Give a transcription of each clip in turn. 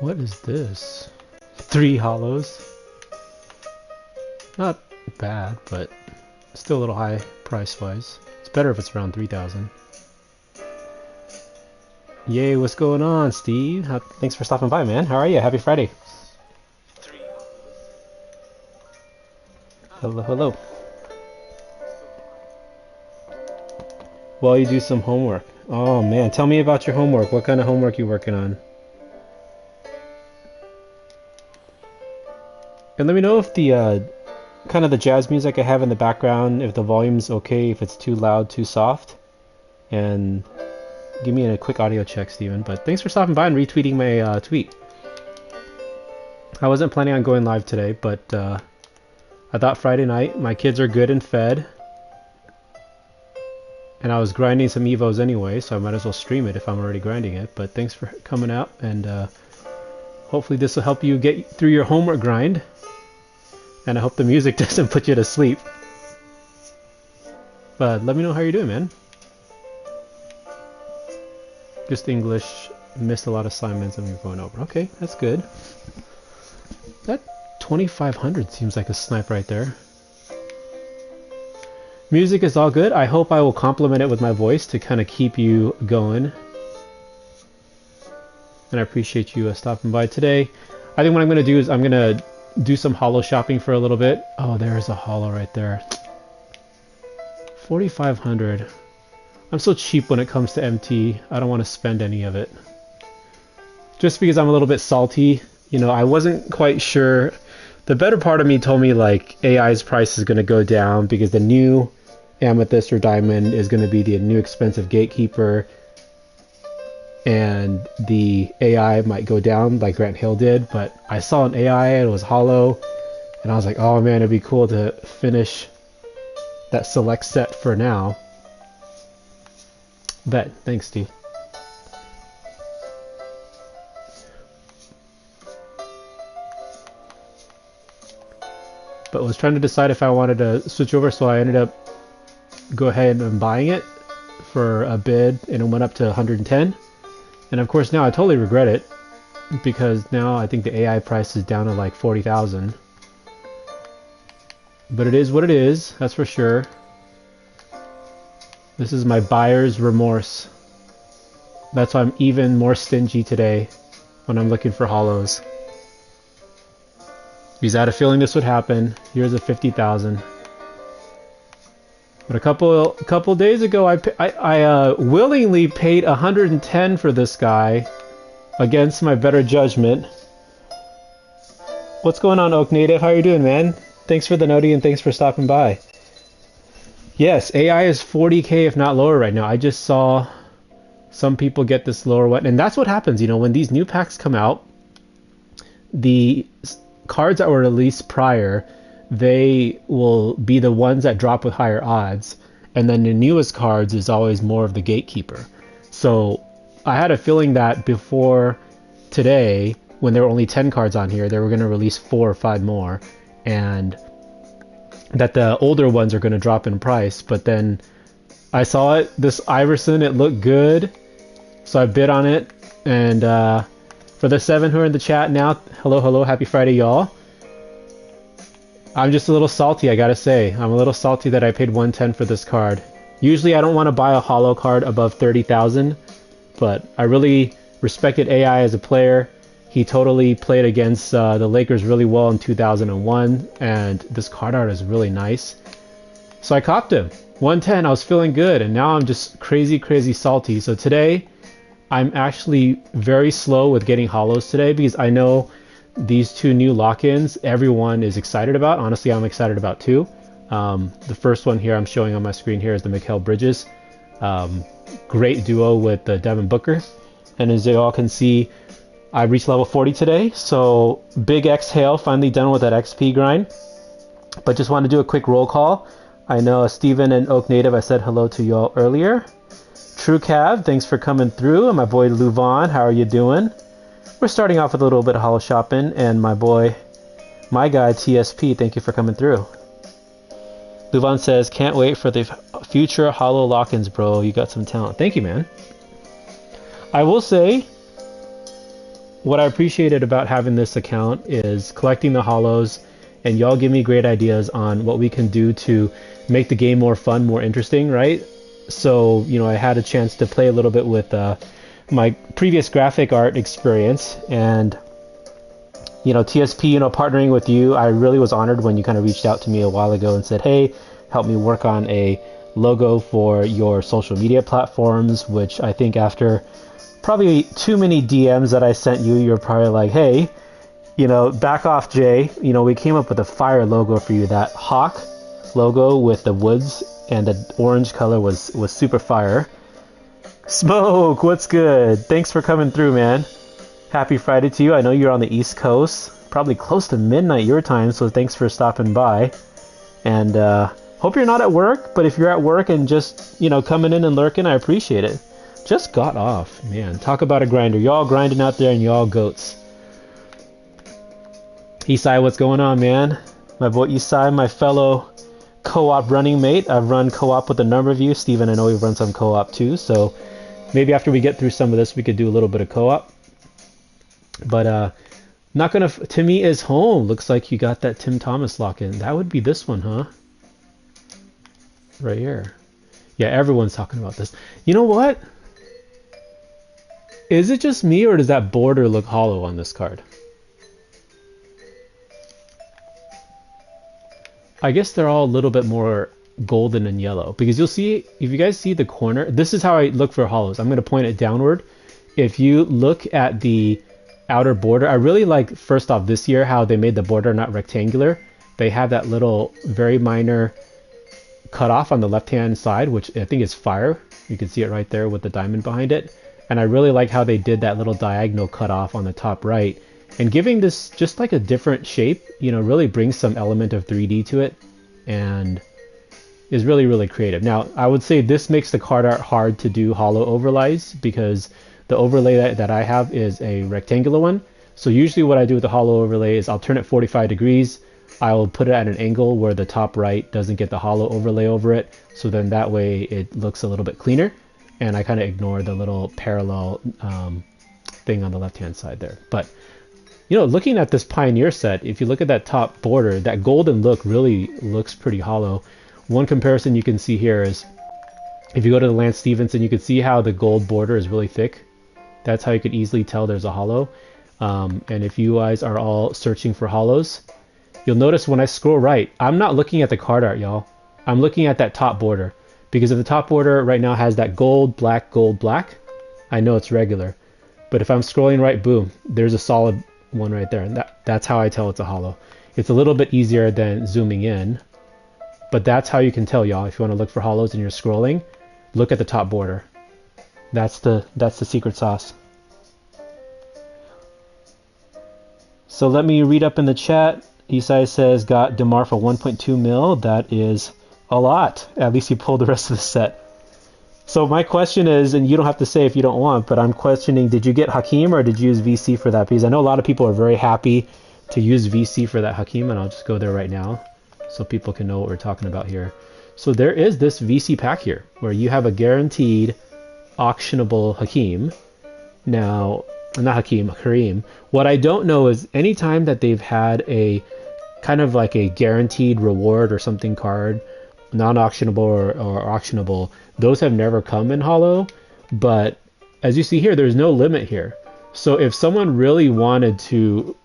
What is this? 3 hollows. Not bad, but still a little high price-wise. It's better if it's around 3,000. Yay, what's going on, Steve? Thanks for stopping by, man. How are you? Happy Friday. Hello, hello. While you do some homework. Oh man, tell me about your homework. What kind of homework you working on? And let me know if the kind of the jazz music I have in the background, if the volume's okay, if it's too loud, too soft. And give me a quick audio check, Steven. But thanks for stopping by and retweeting my tweet. I wasn't planning on going live today, but I thought Friday night, my kids are good and fed. And I was grinding some Evos anyway, so I might as well stream it if I'm already grinding it. But thanks for coming out, and hopefully this will help you get through your homework grind. And I hope the music doesn't put you to sleep. But let me know how you're doing, man. Just English, missed a lot of assignments and we're going over. Okay, that's good. That 2500 seems like a snipe right there. Music is all good. I hope I will complement it with my voice to kind of keep you going. And I appreciate you stopping by today. I think what I'm going to do is I'm going to do some hollow shopping for a little bit. Oh, there's a hollow right there. 4,500. I'm so cheap when it comes to MT. I don't want to spend any of it. Just because I'm a little bit salty. You know, I wasn't quite sure. The better part of me told me like AI's price is going to go down because the new Amethyst or Diamond is going to be the new expensive Gatekeeper, and the AI might go down like Grant Hill did. But I saw an AI and it was hollow, and I was like, oh man, it'd be cool to finish that select set for now. Bet. Thanks, Steve. But was trying to decide if I wanted to switch over, so I ended up go ahead and buying it for a bid, and it went up to 110. And of course now I totally regret it, because now I think the AI price is down to like 40,000. But it is what it is, that's for sure. This is my buyer's remorse. That's why I'm even more stingy today when I'm looking for hollows. Because I had a feeling this would happen. Here's a 50,000. But a couple days ago, I willingly paid 110 for this guy against my better judgment. What's going on, Oak Native? How you doing, man? Thanks for the noti and thanks for stopping by. Yes, AI is 40k if not lower right now. I just saw some people get this lower one, and that's what happens, you know, when these new packs come out. The cards that were released prior, they will be the ones that drop with higher odds, and then the newest cards is always more of the Gatekeeper. So I had a feeling that before today, when there were only 10 cards on here, they were going to release 4 or 5 more, and that the older ones are going to drop in price. But then I saw it, this Iverson, it looked good, so I bid on it. And for the 7 who are in the chat now, hello, happy Friday, y'all. I'm just a little salty, I gotta say. I'm a little salty that I paid 110 for this card. Usually I don't want to buy a hollow card above 30,000, but I really respected AI as a player. He totally played against the Lakers really well in 2001, and this card art is really nice. So I copped him. 110, I was feeling good, and now I'm just crazy salty. So today, I'm actually very slow with getting hollows today, because I know these 2 new lock-ins everyone is excited about. Honestly, I'm excited about too. The first one here I'm showing on my screen here is the Mikal Bridges. Great duo with Devin Booker. And as you all can see, I reached level 40 today, so big exhale, finally done with that XP grind. But just want to do a quick roll call. I know Steven and Oak Native, I said hello to y'all earlier. True Cav, thanks for coming through. And my boy Luvan, how are you doing? We're starting off with a little bit of hollow shopping, and my boy, my guy TSP, thank you for coming through. Luvan says, can't wait for the future hollow lock-ins, bro. You got some talent. Thank you, man. I will say, what I appreciated about having this account is collecting the holos, and y'all give me great ideas on what we can do to make the game more fun, more interesting, right? So, you know, I had a chance to play a little bit with my previous graphic art experience, and you know, TSP, you know, partnering with you, I really was honored when you kind of reached out to me a while ago and said, hey, help me work on a logo for your social media platforms, which I think after probably too many DMs that I sent you, you're probably like, hey, you know, back off, Jay. You know, we came up with a fire logo for you. That hawk logo with the woods and the orange color was super fire. Smoke, what's good? Thanks for coming through, man. Happy Friday to you. I know you're on the East Coast, probably close to midnight your time, so thanks for stopping by. And hope you're not at work, but if you're at work and just, you know, coming in and lurking, I appreciate it. Just got off, man. Talk about a grinder. Y'all grinding out there and y'all goats. Isai, what's going on, man? My boy Isai, my fellow co-op running mate. I've run co-op with a number of you. Steven, I know we've run some co-op too, so maybe after we get through some of this, we could do a little bit of co-op. But not gonna. Timmy is home. Looks like you got that Tim Thomas lock-in. That would be this one, huh? Right here. Yeah, everyone's talking about this. You know what? Is it just me, or does that border look hollow on this card? I guess they're all a little bit more golden and yellow, because you'll see, if you guys see the corner, this is how I look for hollows. I'm going to point it downward. If you look at the outer border, I really like, first off, this year how they made the border not rectangular. They have that little very minor cutoff on the left hand side, which I think is fire. You can see it right there with the diamond behind it. And I really like how they did that little diagonal cutoff on the top right, and giving this just like a different shape, you know, really brings some element of 3D to it and is really, really creative. Now, I would say this makes the card art hard to do hollow overlays, because the overlay that I have is a rectangular one. So usually what I do with the hollow overlay is I'll turn it 45 degrees. I will put it at an angle where the top right doesn't get the hollow overlay over it. So then that way it looks a little bit cleaner. And I kind of ignore the little parallel thing on the left-hand side there. But, you know, looking at this Pioneer set, if you look at that top border, that golden look really looks pretty hollow. One comparison you can see here is, if you go to the Lance Stephenson, you can see how the gold border is really thick. That's how you could easily tell there's a hollow. And if you guys are all searching for hollows, you'll notice when I scroll right, I'm not looking at the card art, y'all. I'm looking at that top border. Because if the top border right now has that gold, black, I know it's regular. But if I'm scrolling right, boom, there's a solid one right there. And that's how I tell it's a hollow. It's a little bit easier than zooming in, but that's how you can tell, y'all. If you want to look for hollows and you're scrolling, look at the top border. That's the secret sauce. So let me read up in the chat. Isai says, got DeMar for 1.2 mil. That is a lot. At least you pulled the rest of the set. So my question is, and you don't have to say if you don't want, but I'm questioning, did you get Hakeem or did you use VC for that? Because I know a lot of people are very happy to use VC for that Hakeem, and I'll just go there right now so people can know what we're talking about here. So there is this VC pack here where you have a guaranteed auctionable Hakeem. Now, not Hakeem, Kareem. What I don't know is anytime that they've had a kind of like a guaranteed reward or something card, non-auctionable or auctionable, those have never come in hollow. But as you see here, there's no limit here. So if someone really wanted to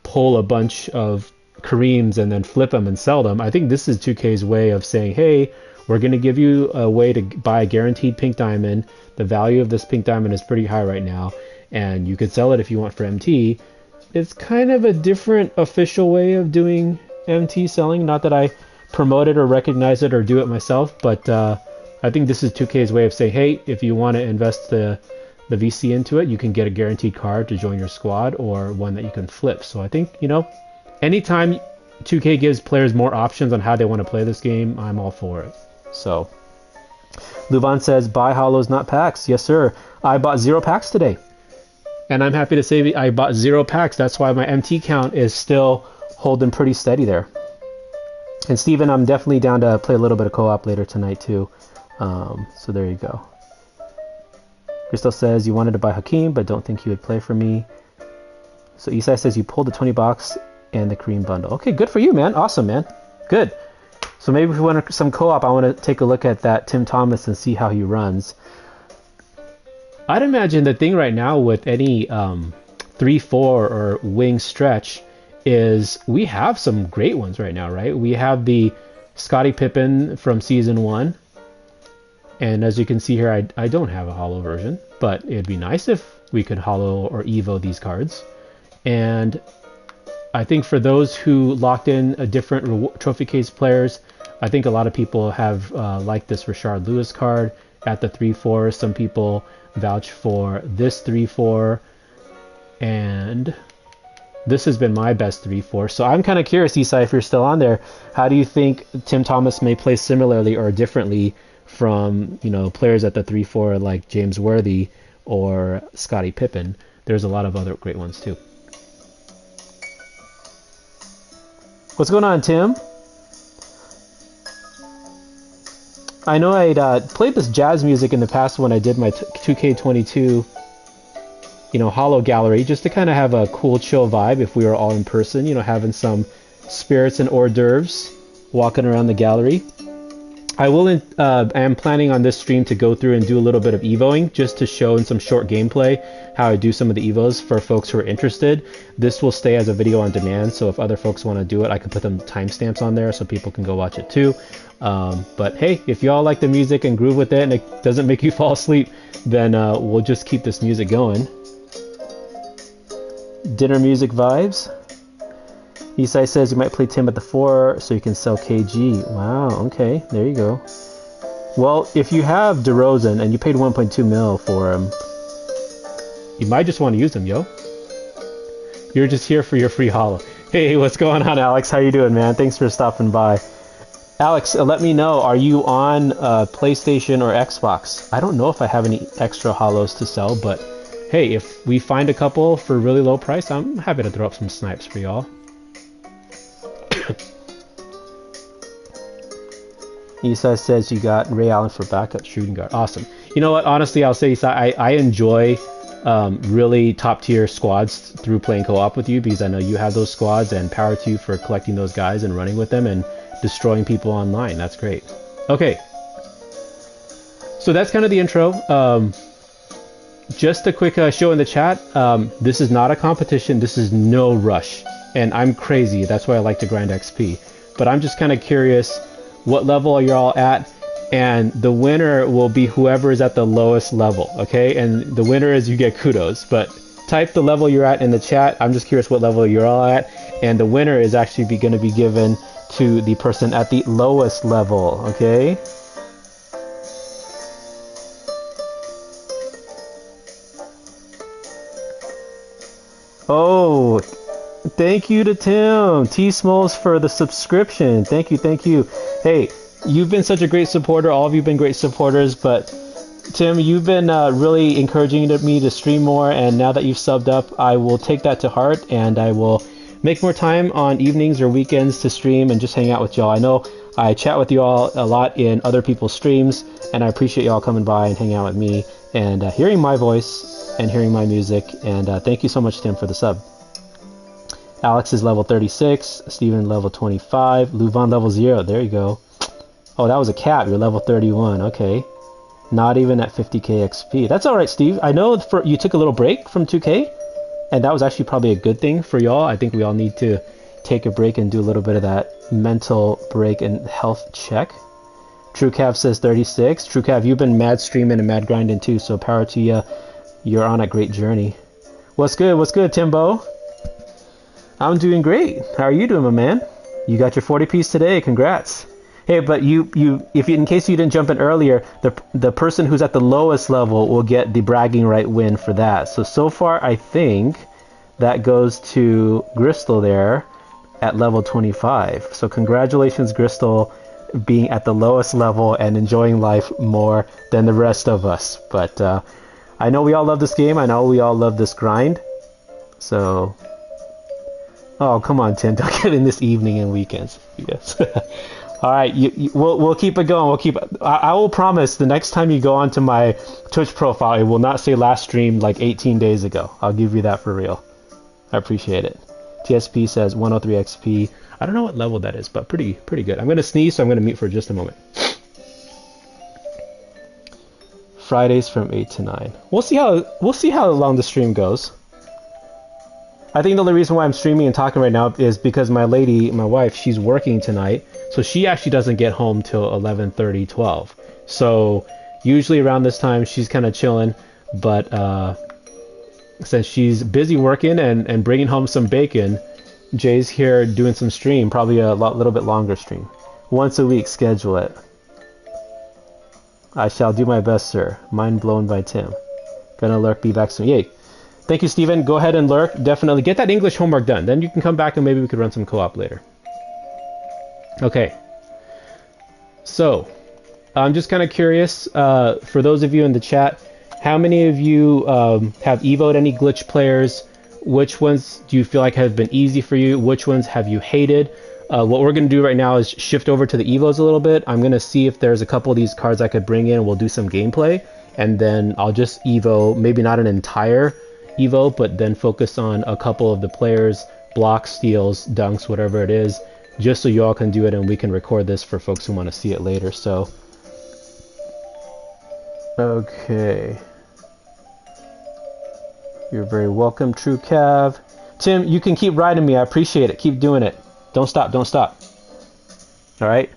pull a bunch of Kareems and then flip them and sell them, I think this is 2K's way of saying, hey, we're going to give you a way to buy a guaranteed pink diamond. The value of this pink diamond is pretty high right now, and you could sell it if you want for MT. It's kind of a different official way of doing MT selling. Not that I promote it or recognize it or do it myself, but I think this is 2K's way of saying, hey, if you want to invest the VC into it, you can get a guaranteed card to join your squad or one that you can flip. So I think, you know, anytime 2K gives players more options on how they want to play this game, I'm all for it. So Luvan says, buy hollows, not packs. Yes, sir. I bought 0 packs today. And I'm happy to say I bought 0 packs. That's why my MT count is still holding pretty steady there. And Steven, I'm definitely down to play a little bit of co-op later tonight too. So there you go. Crystal says, you wanted to buy Hakeem, but don't think he would play for me. So Isai says you pulled the 20 box and the Korean bundle. Okay, good for you, man. Awesome, man. Good. So maybe if we want some co-op, I want to take a look at that Tim Thomas and see how he runs. I'd imagine the thing right now with any 3-4 or wing stretch is we have some great ones right now, right? We have the Scottie Pippen from season 1. And as you can see here, I don't have a holo version, but it'd be nice if we could holo or evo these cards. And I think for those who locked in a different trophy case players, I think a lot of people have liked this Rashard Lewis card at the 3-4. Some people vouch for this 3-4, and this has been my best 3-4. So I'm kind of curious, Isai, if you're still on there, how do you think Tim Thomas may play similarly or differently from, you know, players at the 3-4 like James Worthy or Scottie Pippen? There's a lot of other great ones too. What's going on, Tim? I know I'd played this jazz music in the past when I did my 2K22, you know, holo gallery, just to kind of have a cool, chill vibe if we were all in person, you know, having some spirits and hors d'oeuvres walking around the gallery. I am planning on this stream to go through and do a little bit of evoing just to show in some short gameplay how I do some of the evos for folks who are interested. This will stay as a video on demand, so if other folks want to do it, I can put them timestamps on there so people can go watch it too. But hey, if y'all like the music and groove with it and it doesn't make you fall asleep, then we'll just keep this music going. Dinner music vibes. Isai says you might play Tim at the 4 so you can sell KG. Wow, okay, there you go. Well, if you have DeRozan and you paid 1.2 mil for him, you might just want to use him, yo. You're just here for your free holo. Hey, what's going on, Alex? How you doing, man? Thanks for stopping by. Alex, let me know, are you on PlayStation or Xbox? I don't know if I have any extra holos to sell, but hey, if we find a couple for really low price, I'm happy to throw up some snipes for y'all. Isai says you got Ray Allen for backup shooting guard. Awesome. You know what? Honestly, I'll say, Isai, I enjoy really top tier squads through playing co-op with you because I know you have those squads, and power to you for collecting those guys and running with them and destroying people online. That's great. Okay. So that's kind of the intro. Just a quick show in the chat. This is not a competition. This is no rush. And I'm crazy. That's why I like to grind XP. But I'm just kind of curious, what level are y'all at? And the winner will be whoever is at the lowest level, okay? And the winner is you get kudos. But type the level you're at in the chat. I'm just curious what level you're all at. And the winner is actually going to be given to the person at the lowest level, okay? Oh, thank you to Tim T-Smalls for the subscription. Thank you, thank you. Hey, you've been such a great supporter. All of you have been great supporters, but Tim, you've been really encouraging me to stream more, and now that you've subbed up, I will take that to heart, and I will make more time on evenings or weekends to stream and just hang out with y'all. I know I chat with y'all a lot in other people's streams, and I appreciate y'all coming by and hanging out with me and hearing my voice and hearing my music, and thank you so much, Tim, for the sub. Alex is level 36, Steven level 25, Luvan level 0, there you go. Oh, that was a cap, you're level 31, okay. Not even at 50k XP. That's alright, Steve. I know you took a little break from 2k, and that was actually probably a good thing for y'all. I think we all need to take a break and do a little bit of that mental break and health check. TrueCav says 36. TrueCav, you've been mad streaming and mad grinding too, so power to you. You're on a great journey. What's good? What's good, Timbo? I'm doing great. How are you doing, my man? You got your 40 piece today. Congrats. Hey, but in case you didn't jump in earlier, the person who's at the lowest level will get the bragging right win for that. So far, I think that goes to Gristle there at level 25. So congratulations, Gristle, being at the lowest level and enjoying life more than the rest of us. But I know we all love this game. I know we all love this grind. So, oh, come on, Tim. Don't get in this evening and weekends. Yes. All right, we'll keep it going. I will promise the next time you go onto my Twitch profile, it will not say last stream like 18 days ago. I'll give you that for real. I appreciate it. TSP says 103 XP. I don't know what level that is, but pretty good. I'm gonna sneeze, so I'm gonna mute for just a moment. Fridays from 8 to 9. We'll see how long the stream goes. I think the only reason why I'm streaming and talking right now is because my wife, she's working tonight, so she actually doesn't get home till 11:30, 12. So usually around this time she's kind of chilling, but since she's busy working and bringing home some bacon, Jay's here doing some stream, probably a little bit longer stream. Once a week, schedule it. I shall do my best, sir. Mind blown by Tim. Gonna lurk, be back soon. Yay. Thank you, Steven. Go ahead and lurk. Definitely get that English homework done. Then you can come back and maybe we could run some co-op later. Okay. So, I'm just kind of curious, for those of you in the chat, how many of you have evoed any glitch players? Which ones do you feel like have been easy for you? Which ones have you hated? What we're going to do right now is shift over to the evos a little bit. I'm going to see if there's a couple of these cards I could bring in. We'll do some gameplay, and then I'll just evo, maybe not an entire evo, but then focus on a couple of the players, blocks, steals, dunks, whatever it is, just so you all can do it and we can record this for folks who want to see it later. So, okay. You're very welcome, True Cav. Tim, you can keep riding me. I appreciate it. Keep doing it. Don't stop. Don't stop. All right.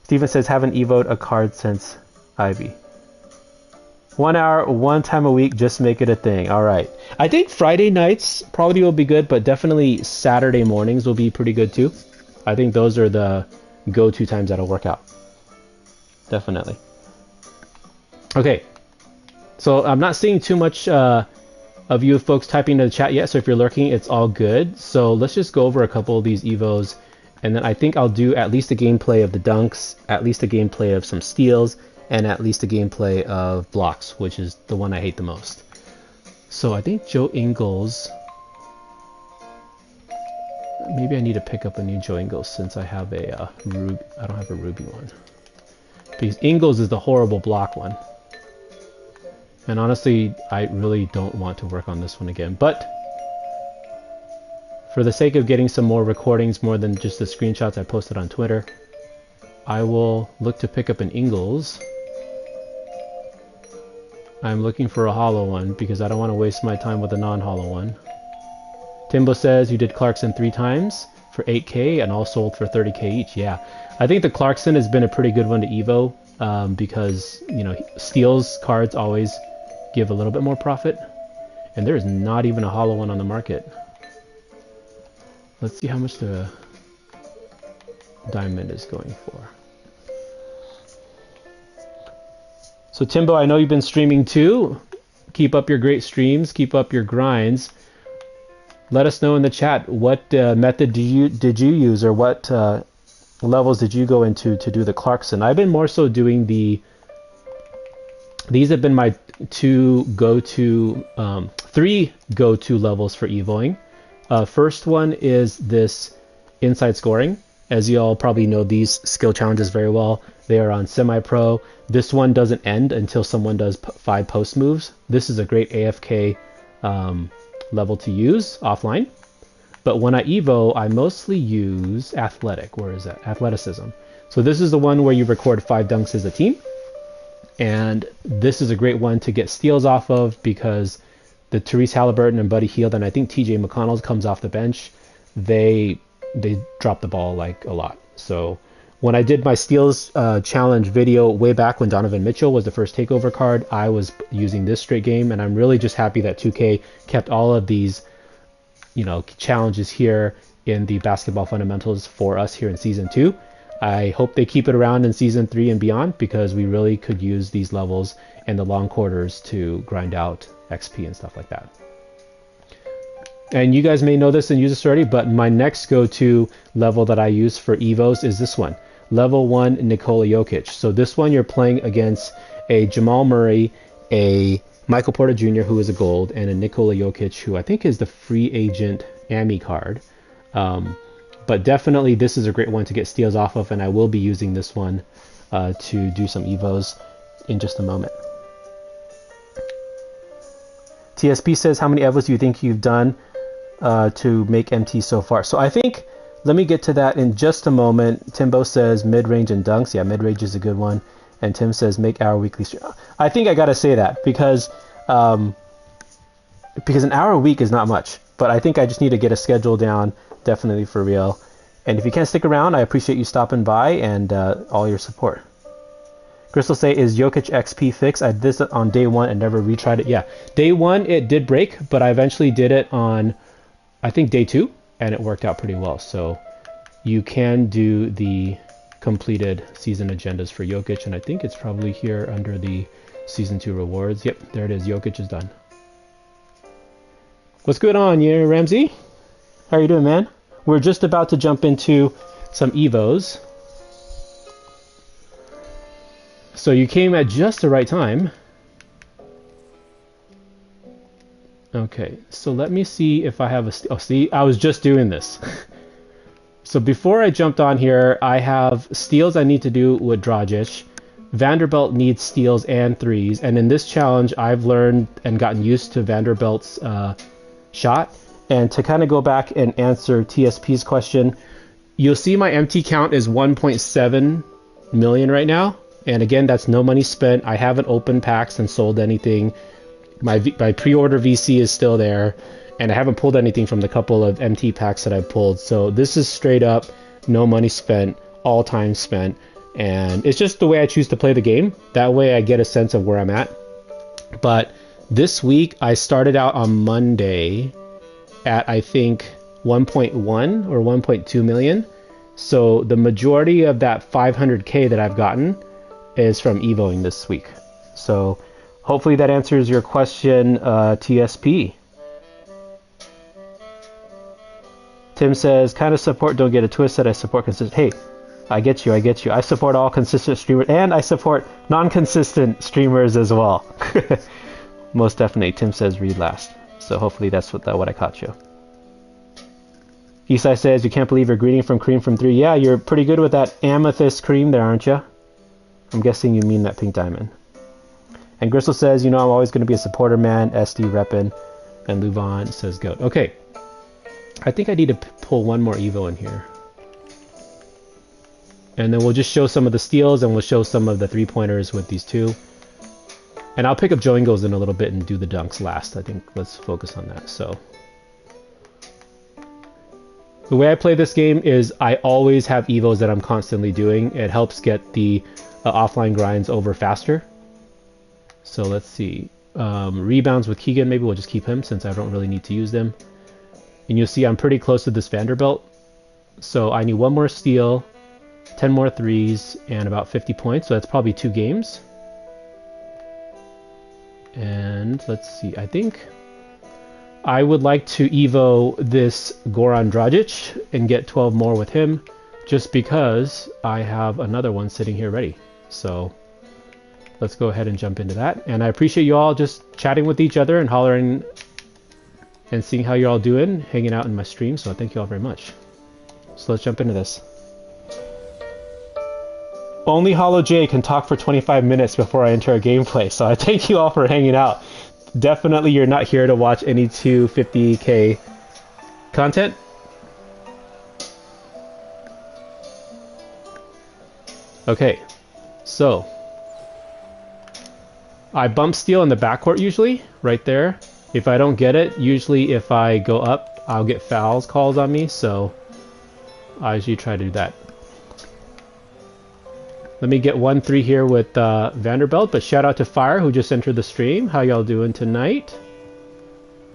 Steven says, haven't evoed a card since Ivy. 1 hour, one time a week, just make it a thing. All right. I think Friday nights probably will be good, but definitely Saturday mornings will be pretty good too. I think those are the go-to times that'll work out. Definitely. Okay. So I'm not seeing too much of you folks typing into the chat yet, so if you're lurking, it's all good. So let's just go over a couple of these evos, and then I think I'll do at least a gameplay of the dunks, at least a gameplay of some steals, and at least a gameplay of blocks, which is the one I hate the most. So I think Joe Ingles, maybe I need to pick up a new Joe Ingles since I have a Ruby. I don't have a Ruby one, because Ingles is the horrible block one. And honestly, I really don't want to work on this one again. But for the sake of getting some more recordings, more than just the screenshots I posted on Twitter, I will look to pick up an Ingles. I'm looking for a hollow one because I don't want to waste my time with a non-hollow one. Timbo says you did Clarkson 3 times for 8k and all sold for 30k each. Yeah, I think the Clarkson has been a pretty good one to evo because, you know, steals cards always give a little bit more profit, and there's not even a hollow one on the market. Let's see how much the diamond is going for. So Timbo, I know you've been streaming too. Keep up your great streams, keep up your grinds. Let us know in the chat what method did you use, or what levels did you go into to do the Clarkson. I've been more so doing these have been my three go-to levels for evoing. First one is this inside scoring. As you all probably know these skill challenges very well, they are on semi-pro. This one doesn't end until someone does 5 post moves. This is a great AFK level to use offline. But when I evo, I mostly use athletic. Where is that? Athleticism. So this is the one where you record 5 dunks as a team. And this is a great one to get steals off of because the Therese Halliburton and Buddy Hield, and I think TJ McConnell comes off the bench, they drop the ball like a lot. So when I did my steals challenge video way back when Donovan Mitchell was the first takeover card, I was using this straight game, and I'm really just happy that 2K kept all of these, you know, challenges here in the basketball fundamentals for us here in season 2. I hope they keep it around in season 3 and beyond, because we really could use these levels and the long quarters to grind out XP and stuff like that. And you guys may know this and use this already, but my next go-to level that I use for evos is this one, level 1 Nikola Jokic. So this one you're playing against a Jamal Murray, a Michael Porter Jr., who is a gold, and a Nikola Jokic, who I think is the free agent AMI card. But definitely this is a great one to get steals off of, and I will be using this one to do some evos in just a moment. TSP says, how many evos do you think you've done? to make MT so far. So I think, let me get to that in just a moment. Timbo says mid-range and dunks. Yeah, mid-range is a good one. And Tim says make our weekly stream. I think I gotta say that because an hour a week is not much. But I think I just need to get a schedule down, definitely for real. And if you can't stick around, I appreciate you stopping by and all your support. Crystal say, is Jokic XP fixed? I did this on day one and never retried it. Yeah, day one it did break, but I eventually did it on, I think, day two, and it worked out pretty well. So you can do the completed season agendas for Jokic, and I think it's probably here under the season 2 rewards. Yep, there it is. Jokic is done. What's going on, yeah, Ramsey? How are you doing, man? We're just about to jump into some Evos. So you came at just the right time. Okay, so let me see if I have a... Oh, see, I was just doing this. So before I jumped on here, I have steals I need to do with Dragic. Vanderbilt needs steals and threes. And in this challenge, I've learned and gotten used to Vanderbilt's shot. And to kind of go back and answer TSP's question, you'll see my MT count is 1.7 million right now. And again, that's no money spent. I haven't opened packs and sold anything. My pre-order VC is still there. And I haven't pulled anything from the couple of MT packs that I pulled. So this is straight up no money spent, all time spent. And it's just the way I choose to play the game. That way I get a sense of where I'm at. But this week, I started out on Monday at, I think, 1.1 or 1.2 million. So the majority of that 500K that I've gotten is from Evoing this week. So hopefully that answers your question, TSP. Tim says, kind of support, don't get it twisted, I support consistent. Hey, I get you. I support all consistent streamers, and I support non-consistent streamers as well. Most definitely. Tim says read last. So hopefully that's what I caught you. Isai says, you can't believe you're greeting from Cream from 3. Yeah, you're pretty good with that amethyst cream there, aren't you? I'm guessing you mean that pink diamond. And Gristle says, you know, I'm always going to be a supporter, man. SD reppin'. And Luvan says, goat. Okay. I think I need to pull one more Evo in here. And then we'll just show some of the steals, and we'll show some of the three-pointers with these two. And I'll pick up Joe Ingles in a little bit and do the dunks last. I think let's focus on that. So the way I play this game is I always have Evos that I'm constantly doing. It helps get the offline grinds over faster. So let's see. Rebounds with Keegan, maybe we'll just keep him since I don't really need to use them. And you'll see I'm pretty close to this Vanderbilt. So I need one more steal, 10 more threes, and about 50 points. So that's probably 2 games. And let's see, I think I would like to Evo this Goran Dragic and get 12 more with him, just because I have another one sitting here ready. So let's go ahead and jump into that. And I appreciate you all just chatting with each other and hollering and seeing how you're all doing, hanging out in my stream. So thank you all very much. So let's jump into this. Only Hollow J can talk for 25 minutes before I enter a gameplay, so I thank you all for hanging out. Definitely you're not here to watch any 250k content. Okay, so I bump steal in the backcourt usually, right there. If I don't get it, usually if I go up, I'll get fouls calls on me, so I usually try to do that. Let me get 1-3 here with Vanderbilt, but shout out to Fire who just entered the stream. How y'all doing tonight?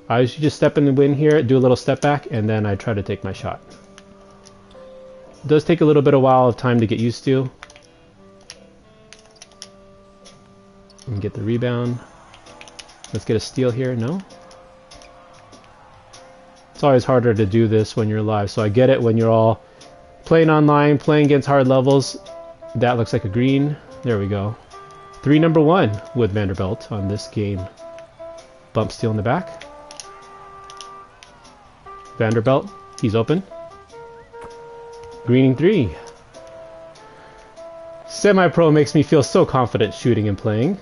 I usually just step in the win here, do a little step back, and then I try to take my shot. It does take a little bit of while of time to get used to. And get the rebound. Let's get a steal here. No? It's always harder to do this when you're live, so I get it when you're all playing online, playing against hard levels. That looks like a green. There we go. 3 number 1 with Vanderbilt on this game. Bump steal in the back. Vanderbilt, he's open. Greening 3. Semi-pro makes me feel so confident shooting and playing.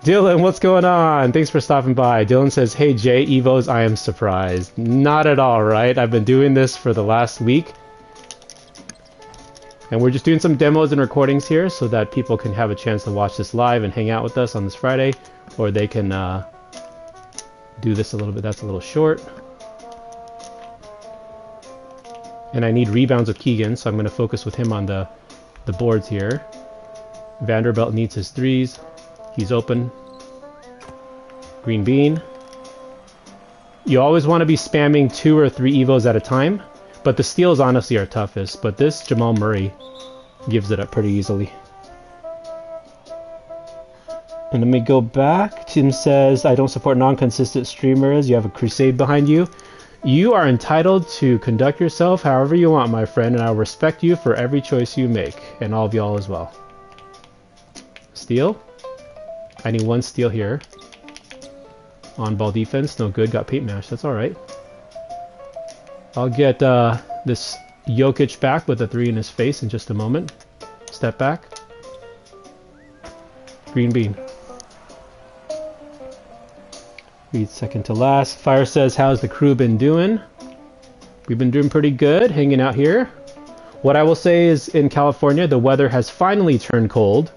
Dylan, what's going on? Thanks for stopping by. Dylan says, hey Jay, Evos, I am surprised. Not at all, right? I've been doing this for the last week. And we're just doing some demos and recordings here so that people can have a chance to watch this live and hang out with us on this Friday. Or they can do this a little bit. That's a little short. And I need rebounds with Keegan, so I'm going to focus with him on the boards here. Vanderbilt needs his threes. He's open. Green bean. You always want to be spamming 2 or 3 Evos at a time, but the steals honestly are toughest. But this Jamal Murray gives it up pretty easily. And let me go back. Tim says, I don't support non-consistent streamers. You have a crusade behind you. You are entitled to conduct yourself however you want, my friend, and I'll respect you for every choice you make, and all of y'all as well. Steal. I need 1 steal here. On ball defense, no good. Got paint mash. That's all right. I'll get this Jokic back with a 3 in his face in just a moment. Step back. Green bean. Read second to last. Fire says, how's the crew been doing? We've been doing pretty good, hanging out here. What I will say is in California, the weather has finally turned cold.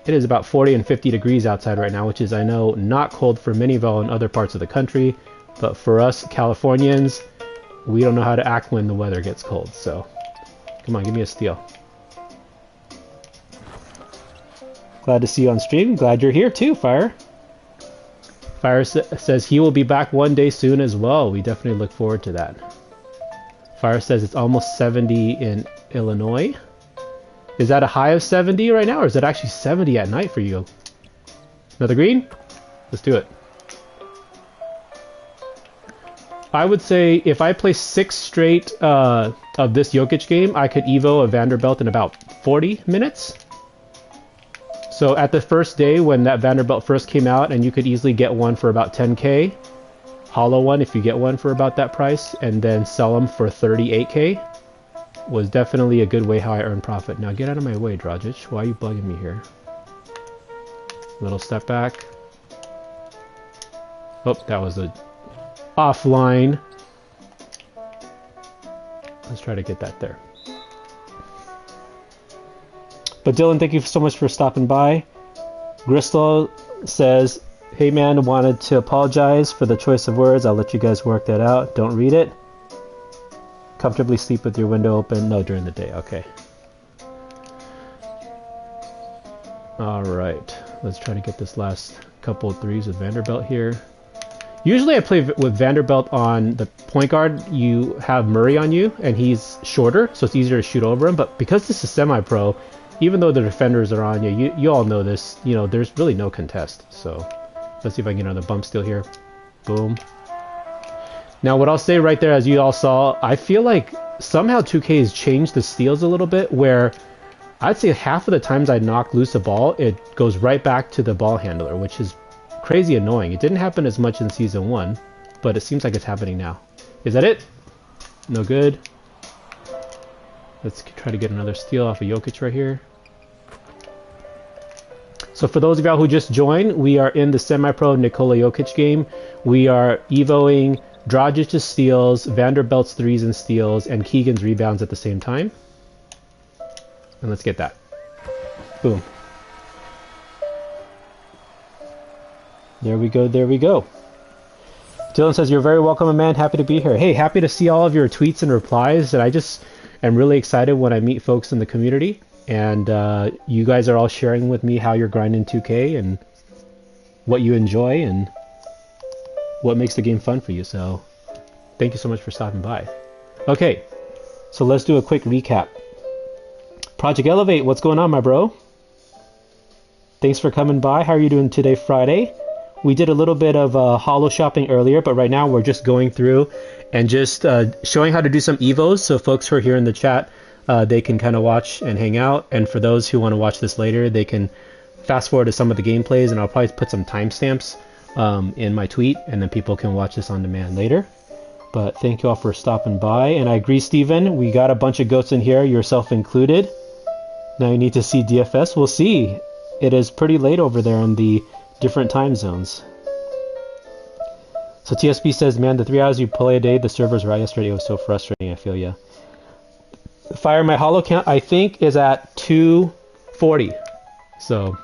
It is about 40 and 50 degrees outside right now, which is, I know, not cold for many of y'all in other parts of the country. But for us Californians, we don't know how to act when the weather gets cold. So, come on, give me a steal. Glad to see you on stream. Glad you're here too, Fire. Fire says he will be back one day soon as well. We definitely look forward to that. Fire says it's almost 70 in Illinois. Is that a high of 70 right now, or is it actually 70 at night for you? Another green? Let's do it. I would say if I play 6 straight of this Jokic game, I could Evo a Vanderbilt in about 40 minutes. So at the first day when that Vanderbilt first came out, and you could easily get one for about 10K, hollow one if you get one for about that price, and then sell them for 38K. Was definitely a good way how I earn profit. Now get out of my way, Dragic. Why are you bugging me here? Little step back. Oh, that was a offline. Let's try to get that there. But Dylan, thank you so much for stopping by. Gristle says, hey man, wanted to apologize for the choice of words. I'll let you guys work that out. Don't read it. Comfortably sleep with your window open. No, during the day. Okay. Alright. Let's try to get this last couple of threes with Vanderbilt here. Usually I play with Vanderbilt on the point guard. You have Murray on you, and he's shorter, so it's easier to shoot over him. But because this is semi-pro, even though the defenders are on you, you all know this, you know, there's really no contest. So let's see if I can get another bump steal here. Boom. Now, what I'll say right there, as you all saw, I feel like somehow 2K has changed the steals a little bit, where I'd say half of the times I knock loose a ball, it goes right back to the ball handler, which is crazy annoying. It didn't happen as much in Season 1, but it seems like it's happening now. Is that it? No good. Let's try to get another steal off of Jokic right here. So for those of y'all who just joined, we are in the semi-pro Nikola Jokic game. We are evoing Dragic's steals, Vanderbilt's threes and steals, and Keegan's rebounds at the same time. And let's get that. Boom. There we go, there we go. Dylan says, you're very welcome, man. Happy to be here. Hey, happy to see all of your tweets and replies. And I just am really excited when I meet folks in the community. And you guys are all sharing with me how you're grinding 2K and what you enjoy and what makes the game fun for you. So thank you so much for stopping by. Okay, so let's do a quick recap. Project Elevate, what's going on, my bro? Thanks for coming by. How are you doing today, Friday? We did a little bit of holo shopping earlier, but right now we're just going through and just showing how to do some evos. So folks who are here in the chat, they can kind of watch and hang out. And for those who want to watch this later, they can fast forward to some of the gameplays, and I'll probably put some timestamps in my tweet, and then people can watch this on demand later. But thank you all for stopping by. And I agree, Steven, we got a bunch of goats in here, yourself included. Now you need to see DFS. We'll see. It is pretty late over there on the different time zones. So TSP says, man, the 3 hours you play a day, the servers right yesterday was so frustrating. I feel ya. Fire, my holo count, I think, is at 240. So,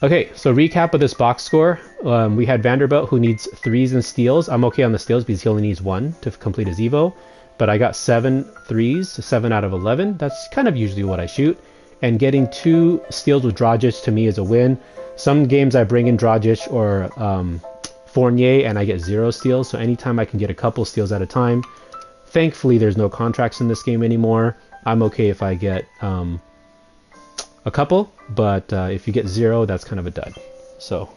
okay, so recap of this box score. We had Vanderbilt, who needs 3s and steals. I'm okay on the steals because he only needs 1 to complete his Evo. But I got 7 3s, 7 out of 11. That's kind of usually what I shoot. And getting 2 steals with Dragic to me is a win. Some games I bring in Dragic or Fournier and I get 0 steals. So anytime I can get a couple steals at a time. Thankfully, there's no contracts in this game anymore. I'm okay if I get a couple, but if you get 0, that's kind of a dud. So,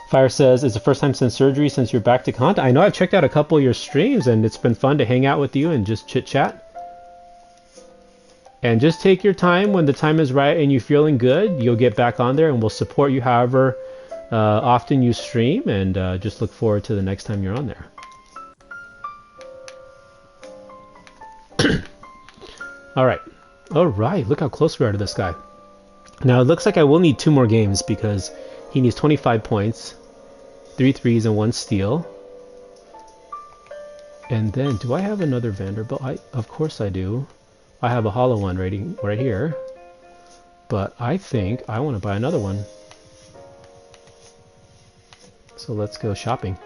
Fire says, it's the first time since surgery since you're back to content. I know I've checked out a couple of your streams and it's been fun to hang out with you and just chit chat. And just take your time. When the time is right and you're feeling good, you'll get back on there and we'll support you however often you stream, and just look forward to the next time you're on there. Alright, look how close we are to this guy. Now it looks like I will need 2 more games because he needs 25 points, 3 3s and 1 steal. And then, do I have another Vanderbilt? Of course I do. I have a hollow one right here. But I think I want to buy another one. So let's go shopping.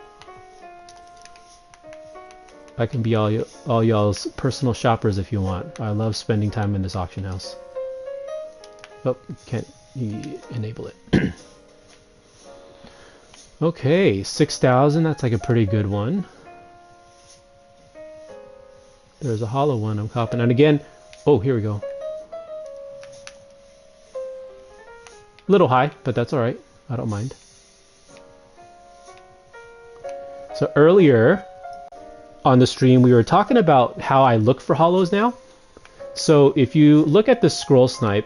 I can be all y'all's personal shoppers if you want. I love spending time in this auction house. Oh, can't enable it. Okay, 6,000. That's like a pretty good one. There's a hollow one I'm copping. And again, oh, here we go. Little high, but that's all right. I don't mind. So earlier on the stream, we were talking about how I look for hollows now. So if you look at the scroll snipe,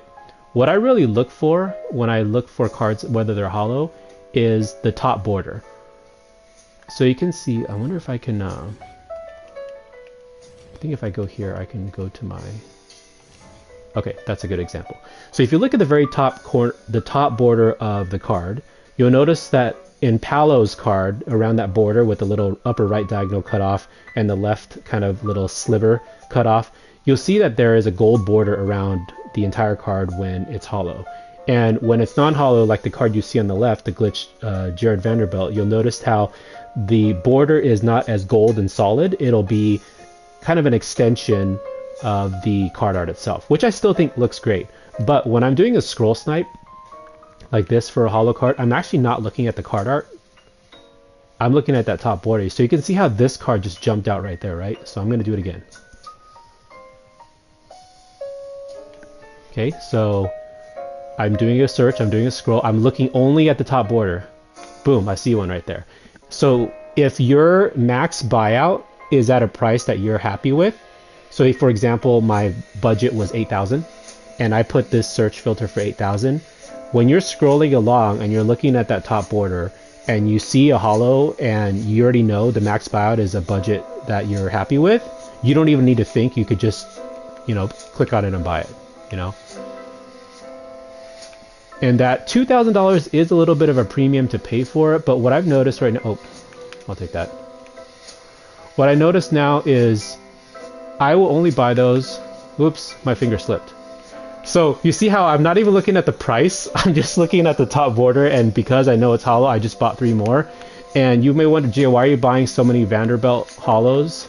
what I really look for when I look for cards, whether they're hollow, is the top border. So you can see, I wonder if I can, I think if I go here, I can go to my, okay, that's a good example. So if you look at the very top corner, the top border of the card, you'll notice that in Palo's card, around that border with the little upper right diagonal cut off and the left kind of little sliver cut off, you'll see that there is a gold border around the entire card when it's hollow. And when it's non-hollow, like the card you see on the left, the glitch Jared Vanderbilt, you'll notice how the border is not as gold and solid. It'll be kind of an extension of the card art itself, which I still think looks great. But when I'm doing a scroll snipe like this for a hollow card, I'm actually not looking at the card art. I'm looking at that top border. So you can see how this card just jumped out right there, right? So I'm going to do it again. Okay, so I'm doing a search, I'm doing a scroll, I'm looking only at the top border. Boom, I see one right there. So if your max buyout is at a price that you're happy with, so if, for example, my budget was 8,000 and I put this search filter for 8,000, when you're scrolling along and you're looking at that top border and you see a hollow and you already know the max buyout is a budget that you're happy with, you don't even need to think. You could just, you know, click on it and buy it, you know. And that $2,000 is a little bit of a premium to pay for it, but what I've noticed right now, oh, I'll take that. What I notice now is I will only buy those, whoops, my finger slipped. So you see how I'm not even looking at the price, I'm just looking at the top border, and because I know it's hollow, I just bought 3 more. And you may wonder, Gio, why are you buying so many Vanderbilt hollows?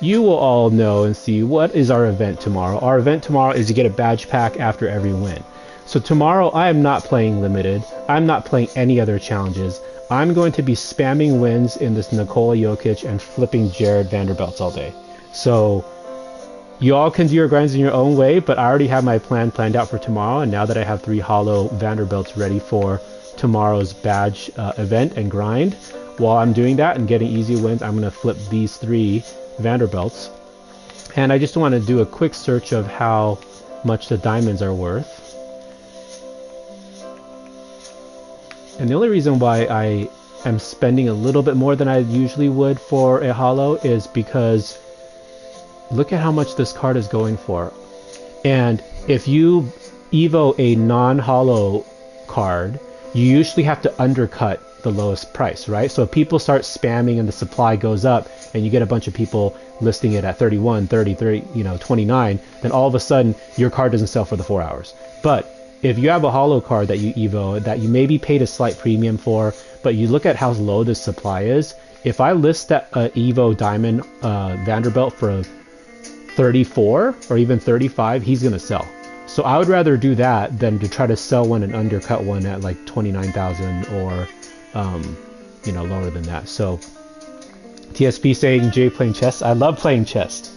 You will all know and see what is our event tomorrow. Our event tomorrow is to get a badge pack after every win. So tomorrow I am not playing limited, I'm not playing any other challenges. I'm going to be spamming wins in this Nikola Jokic and flipping Jared Vanderbilts all day. So you all can do your grinds in your own way, but I already have my plan planned out for tomorrow, and now that I have 3 hollow Vanderbilts ready for tomorrow's badge event and grind, while I'm doing that and getting easy wins, I'm going to flip these 3 Vanderbilts. And I just want to do a quick search of how much the diamonds are worth. And the only reason why I am spending a little bit more than I usually would for a hollow is because look at how much this card is going for. And if you Evo a non-hollow card, you usually have to undercut the lowest price, right? So if people start spamming and the supply goes up and you get a bunch of people listing it at 31, 30, 29, then all of a sudden your card doesn't sell for the 4 hours. But if you have a holo card that you evo that you maybe paid a slight premium for, but you look at how low the supply is, if I list that evo diamond Vanderbilt for 34 or even 35, he's gonna sell. So I would rather do that than to try to sell one and undercut one at like 29,000 or lower than that. So TSP saying Jay playing chess. I love playing chess.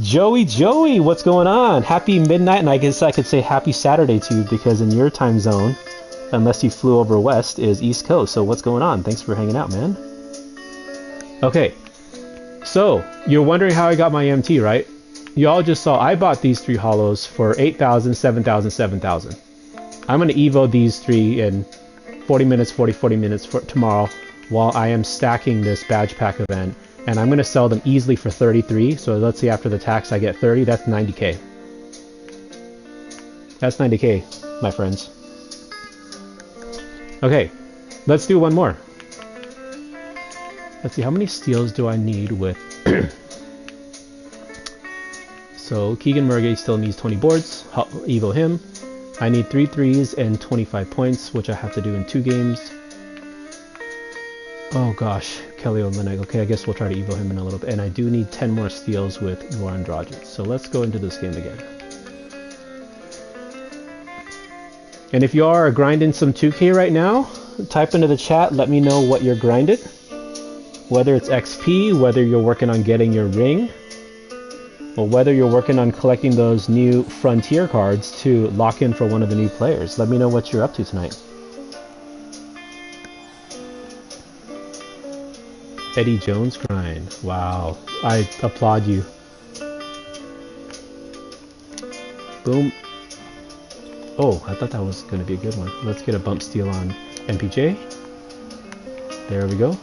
Joey, what's going on? Happy midnight, and I guess I could say happy Saturday to you because in your time zone, unless you flew over west, is East Coast. So what's going on? Thanks for hanging out, man. Okay, so you're wondering how I got my MT, right? You all just saw I bought these 3 holos for 8,000, 7,000, 7,000. I'm going to evo these 3 in 40 minutes for tomorrow while I am stacking this badge pack event. And I'm going to sell them easily for 33. So let's say after the tax I get 30. That's 90k. That's 90k, my friends. Okay, let's do one more. Let's see, how many steals do I need with... So Keegan Murray still needs 20 boards. Evo him. I need 3 threes and 25 points, which I have to do in 2 games. Oh gosh, Kelly Olynyk. Okay, I guess we'll try to evo him in a little bit. And I do need 10 more steals with Goran Dragic. So let's go into this game again. And if you are grinding some 2K right now, type into the chat, let me know what you're grinded. Whether it's XP, whether you're working on getting your ring, or whether you're working on collecting those new Frontier cards to lock in for one of the new players. Let me know what you're up to tonight. Eddie Jones grind. Wow. I applaud you. Boom. Oh, I thought that was going to be a good one. Let's get a bump steal on MPJ. There we go.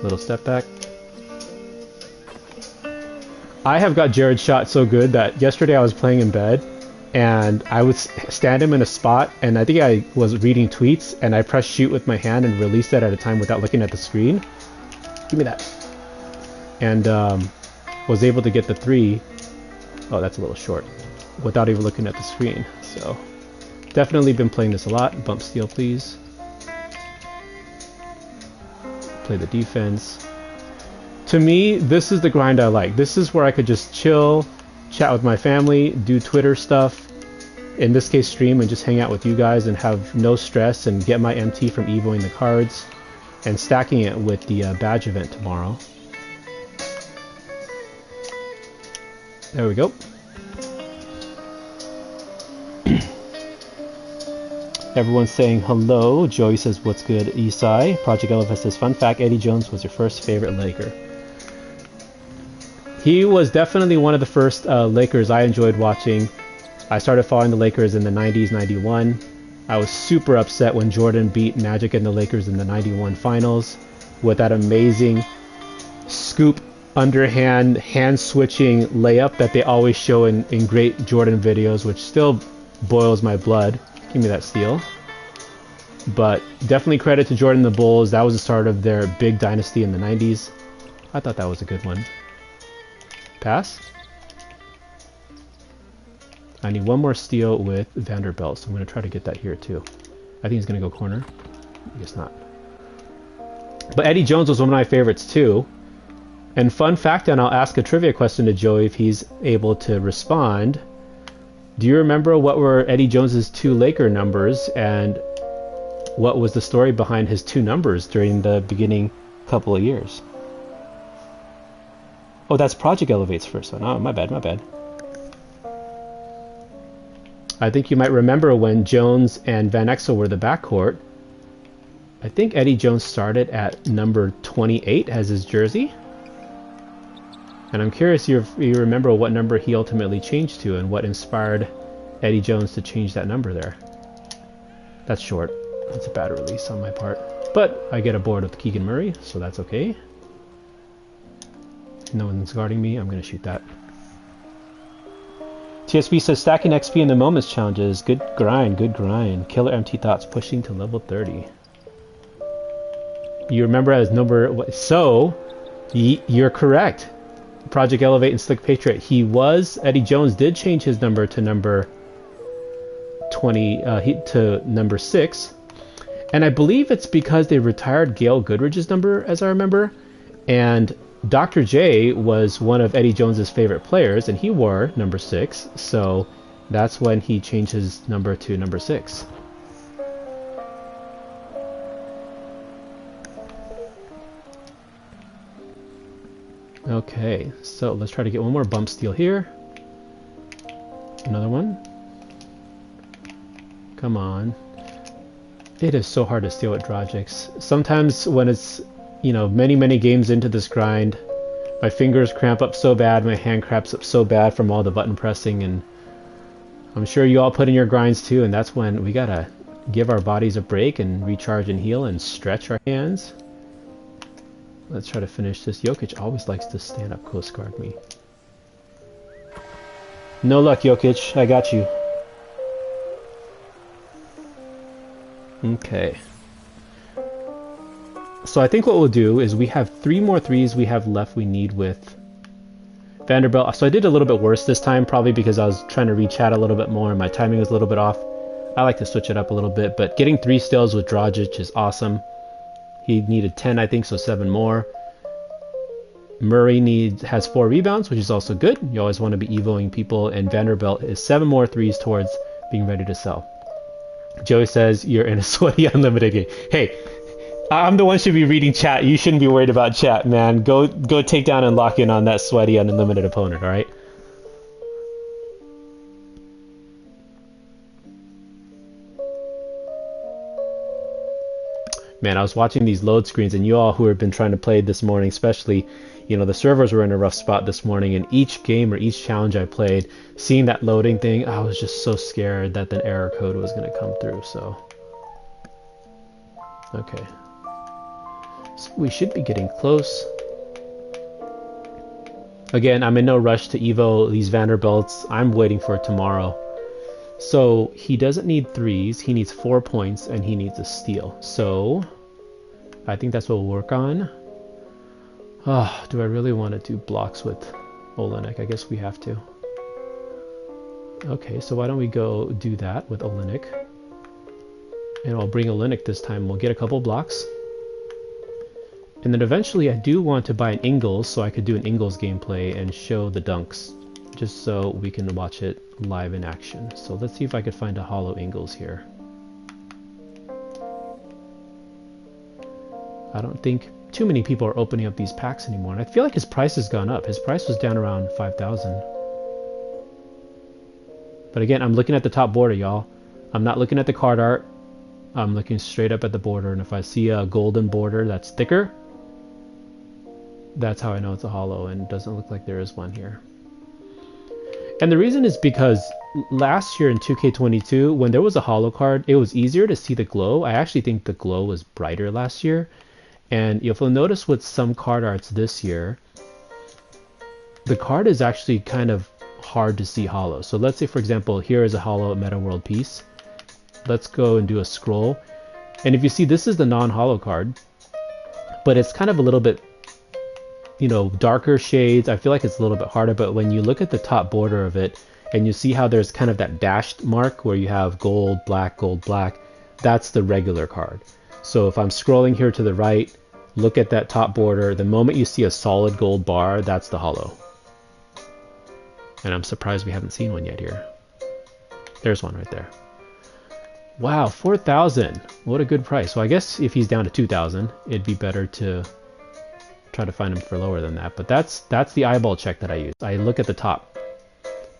Little step back. I have got Jared shot so good that yesterday I was playing in bed and I would stand him in a spot, and I think I was reading tweets, and I pressed shoot with my hand and released it at a time without looking at the screen. Give me that. And was able to get the 3. Oh, that's a little short. Without even looking at the screen. So definitely been playing this a lot. Bump steal, please. Play the defense. To me, this is the grind I like. This is where I could just chill, chat with my family, do Twitter stuff, in this case stream, and just hang out with you guys and have no stress and get my MT from evoing the cards and stacking it with the badge event tomorrow. There we go. Everyone's saying hello. Joey says, what's good, Isai? Project Elephant says, fun fact, Eddie Jones was your first favorite Laker. He was definitely one of the first Lakers I enjoyed watching. I started following the Lakers in the 90s, 91. I was super upset when Jordan beat Magic and the Lakers in the 91 finals with that amazing scoop, underhand, hand-switching layup that they always show in great Jordan videos, which still boils my blood. Give me that steal. But definitely credit to Jordan and the Bulls. That was the start of their big dynasty in the 90s. I thought that was a good one. Pass. I need one more steal with Vanderbilt, so I'm going to try to get that here too. I think he's going to go corner. I guess not. But Eddie Jones was one of my favorites too. And fun fact, and I'll ask a trivia question to Joey if he's able to respond. Do you remember what were Eddie Jones's 2 Laker numbers, and what was the story behind his 2 numbers during the beginning couple of years? Oh, that's Project Elevate's first one. Oh, my bad. I think you might remember when Jones and Van Exel were the backcourt. I think Eddie Jones started at number 28 as his jersey. And I'm curious if you remember what number he ultimately changed to and what inspired Eddie Jones to change that number there. That's short. That's a bad release on my part. But I get a board with Keegan Murray, so that's okay. No one's guarding me. I'm going to shoot that. TSB says stacking XP in the moments challenges. Good grind, good grind. Killer MT Thoughts pushing to level 30. You remember as number... So, you're correct. Project Elevate and Slick Patriot. He was... Eddie Jones did change his number to number 20... to number 6. And I believe it's because they retired Gail Goodridge's number, as I remember. And Dr. J was one of Eddie Jones's favorite players, and he wore number 6. So that's when he changed his number to number 6. Okay, so let's try to get one more bump steal here. Another one. Come on. It is so hard to steal with Drogix. Sometimes when it's, you know, many games into this grind, my fingers cramp up so bad, my hand cramps up so bad from all the button pressing, and I'm sure you all put in your grinds too, and that's when we gotta give our bodies a break and recharge and heal and stretch our hands. Let's try to finish this. Jokic always likes to stand up Coast Guard me. No luck, Jokic. I got you. Okay. So I think what we'll do is we have 3 more threes we have left we need with Vanderbilt. So I did a little bit worse this time, probably because I was trying to re-chat a little bit more and my timing was a little bit off. I like to switch it up a little bit, but getting 3 steals with Dragic is awesome. He needed 10, I think, so 7 more. Murray has 4 rebounds, which is also good. You always want to be evoing people, and Vanderbilt is 7 more threes towards being ready to sell. Joey says you're in a sweaty unlimited game. Hey, I'm the one who should be reading chat. You shouldn't be worried about chat, man. Go take down and lock in on that sweaty unlimited opponent, all right? Man, I was watching these load screens, and you all who have been trying to play this morning, especially, you know, the servers were in a rough spot this morning, and each game or each challenge I played, seeing that loading thing, I was just so scared that the error code was going to come through, so... Okay. So we should be getting close. Again, I'm in no rush to evo these Vanderbilts. I'm waiting for tomorrow. So he doesn't need 3s, he needs 4 points, and he needs a steal. So I think that's what we'll work on. Oh, do I really want to do blocks with Olynyk? I guess we have to. Okay, so why don't we go do that with Olynyk? And I'll bring Olynyk this time. We'll get a couple blocks. And then eventually I do want to buy an Ingles so I could do an Ingles gameplay and show the dunks, just so we can watch it live in action. So let's see if I could find a hollow Ingles here. I don't think too many people are opening up these packs anymore, and I feel like his price has gone up. His price was down around 5,000. But again, I'm looking at the top border, y'all. I'm not looking at the card art. I'm looking straight up at the border, and if I see a golden border that's thicker, that's how I know it's a hollow, and it doesn't look like there is one here. And the reason is because last year in 2K22, when there was a hollow card, it was easier to see the glow. I actually think the glow was brighter last year. And if you'll notice with some card arts this year, the card is actually kind of hard to see hollow. So let's say, for example, here is a hollow Meta World piece. Let's go and do a scroll. And if you see, this is the non-hollow card, but it's kind of a little bit, you know, darker shades. I feel like it's a little bit harder, but when you look at the top border of it and you see how there's kind of that dashed mark where you have gold, black, that's the regular card. So if I'm scrolling here to the right, look at that top border, the moment you see a solid gold bar, that's the hollow. And I'm surprised we haven't seen one yet here. There's one right there. Wow, 4,000. What a good price. So I guess if he's down to 2,000, it'd be better to try to find him for lower than that. But that's the eyeball check that I use. I look at the top.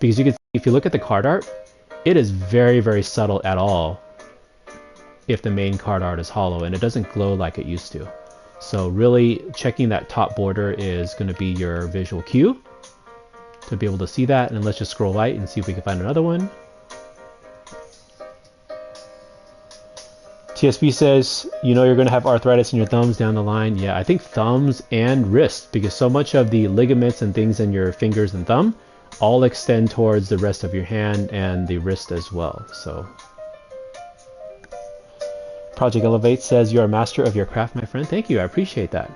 Because you can see, if you look at the card art, it is very, very subtle at all if the main card art is hollow, and it doesn't glow like it used to. So really checking that top border is going to be your visual cue to be able to see that. And let's just scroll right and see if we can find another one. TSB says, you know you're going to have arthritis in your thumbs down the line. Yeah, I think thumbs and wrists, because so much of the ligaments and things in your fingers and thumb all extend towards the rest of your hand and the wrist as well. So Project Elevate says you're a master of your craft, my friend. Thank you, I appreciate that.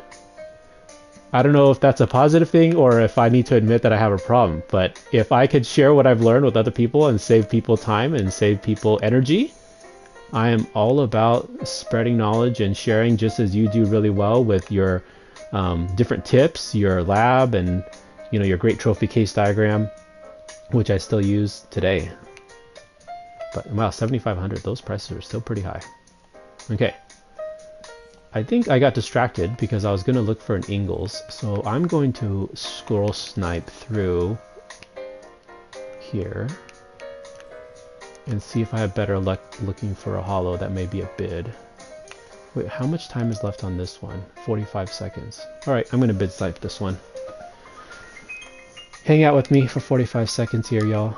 I don't know if that's a positive thing or if I need to admit that I have a problem, but if I could share what I've learned with other people and save people time and save people energy, I am all about spreading knowledge and sharing, just as you do really well with your different tips, your lab, and your great trophy case diagram, which I still use today. But wow, 7,500, those prices are still pretty high. Okay. I think I got distracted because I was going to look for an Ingles, so I'm going to scroll snipe through here and see if I have better luck looking for a holo that may be a bid. Wait, how much time is left on this one? 45 seconds. Alright, I'm going to bid snipe this one. Hang out with me for 45 seconds here, y'all.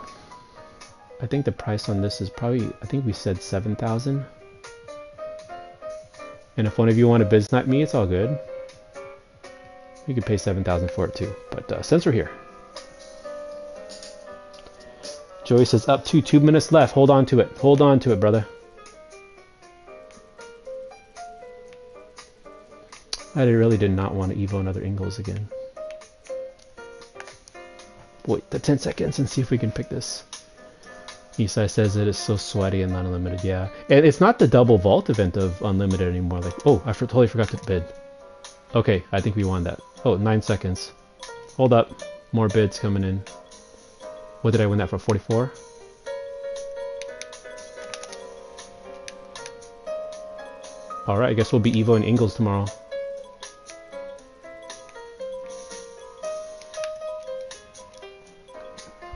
I think the price on this is probably, I think we said 7,000. And if one of you want to bid snipe me, it's all good. You could pay 7,000 for it too. But since we're here. Joey says up to 2 minutes left. Hold on to it. Hold on to it, brother. I really did not want to Evo another Ingles again. Wait the 10 seconds and see if we can pick this. Isai says it is so sweaty and unlimited, yeah. And it's not the double vault event of unlimited anymore. Like, oh, I totally forgot to bid. Okay, I think we won that. Oh, 9 seconds. Hold up. More bids coming in. What did I win that for? 44? Alright, I guess we'll be Evo and Ingles tomorrow.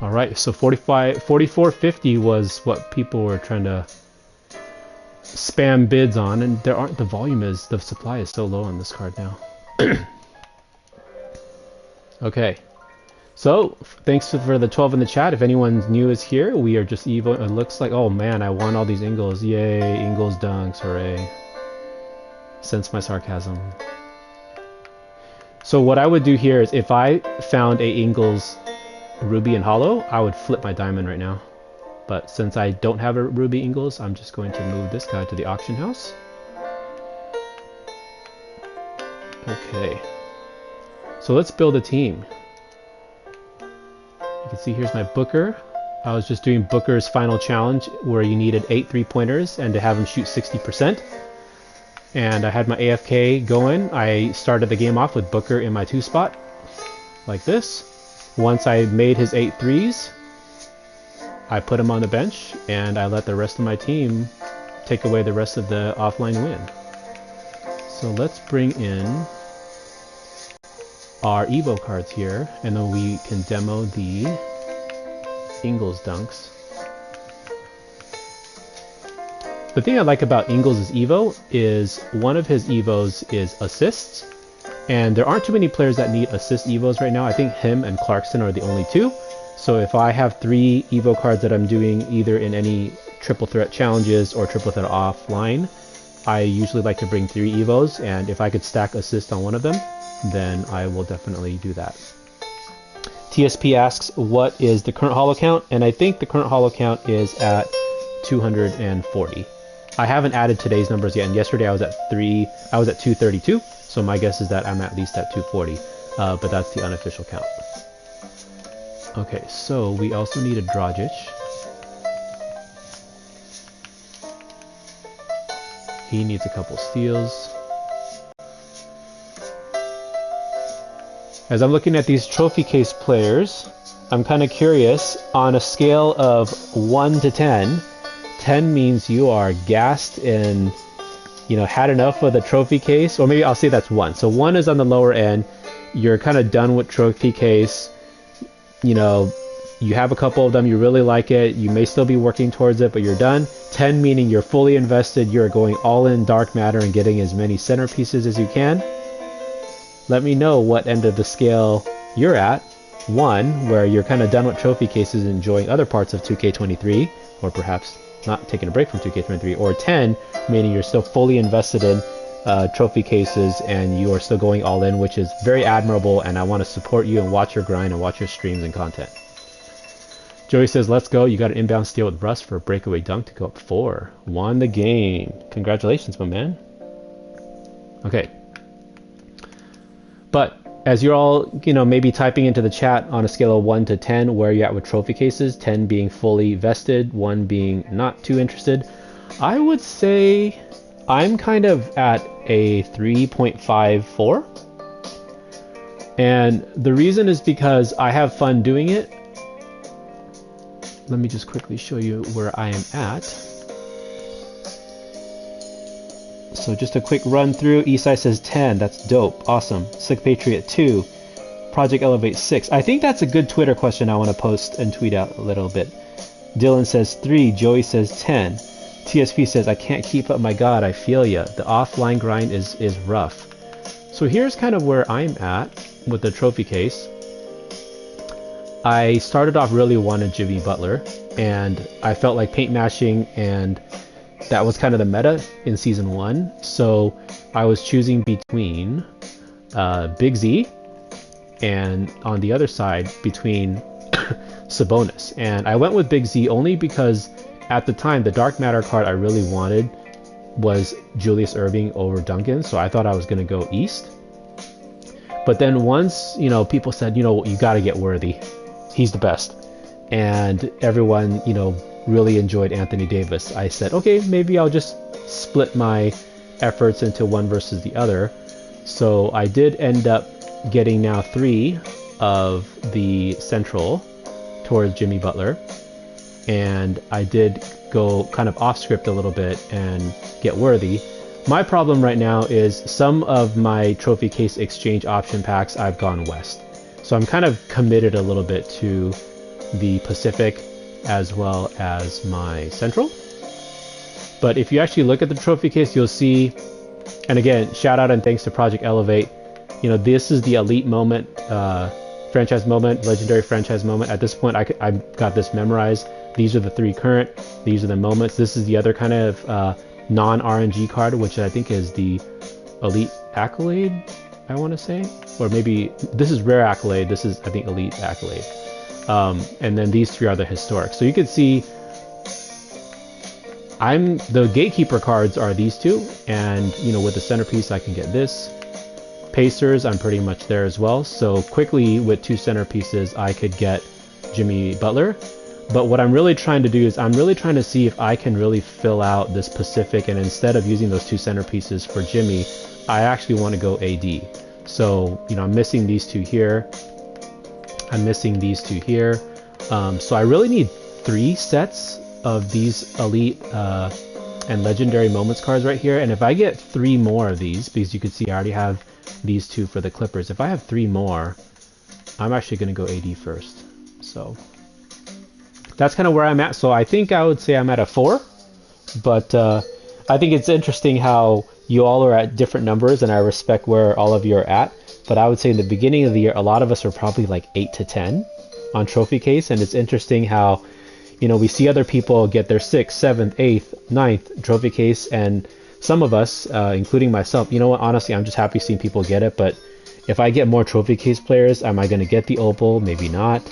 Alright, so 44.50 was what people were trying to spam bids on, and the supply is so low on this card now. Okay, so thanks for the 12 in the chat. If anyone new is here, we are just Evo. It looks like, oh man, I won all these Ingles. Yay, Ingles dunks, hooray. Sense my sarcasm. So what I would do here is if I found a Ingles Ruby and Holo, I would flip my diamond right now. But since I don't have a Ruby Ingles, I'm just going to move this guy to the auction house. Okay. So let's build a team. You can see here's my Booker. I was just doing Booker's final challenge where you needed 8 3-pointers and to have him shoot 60%. And I had my AFK going. I started the game off with Booker in my 2 spot. Like this. Once I made his 8 threes, I put him on the bench and I let the rest of my team take away the rest of the offline win. So let's bring in our Evo cards here, and then we can demo the Ingles dunks. The thing I like about Ingles' Evo is one of his Evos is assists. And there aren't too many players that need assist Evos right now. I think him and Clarkson are the only 2. So if I have 3 Evo cards that I'm doing either in any triple threat challenges or triple threat offline, I usually like to bring 3 Evos. And if I could stack assist on one of them, then I will definitely do that. TSP asks, what is the current holo count? And I think the current holo count is at 240. I haven't added today's numbers yet. And yesterday I was at 232. So my guess is that I'm at least at 240, but that's the unofficial count. Okay, so we also need a Dragic. He needs a couple steals. As I'm looking at these trophy case players, I'm kind of curious, on a scale of 1 to 10, 10 means you are gassed and had enough of the trophy case, or maybe I'll say that's 1. So 1 is on the lower end. You're kind of done with trophy case. You have a couple of them. You really like it. You may still be working towards it, but you're done. 10 meaning you're fully invested. You're going all in dark matter and getting as many centerpieces as you can. Let me know what end of the scale you're at. 1, where you're kind of done with trophy cases and enjoying other parts of 2K23, or perhaps not taking a break from 2K23, or 10, meaning you're still fully invested in trophy cases and you are still going all in, which is very admirable, and I want to support you and watch your grind and watch your streams and content. Joey says, let's go. You got an inbound steal with Russ for a breakaway dunk to go up 4. Won the game. Congratulations, my man. Okay. But as you're all, maybe typing into the chat on a scale of 1 to 10, where you're at with trophy cases, 10 being fully vested, 1 being not too interested, I would say I'm kind of at a 3.54. And the reason is because I have fun doing it. Let me just quickly show you where I am at. So just a quick run through. Eastside says 10. That's dope. Awesome. Slick Patriot 2. Project Elevate 6. I think that's a good Twitter question I want to post and tweet out a little bit. Dylan says 3. Joey says 10. TSP says, I can't keep up. My God, I feel ya. The offline grind is rough. So here's kind of where I'm at with the trophy case. I started off really wanting Jimmy Butler, and I felt like paint mashing, and that was kind of the meta in season 1. So I was choosing between Big Z and on the other side between Sabonis. And I went with Big Z only because at the time the Dark Matter card I really wanted was Julius Erving over Duncan, so I thought I was going to go East. But then once, people said, you got to get Worthy. He's the best. And everyone, really enjoyed Anthony Davis. I said, okay, maybe I'll just split my efforts into one versus the other. So I did end up getting now 3 of the Central towards Jimmy Butler. And I did go kind of off script a little bit and get Worthy. My problem right now is some of my trophy case exchange option packs I've gone West. So I'm kind of committed a little bit to the Pacific as well as my Central. But if you actually look at the trophy case, you'll see, and again, shout out and thanks to Project Elevate, this is the elite moment, franchise moment, legendary franchise moment. At this point, I've got this memorized. These are the 3 current, these are the moments. This is the other kind of non-RNG card, which I think is the elite accolade, I want to say. Or maybe this is rare accolade, this is I think elite accolade. And then these 3 are the historic. So you can see the gatekeeper cards are these 2, and with the centerpiece I can get this. Pacers, I'm pretty much there as well. So quickly with 2 centerpieces I could get Jimmy Butler. But what I'm really trying to do is I'm really trying to see if I can really fill out this Pacific, and instead of using those 2 centerpieces for Jimmy, I actually want to go AD. So, I'm missing these 2 here. I'm missing these 2 here. So I really need 3 sets of these elite and legendary moments cards right here. And if I get 3 more of these, because you can see I already have these 2 for the Clippers. If I have 3 more, I'm actually going to go AD first. So that's kind of where I'm at. So I think I would say I'm at a 4. But I think it's interesting how you all are at different numbers, and I respect where all of you are at. But I would say in the beginning of the year, a lot of us are probably like 8 to 10 on trophy case. And it's interesting how, we see other people get their 6th, 7th, 8th, 9th trophy case. And some of us, including myself, honestly, I'm just happy seeing people get it. But if I get more trophy case players, am I going to get the opal? Maybe not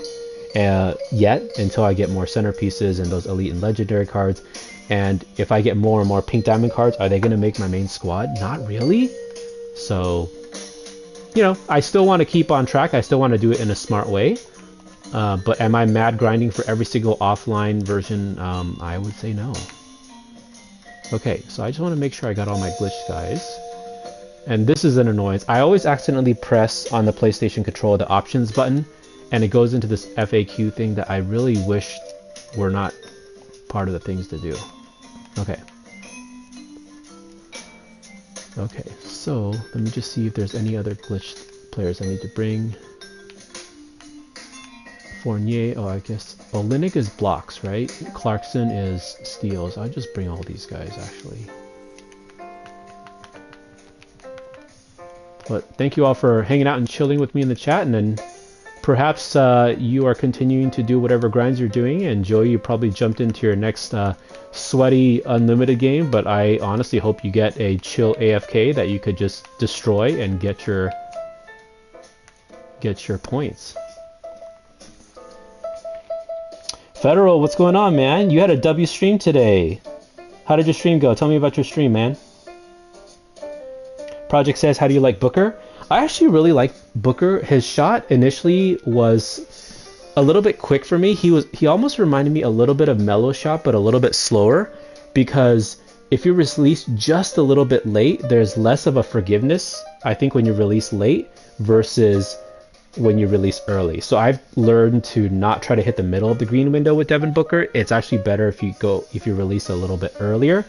yet, until I get more centerpieces and those elite and legendary cards. And if I get more and more pink diamond cards, are they going to make my main squad? Not really. So, I still want to keep on track. I still want to do it in a smart way. But am I mad grinding for every single offline version? I would say no. Okay, so I just want to make sure I got all my glitch guys. And this is an annoyance. I always accidentally press on the PlayStation controller the options button, and it goes into this FAQ thing that I really wish were not part of the things to do. Okay. Okay, so let me just see if there's any other glitched players I need to bring. Fournier, I guess. Olynyk is blocks, right? Clarkson is steals. I'll just bring all these guys, actually. But thank you all for hanging out and chilling with me in the chat, and then perhaps you are continuing to do whatever grinds you're doing, and Joey, you probably jumped into your next sweaty unlimited game, but I honestly hope you get a chill AFK that you could just destroy and get your points. Federal, what's going on, man? You had a W stream today. How did your stream go? Tell me about your stream, man. Project says, how do you like Booker? I actually really like Booker. His shot initially was a little bit quick for me. He almost reminded me a little bit of Melo shot, but a little bit slower, because if you release just a little bit late, there's less of a forgiveness, I think, when you release late versus when you release early. So I've learned to not try to hit the middle of the green window with Devin Booker. It's actually better if you release a little bit earlier.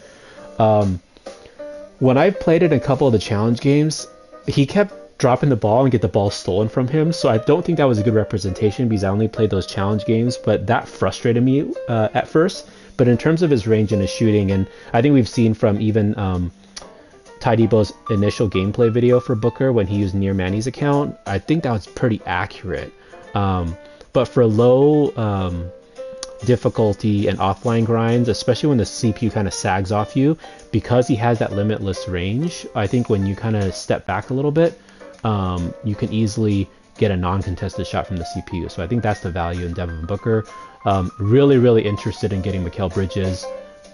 When I've played it in a couple of the challenge games, he kept dropping the ball and get the ball stolen from him. So I don't think that was a good representation, because I only played those challenge games, but that frustrated me at first. But in terms of his range and his shooting, and I think we've seen from even Ty Debo's initial gameplay video for Booker when he used Near Manny's account, I think that was pretty accurate. But for low difficulty and offline grinds, especially when the CPU kind of sags off you, because he has that limitless range, I think when you kind of step back a little bit, you can easily get a non-contested shot from the CPU. So I think that's the value in Devin Booker. Really, really interested in getting Mikal Bridges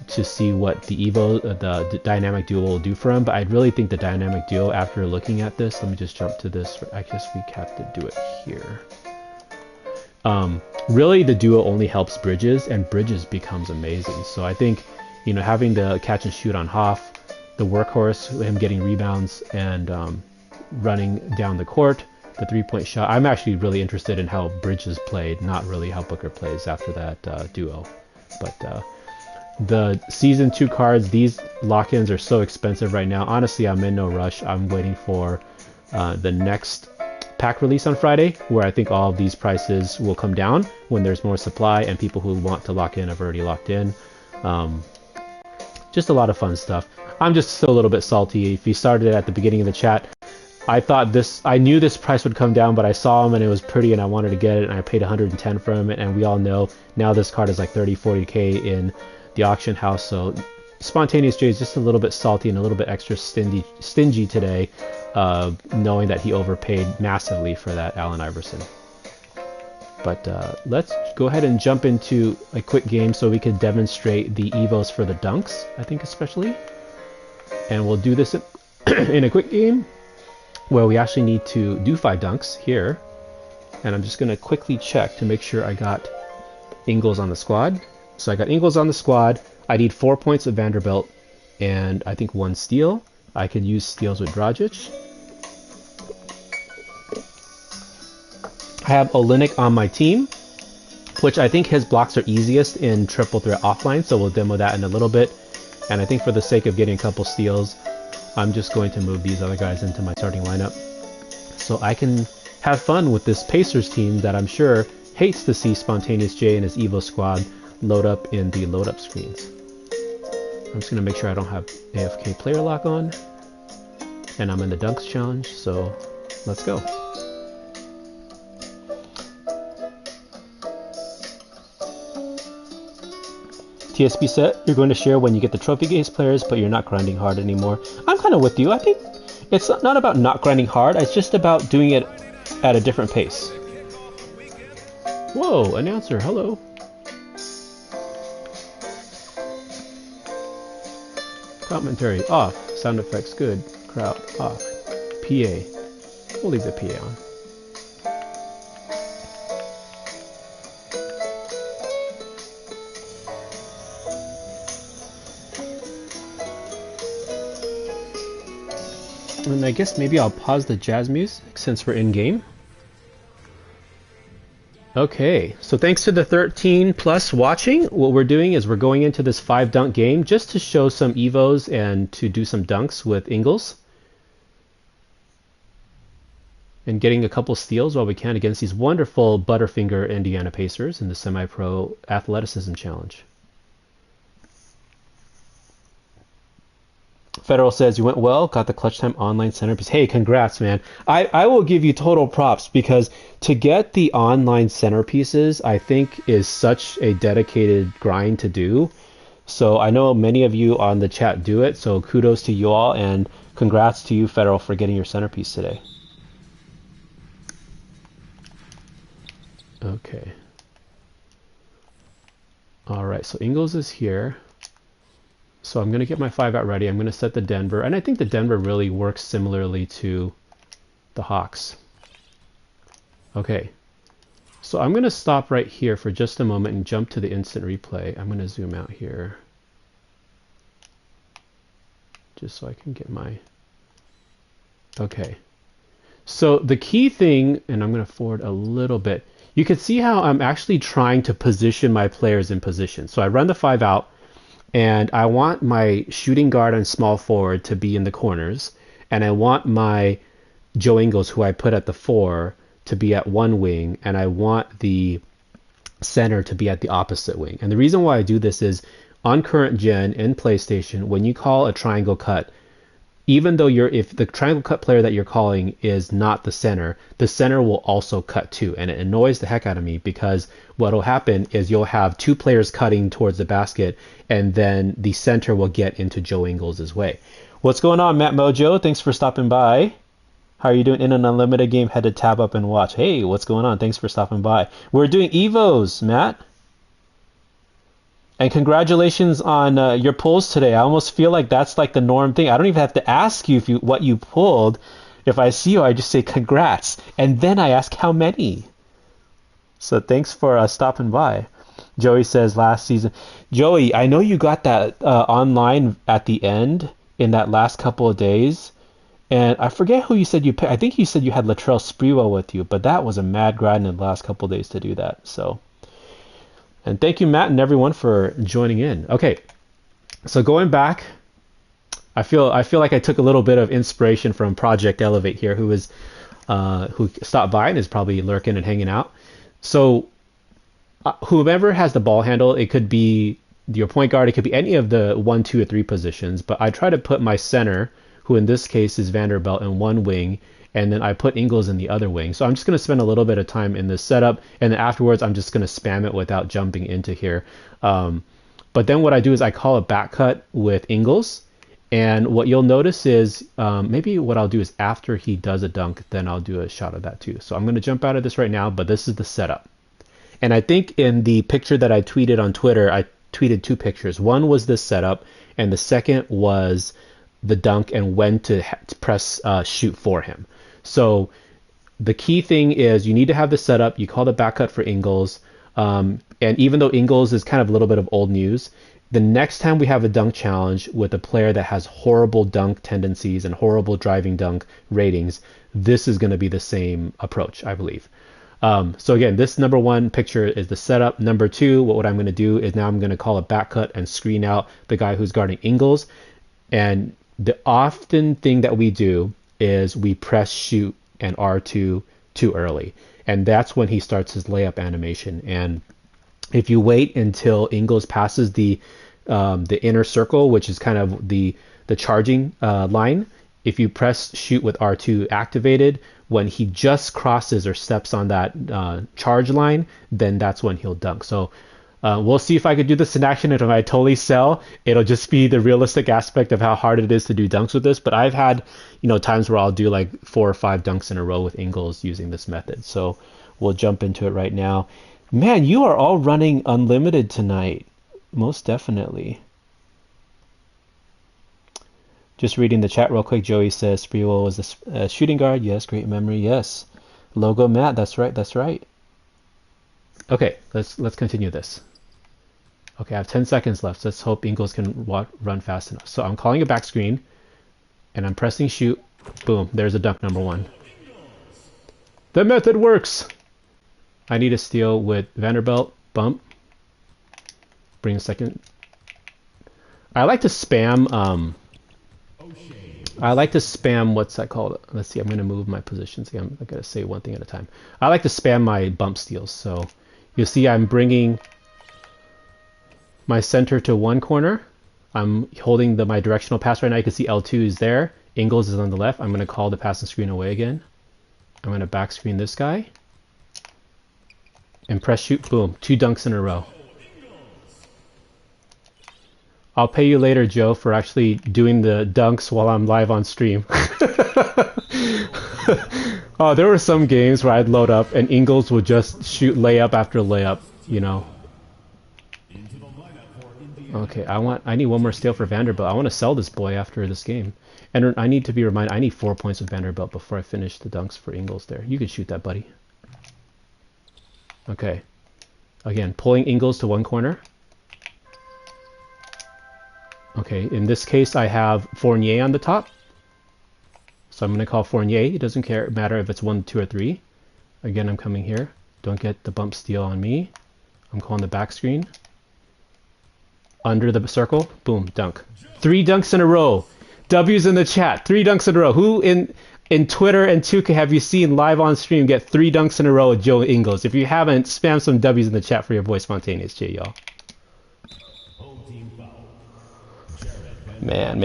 to see what the the dynamic duo will do for him. But I really think the dynamic duo, after looking at this, let me just jump to this. I guess we have to do it here. Really, the duo only helps Bridges, and Bridges becomes amazing. So I think, having the catch and shoot on Hoff, the workhorse, him getting rebounds and running down the court, the three-point shot. I'm actually really interested in how Bridges played, not really how Booker plays after that duo. But the Season 2 cards, these lock-ins are so expensive right now. Honestly, I'm in no rush. I'm waiting for the next pack release on Friday, where I think all of these prices will come down when there's more supply and people who want to lock in have already locked in. Just a lot of fun stuff. I'm just still a little bit salty. If you started at the beginning of the chat, I knew this price would come down, but I saw him and it was pretty and I wanted to get it, and I paid 110 for him, and we all know now this card is like 30-40k in the auction house. So Spontaneous J is just a little bit salty and a little bit extra stingy today, knowing that he overpaid massively for that Allen Iverson. But let's go ahead and jump into a quick game so we could demonstrate the evos for the dunks, I think especially. And we'll do this in a quick game where we actually need to do 5 dunks here. And I'm just going to quickly check to make sure I got Ingles on the squad. So I got Ingles on the squad. I need 4 points of Vanderbilt and I think 1 steal. I could use steals with Dragic. I have Olynyk on my team, which I think his blocks are easiest in triple threat offline, so we'll demo that in a little bit. And I think for the sake of getting a couple steals, I'm just going to move these other guys into my starting lineup so I can have fun with this Pacers team that I'm sure hates to see Spontaneous J and his Evo squad load up in the load up screens. I'm just going to make sure I don't have AFK player lock on. And I'm in the dunks challenge, so let's go. TSB set, you're going to share when you get the trophy games players, but you're not grinding hard anymore. I'm kind of with you. I think it's not about not grinding hard. It's just about doing it at a different pace. Whoa, announcer, hello. Commentary off. Sound effects good. Crowd off. PA. We'll leave the PA on. And I guess maybe I'll pause the jazz music since we're in game. Okay, so thanks to the 13 plus watching, what we're doing is we're going into this 5 dunk game just to show some evos and to do some dunks with Ingles. And getting a couple steals while we can against these wonderful Butterfinger Indiana Pacers in the Semi-Pro Athleticism Challenge. Federal says, you went well, got the Clutch Time online centerpiece. Hey, congrats, man. I will give you total props because to get the online centerpieces, I think is such a dedicated grind to do. So I know many of you on the chat do it, so kudos to you all, and congrats to you, Federal, for getting your centerpiece today. Okay. All right, so Ingles is here. So I'm going to get my 5 out ready. I'm going to set the Denver. And I think the Denver really works similarly to the Hawks. Okay. So I'm going to stop right here for just a moment and jump to the instant replay. I'm going to zoom out here. Just so I can get my... Okay. So the key thing, and I'm going to forward a little bit. You can see how I'm actually trying to position my players in position. So I run the 5 out. And I want my shooting guard and small forward to be in the corners. And I want my Joe Ingles, who I put at the 4, to be at one wing. And I want the center to be at the opposite wing. And the reason why I do this is on current gen in PlayStation, when you call a triangle cut, even though if the triangle cut player that you're calling is not the center will also cut too. And it annoys the heck out of me because what will happen is you'll have 2 players cutting towards the basket and then the center will get into Joe Ingles' way. What's going on, Matt Mojo? Thanks for stopping by. How are you doing in an unlimited game? Head to tab up and watch. Hey, what's going on? Thanks for stopping by. We're doing Evos, Matt. And congratulations on your pulls today. I almost feel like that's like the norm thing. I don't even have to ask you what you pulled. If I see you, I just say congrats. And then I ask how many. So thanks for stopping by. Joey says last season. Joey, I know you got that online at the end in that last couple of days. And I forget who you said you picked. I think you said you had Latrell Sprewell with you. But that was a mad grind in the last couple of days to do that. So... And thank you, Matt, and everyone for joining in. Okay, so going back, I feel like I took a little bit of inspiration from Project Elevate here, who stopped by and is probably lurking and hanging out. So whoever has the ball handle, it could be your point guard, it could be any of the 1, 2, or 3 positions. But I try to put my center, who in this case is Vanderbilt, in one wing. And then I put Ingles in the other wing. So I'm just going to spend a little bit of time in this setup. And then afterwards, I'm just going to spam it without jumping into here. But then what I do is I call a back cut with Ingles. And what you'll notice is maybe what I'll do is after he does a dunk, then I'll do a shot of that too. So I'm going to jump out of this right now. But this is the setup. And I think in the picture that I tweeted on Twitter, I tweeted 2 pictures. One was this setup. And the second was the dunk and when to press shoot for him. So the key thing is you need to have the setup. You call the back cut for Ingles. And even though Ingles is kind of a little bit of old news, the next time we have a dunk challenge with a player that has horrible dunk tendencies and horrible driving dunk ratings, this is going to be the same approach, I believe. So again, this number 1 picture is the setup. Number 2, what I'm going to do is now I'm going to call a back cut and screen out the guy who's guarding Ingles. And the often thing that we do is we press shoot and R2 too early. And that's when he starts his layup animation. And if you wait until Ingles passes the inner circle, which is kind of the charging line, if you press shoot with R2 activated, when he just crosses or steps on that charge line, then that's when he'll dunk. So we'll see if I could do this in action. If I totally sell, it'll just be the realistic aspect of how hard it is to do dunks with this. But I've had, times where I'll do like 4 or 5 dunks in a row with Ingles using this method. So we'll jump into it right now. Man, you are all running unlimited tonight. Most definitely. Just reading the chat real quick. Joey says Sprewell was a shooting guard. Yes, great memory. Yes. Logo Matt. That's right. That's right. Okay, let's continue this. Okay, I have 10 seconds left. Let's hope Ingles can run fast enough. So I'm calling a back screen, and I'm pressing shoot. Boom, there's a dunk number 1. The method works! I need a steal with Vanderbilt. Bump. Bring a second. I like to spam, what's that called? Let's see, I'm going to move my positions. I'm going to say one thing at a time. I like to spam my bump steals. So you'll see I'm bringing my center to one corner. I'm holding my directional pass right now. You can see L2 is there. Ingles is on the left. I'm going to call the pass and screen away again. I'm going to back screen this guy. And press shoot. Boom. 2 dunks in a row. I'll pay you later, Joe, for actually doing the dunks while I'm live on stream. Oh, there were some games where I'd load up and Ingles would just shoot layup after layup, Okay, I need one more steal for Vanderbilt. I want to sell this boy after this game. And I need to be reminded, I need 4 points with Vanderbilt before I finish the dunks for Ingles there. You can shoot that, buddy. Okay. Again, pulling Ingles to one corner. Okay, in this case I have Fournier on the top. So I'm going to call Fournier. It doesn't matter if it's 1, 2, or 3. Again, I'm coming here. Don't get the bump steal on me. I'm calling the back screen. Under the circle. Boom, dunk. 3 dunks in a row. W's in the chat. 3 dunks in a row. Who in Twitter and 2K have you seen live on stream get 3 dunks in a row with Joe Ingles? If you haven't, spam some W's in the chat for your boy Spontaneous J, y'all. Man.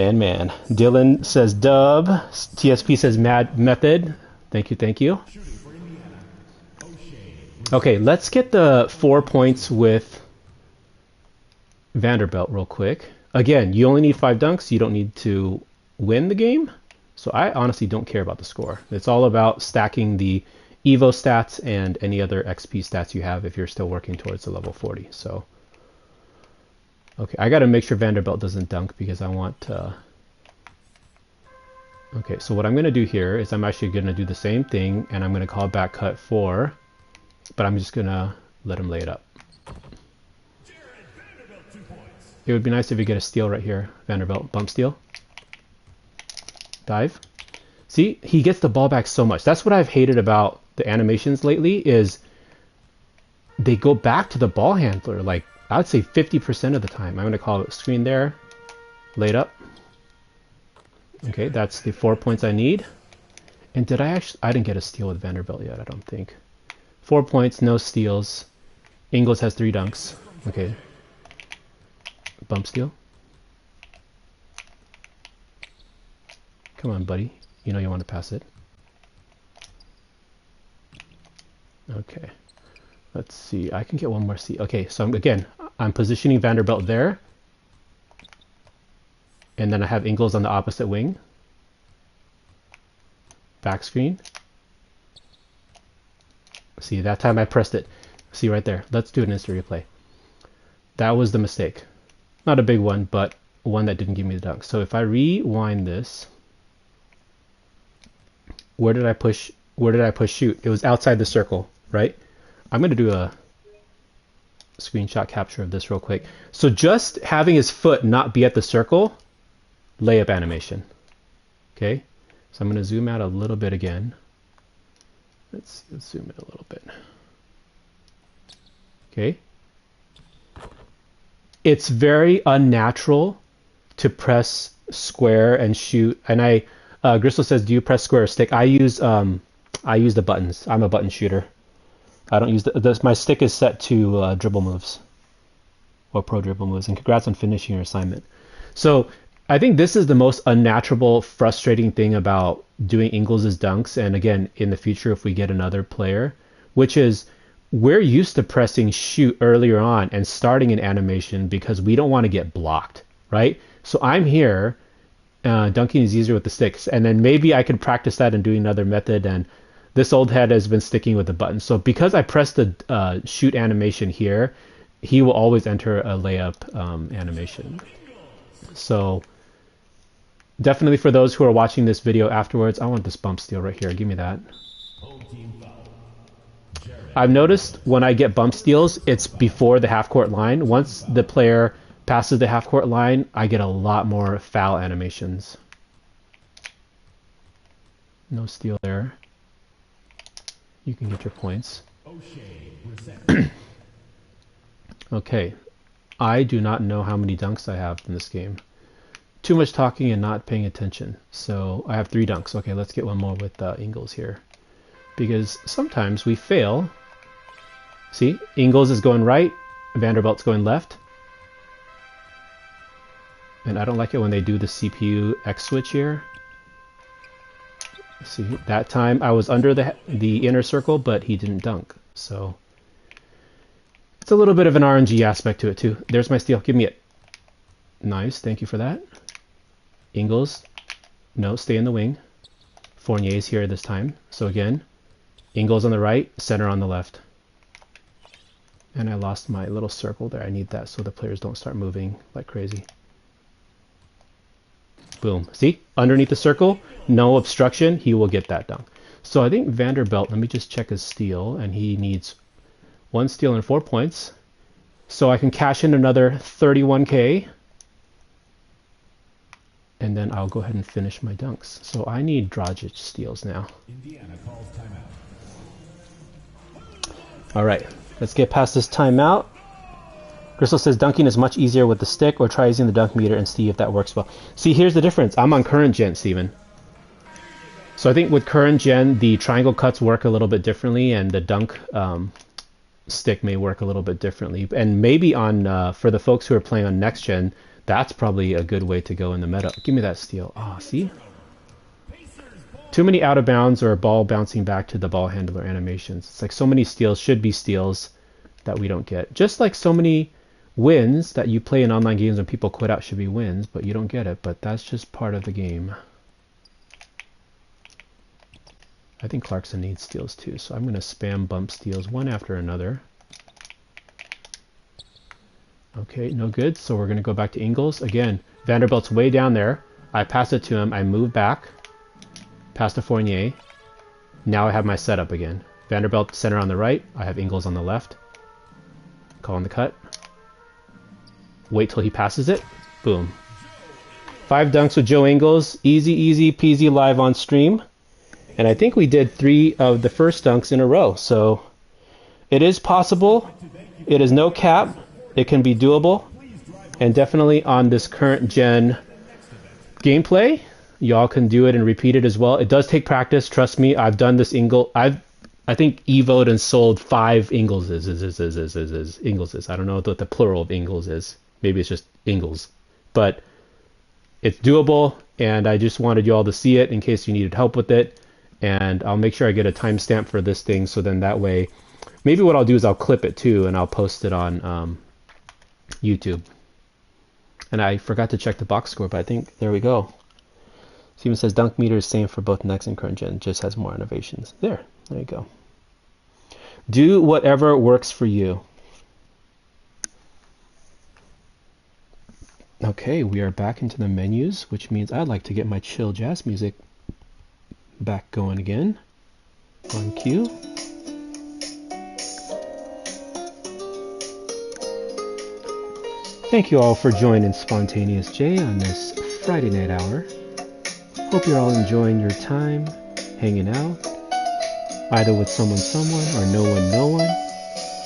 Dylan says dub. TSP says mad method. Thank you. Okay, let's get the 4 points with Vanderbilt real quick. Again, you only need 5 dunks. You don't need to win the game. So I honestly don't care about the score. It's all about stacking the Evo stats and any other XP stats you have if you're still working towards the level 40. So, okay, I got to make sure Vanderbilt doesn't dunk because I want... Okay, so what I'm going to do here is I'm actually going to do the same thing, and I'm going to call back cut 4, but I'm just going to let him lay it up. It would be nice if you get a steal right here, Vanderbilt. Bump steal. Dive. See, he gets the ball back so much. That's what I've hated about the animations lately is they go back to the ball handler, like, I would say 50% of the time. I'm going to call it screen there. Lay it up. Okay, that's the 4 points I need. And did I didn't get a steal with Vanderbilt yet, I don't think. 4 points, no steals. Ingles has 3 dunks. Okay. Bump steal. Come on, buddy. You know you want to pass it. Okay. Let's see. I can get one more steal. Okay, so I'm positioning Vanderbilt there. And then I have Ingles on the opposite wing. Back screen. See, that time I pressed it. See right there. Let's do an instant replay. That was the mistake. Not a big one, but one that didn't give me the dunk. So if I rewind this, where did I push shoot? It was outside the circle, right? I'm going to do a screenshot capture of this real quick. So just having his foot not be at the circle, layup animation. Okay, so I'm going to zoom out a little bit again. Let's zoom in a little bit. Okay. It's very unnatural to press square and shoot. And Gristle says, do you press square or stick? I use the buttons. I'm a button shooter. I don't use my stick is set to dribble moves or pro dribble moves. And congrats on finishing your assignment. So I think this is the most unnatural, frustrating thing about doing Ingles' dunks. And again, in the future, if we get another player, which is we're used to pressing shoot earlier on and starting an animation because we don't want to get blocked, right? So I'm here, dunking is easier with the sticks, and then maybe I could practice that and do another method, and this old head has been sticking with the button. So because I pressed the shoot animation here, he will always enter a layup animation. So definitely for those who are watching this video afterwards, I want this bump steal right here. Give me that. I've noticed when I get bump steals, it's before the half-court line. Once the player passes the half-court line, I get a lot more foul animations. No steal there. You can get your points. Okay. I do not know how many dunks I have in this game. Too much talking and not paying attention. So I have 3 dunks. Okay, let's get one more with Ingles here. Because sometimes we fail. See, Ingles is going right, Vanderbilt's going left. And I don't like it when they do the CPU X switch here. See, that time I was under the inner circle, but he didn't dunk. So it's a little bit of an RNG aspect to it too. There's my steal. Give me it. Nice, thank you for that. Ingles, no, stay in the wing. Fournier's here this time. So again, Ingles on the right, center on the left. And I lost my little circle there. I need that so the players don't start moving like crazy. Boom. See? Underneath the circle, no obstruction, he will get that dunk. So I think Vanderbilt, let me just check his steal, and he needs 1 steal and 4 points. So I can cash in another 31K. And then I'll go ahead and finish my dunks. So I need Dragic steals now. Indiana calls timeout. All right, let's get past this timeout. Crystal says dunking is much easier with the stick, or try using the dunk meter and see if that works well. See, here's the difference. I'm on current gen, Steven. So I think with current gen, the triangle cuts work a little bit differently, and the dunk stick may work a little bit differently. And maybe on for the folks who are playing on next gen, that's probably a good way to go in the meta. Give me that steal. Ah, see? Too many out of bounds or a ball bouncing back to the ball handler animations. It's like so many steals should be steals that we don't get. Just like so many wins that you play in online games when people quit out should be wins, but you don't get it. But that's just part of the game. I think Clarkson needs steals too, so I'm going to spam bump steals one after another. Okay, no good, so we're going to go back to Ingles. Again, Vanderbilt's way down there. I pass it to him, I move back, pass to Fournier. Now I have my setup again. Vanderbilt center on the right, I have Ingles on the left. Calling the cut. Wait till he passes it. Boom. 5 dunks with Joe Ingles. Easy, easy peasy live on stream. And I think we did 3 of the first dunks in a row. So it is possible. It is no cap. It can be doable. And definitely on this current gen gameplay, y'all can do it and repeat it as well. It does take practice. Trust me. I've done this I think evoed and sold 5 Ingleses. Ingleses. I don't know what the plural of Ingles is. Maybe it's just Ingles. But it's doable, and I just wanted you all to see it in case you needed help with it. And I'll make sure I get a timestamp for this thing, so then that way, maybe what I'll do is I'll clip it too, and I'll post it on YouTube. And I forgot to check the box score, but I think there we go. Steven says dunk meter is same for both next and current gen, just has more innovations. There you go. Do whatever works for you. Okay, we are back into the menus, which means I'd like to get my chill jazz music back going again. On cue. Thank you all for joining Spontaneous J on this Friday night hour. Hope you're all enjoying your time hanging out, either with someone or no one.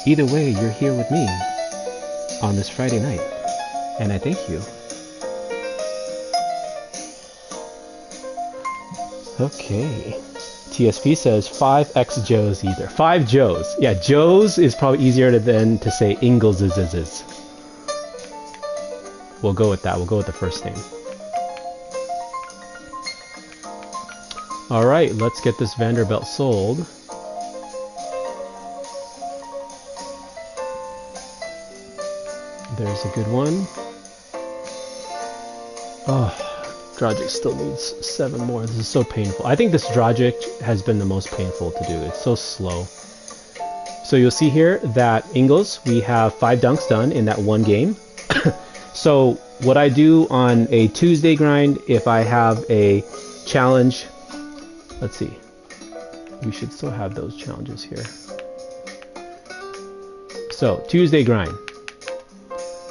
Either way, you're here with me on this Friday night, and I thank you. Okay. TSP says 5x Joes either. 5 Joes. Yeah, Joes is probably easier than to say Ingles is. We'll go with that. We'll go with the first name. All right, let's get this Vanderbilt sold. There's a good one. Oh, Dragic still needs 7 more. This is so painful. I think this Dragic has been the most painful to do. It's so slow. So you'll see here that Ingles, we have 5 dunks done in that one game. So what I do on a Tuesday grind, if I have a challenge, let's see, we should still have those challenges here. So Tuesday grind,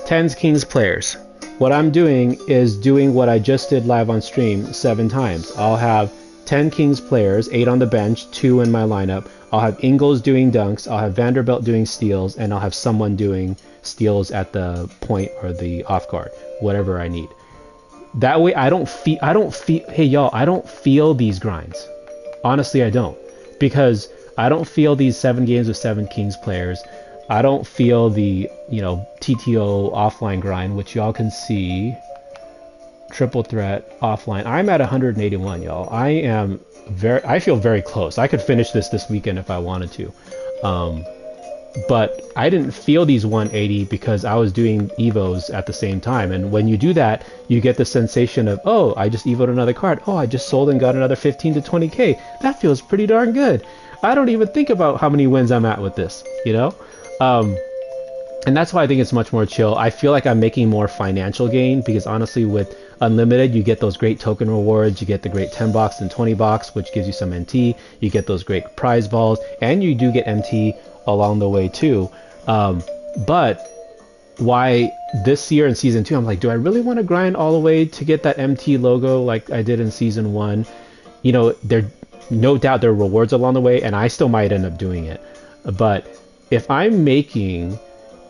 10s Kings players. What I'm doing is doing what I just did live on stream 7 times. I'll have 10 Kings players, 8 on the bench, 2 in my lineup. I'll have Ingles doing dunks, I'll have Vanderbilt doing steals, and I'll have someone doing steals at the point or the off guard, whatever I need. That way I don't feel, hey y'all, I don't feel these grinds. Honestly, I don't. Because I don't feel these 7 games with 7 Kings players. I don't feel the, TTO offline grind, which y'all can see. Triple threat offline. I'm at 181, y'all. I feel very close. I could finish this weekend if I wanted to. But I didn't feel these 180 because I was doing evos at the same time. And when you do that, you get the sensation of, oh, I just evoed another card. Oh, I just sold and got another 15 to 20k. That feels pretty darn good. I don't even think about how many wins I'm at with this, And that's why I think it's much more chill. I feel like I'm making more financial gain because honestly, with Unlimited, you get those great token rewards. You get the great 10 box and 20 box, which gives you some MT. You get those great prize balls, and you do get MT along the way too. But why this year in season 2, I'm like, do I really want to grind all the way to get that MT logo like I did in season 1? You know, there no doubt there are rewards along the way, and I still might end up doing it. But if I'm making,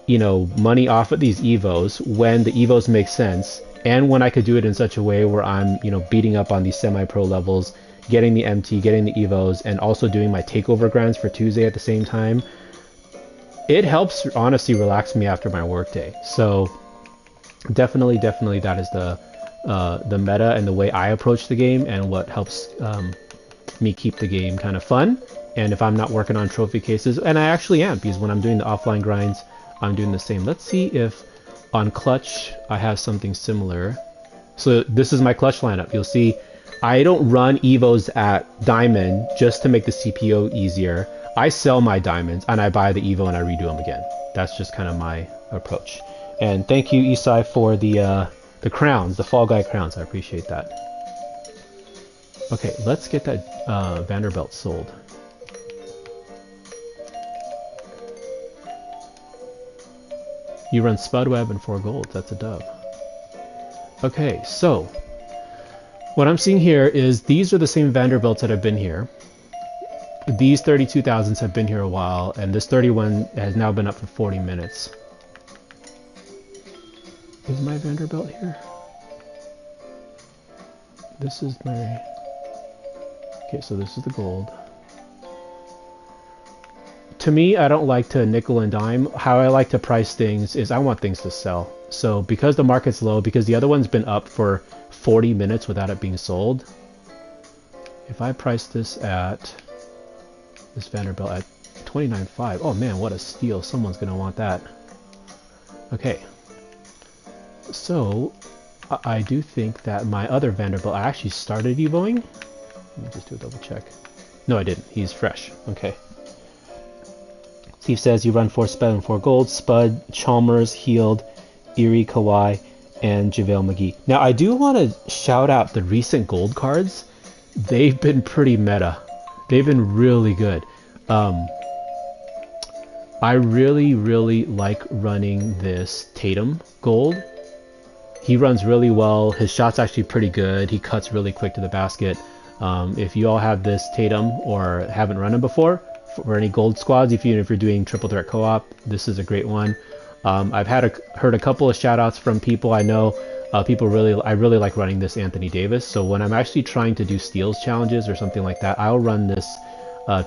you know, money off of these evos when the evos make sense, and when I could do it in such a way where I'm, you know, beating up on these semi-pro levels, getting the MT, getting the evos, and also doing my takeover grinds for Tuesday at the same time, it helps honestly relax me after my workday. So definitely that is the meta and the way I approach the game, and what helps me keep the game kind of fun. And if I'm not working on trophy cases, and I actually am, because when I'm doing the offline grinds, I'm doing the same. Let's see if on Clutch I have something similar. So this is my Clutch lineup. You'll see I don't run evos at diamond just to make the CPO easier. I sell my diamonds and I buy the evo and I redo them again. That's just kind of my approach. And thank you, Isai, for the crowns, the Fall Guy crowns. I appreciate that. Okay, let's get that Vanderbilt sold. You run Spudweb and 4 golds. That's a dub. Okay, so what I'm seeing here is these are the same Vanderbilts that have been here. These 32,000s have been here a while, and this 31 has now been up for 40 minutes. Is my Vanderbilt here? This is my... Okay, so this is the gold. To me, I don't like to nickel and dime. How I like to price things is I want things to sell. So because the market's low, because the other one's been up for 40 minutes without it being sold, if I price this at this Vanderbilt at 29.5, oh man, what a steal. Someone's gonna want that. Okay, so I do think that my other Vanderbilt, I actually started evoing. Let me just do a double check. No, I didn't. He's fresh. Okay. Steve says you run 4 Spud and 4 gold. Spud, Chalmers, Healed, Erie, Kawhi, and JaVale McGee. Now, I do want to shout out the recent gold cards. They've been pretty meta. They've been really good. I really like running this Tatum gold. He runs really well. His shot's actually pretty good. He cuts really quick to the basket. If you all have this Tatum or haven't run him before, for any gold squads, if you're doing triple threat co-op, this is a great one. I've heard a couple of shout outs from people I know. I really like running this Anthony Davis. So when I'm actually trying to do steals challenges or something like that, I'll run this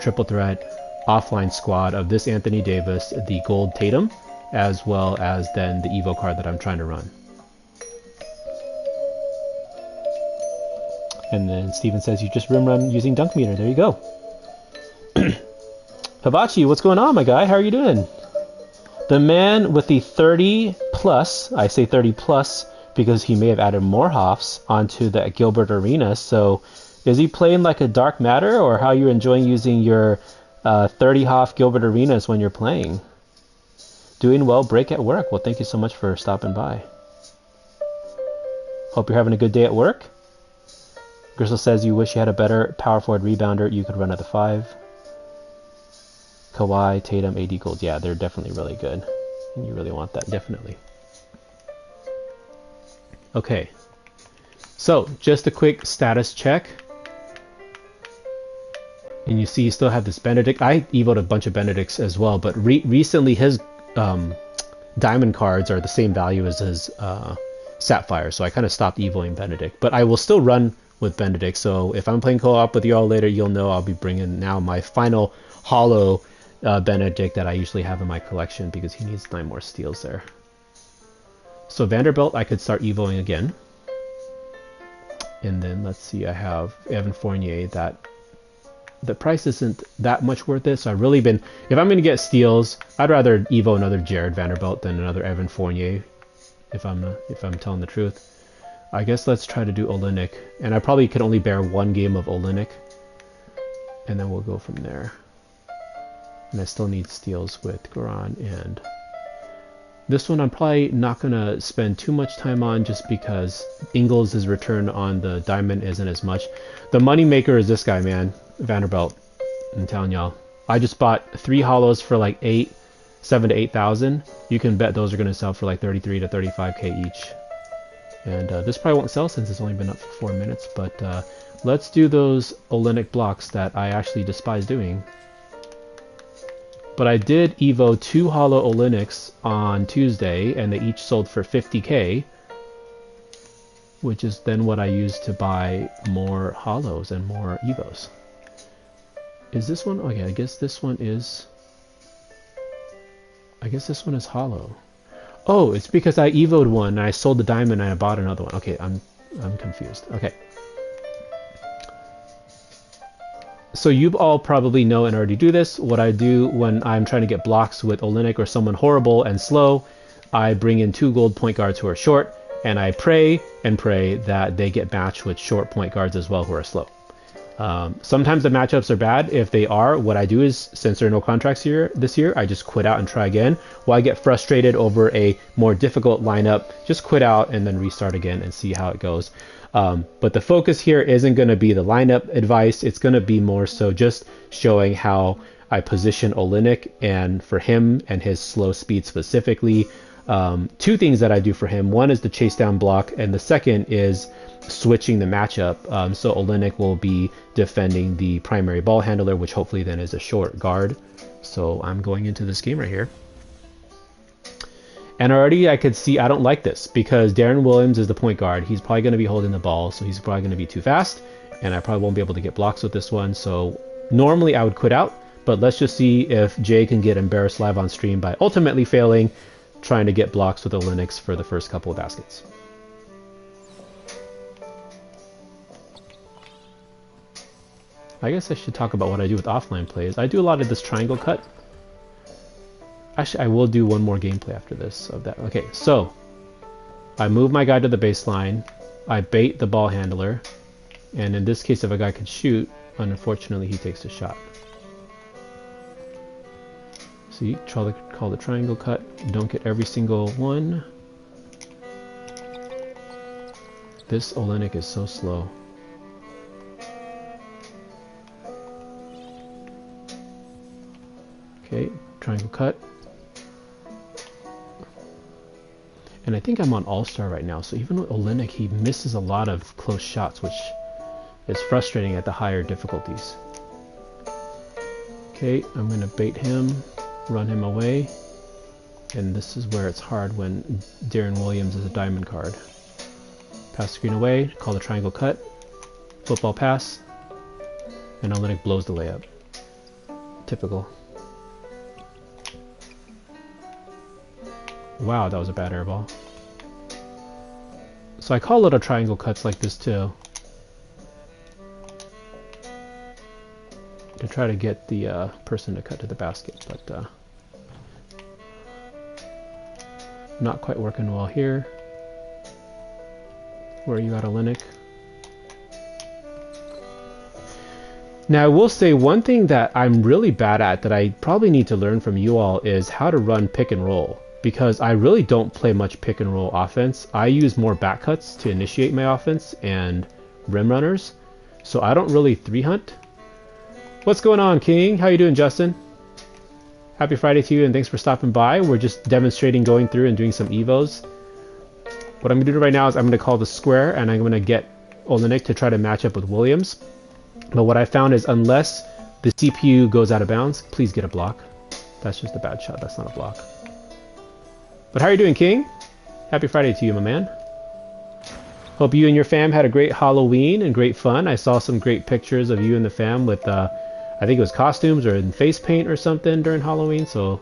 triple threat offline squad of this Anthony Davis, the gold Tatum, as well as then the Evo card that I'm trying to run. And then Steven says you just rim run using Dunk Meter. There you go. Hibachi, what's going on, my guy? How are you doing? The man with the 30 plus, I say 30 plus because he may have added more Hoffs onto the Gilbert Arena. So is he playing like a Dark Matter, or how are you enjoying using your 30 Hoff Gilbert Arenas when you're playing? Doing well, break at work. Well, thank you so much for stopping by. Hope you're having a good day at work. Gristle says you wish you had a better power forward rebounder you could run at the 5. Kawhi, Tatum, AD Gold. Yeah, they're definitely really good. And you really want that, definitely. Okay. So, just a quick status check. And you see you still have this Benedict. I evoed a bunch of Benedicts as well, but recently his diamond cards are the same value as his Sapphire, so I kind of stopped evoing Benedict. But I will still run with Benedict, so if I'm playing co-op with you all later, you'll know I'll be bringing now my final hollow Benedict that I usually have in my collection because he needs 9 more steals there. So Vanderbilt, I could start evoing again. And then let's see, I have Evan Fournier. That the price isn't that much worth it, so I've really been, if I'm going to get steals, I'd rather evo another Jared Vanderbilt than another Evan Fournier, if I'm telling the truth. I guess let's try to do Olynyk, and I probably could only bear 1 game of Olynyk, and then we'll go from there. And I still need steals with Goran and This one I'm probably not going to spend too much time on just because Ingles' return on the diamond isn't as much. The money maker is this guy, man. Vanderbilt. I'm telling y'all. I just bought 3 hollows for like 7 to 8,000. You can bet those are going to sell for like 33 to 35k each. And this probably won't sell since it's only been up for 4 minutes. But let's do those Olenek blocks that I actually despise doing. But I did Evo 2 hollow Olenics on Tuesday, and they each sold for 50k, which is then what I used to buy more hollows and more Evos. Is this one? Okay, I guess this one is... I guess this one is hollow. Oh, it's because I Evo'd one, and I sold the diamond, and I bought another one. Okay, I'm confused. Okay. So you all probably know and already do this. What I do when I'm trying to get blocks with Olenek or someone horrible and slow, I bring in 2 gold point guards who are short, and I pray and pray that they get matched with short point guards as well who are slow. Sometimes the matchups are bad. If they are, what I do is, since there are no contracts this year, I just quit out and try again. While I get frustrated over a more difficult lineup, just quit out and then restart again and see how it goes. But the focus here isn't going to be the lineup advice. It's going to be more so just showing how I position Olenek, and for him and his slow speed specifically. 2 things that I do for him. One is the chase down block, and the second is switching the matchup. So Olenek will be defending the primary ball handler, which hopefully then is a short guard. So I'm going into this game right here. And already I could see I don't like this because Darren Williams is the point guard. He's probably going to be holding the ball, so he's probably going to be too fast, and I probably won't be able to get blocks with this one. So normally I would quit out, but let's just see if Jay can get embarrassed live on stream by ultimately failing trying to get blocks with Olenek for the first couple of baskets. I guess I should talk about what I do with offline plays. I do a lot of this triangle cut. Actually, I will do one more gameplay after this of that. Okay, so I move my guy to the baseline. I bait the ball handler. And in this case, if a guy could shoot, unfortunately, he takes the shot. See, call the triangle cut. Don't get every single one. This Olenek is so slow. Okay, triangle cut. And I think I'm on All-Star right now, so even with Olenek, he misses a lot of close shots, which is frustrating at the higher difficulties. Okay, I'm going to bait him, run him away, and this is where it's hard when Darren Williams is a diamond card. Pass screen away, call the triangle cut, football pass, and Olenek blows the layup. Typical. Wow, that was a bad air ball. So I call little triangle cuts like this too, to try to get the person to cut to the basket, but not quite working well here. Where are you at, Olenek? Now I will say one thing that I'm really bad at that I probably need to learn from you all is how to run pick and roll. Because I really don't play much pick and roll offense. I use more back cuts to initiate my offense and rim runners. So I don't really 3-hunt. What's going on, King? How you doing, Justin? Happy Friday to you, and thanks for stopping by. We're just demonstrating going through and doing some Evos. What I'm going to do right now is I'm going to call the square, and I'm going to get Olenek to try to match up with Williams. But what I found is unless the CPU goes out of bounds, please get a block. That's just a bad shot. That's not a block. But how are you doing, King? Happy Friday to you, my man. Hope you and your fam had a great Halloween and great fun. I saw some great pictures of you and the fam with, I think it was costumes or in face paint or something during Halloween. So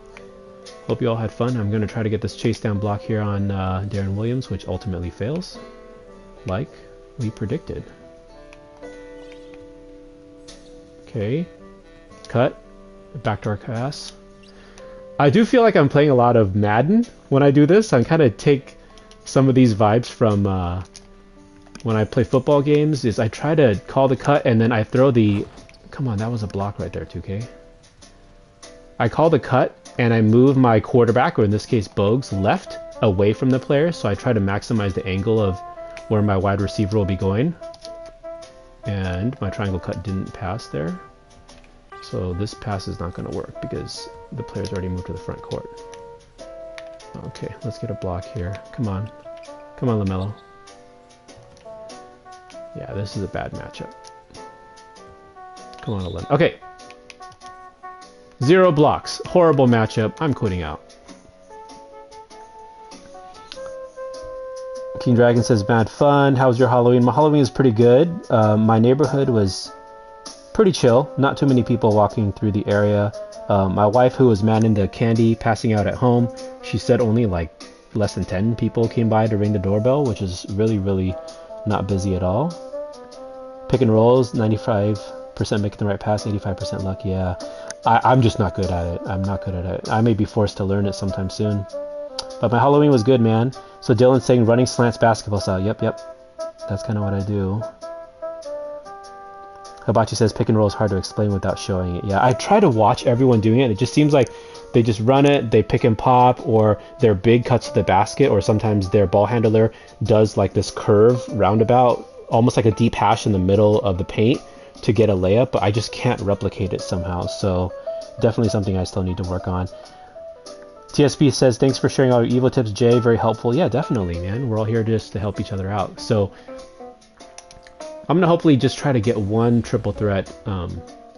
hope you all had fun. I'm going to try to get this chase down block here on Darren Williams, which ultimately fails, like we predicted. Okay, cut, backdoor pass. I do feel like I'm playing a lot of Madden when I do this. I kind of take some of these vibes from when I play football games. Is I try to call the cut and then I throw the... Come on, that was a block right there, 2K. I call the cut and I move my quarterback, or in this case Bogues, left away from the player, so I try to maximize the angle of where my wide receiver will be going. And my triangle cut didn't pass there. So this pass is not going to work because the player's already moved to the front court. Okay, let's get a block here. Come on. Come on, LaMelo. Yeah, this is a bad matchup. Come on, 11. Okay. 0 blocks. Horrible matchup. I'm quitting out. King Dragon says, bad fun. How was your Halloween? My Halloween was pretty good. My neighborhood was pretty chill. Not too many people walking through the area. My wife, who was manning the candy passing out at home, she said only like less than 10 people came by to ring the doorbell, which is really, really not busy at all. Pick and rolls, 95% making the right pass, 85% luck. Yeah, I'm just not good at it. I'm not good at it. I may be forced to learn it sometime soon. But my Halloween was good, man. So Dylan's saying running slants basketball style. Yep. That's kind of what I do. Hibachi says pick and roll is hard to explain without showing it. Yeah, I try to watch everyone doing it. It just seems like they just run it, they pick and pop, or their big cuts to the basket, or sometimes their ball handler does like this curve roundabout, almost like a deep hash in the middle of the paint to get a layup, but I just can't replicate it somehow. So definitely something I still need to work on. TSB says, thanks for sharing all your Evo tips, Jay. Very helpful. Yeah, definitely, man. We're all here just to help each other out. So I'm going to hopefully just try to get one triple threat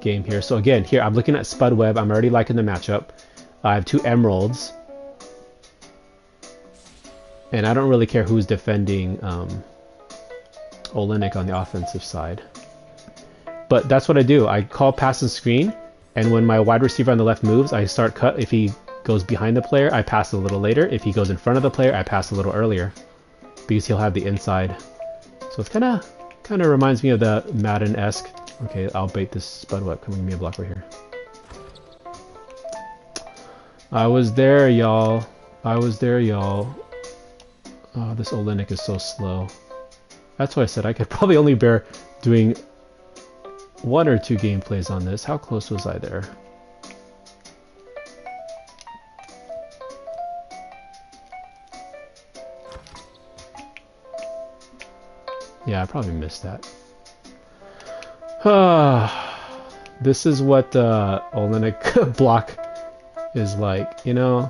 game here. So again, here I'm looking at Spud Webb. I'm already liking the matchup. I have 2 emeralds. And I don't really care who's defending Olynyk on the offensive side. But that's what I do. I call pass and screen. And when my wide receiver on the left moves, I start cut. If he goes behind the player, I pass a little later. If he goes in front of the player, I pass a little earlier. Because he'll have the inside. So it's kind of reminds me of the Madden-esque. Okay, I'll bait this Spud Webb. Come give me a block right here. I was there, y'all. I was there, y'all. Oh, this Olynyk is so slow. That's why I said I could probably only bear doing 1 or 2 gameplays on this. How close was I there? Yeah, I probably missed that. This is what the Olynyk block is like, you know?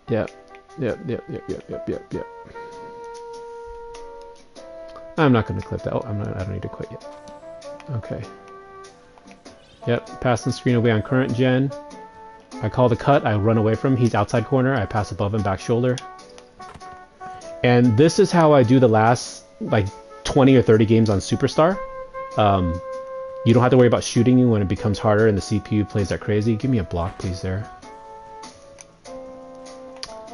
Yep. I'm not going to clip that. Oh, I don't need to quit yet. Okay. Yep, pass and screen away on current gen. I call the cut, I run away from him. He's outside corner, I pass above him, back shoulder. And this is how I do the last like 20 or 30 games on Superstar. You don't have to worry about shooting you when it becomes harder and the CPU plays that crazy. Give me a block, please, there.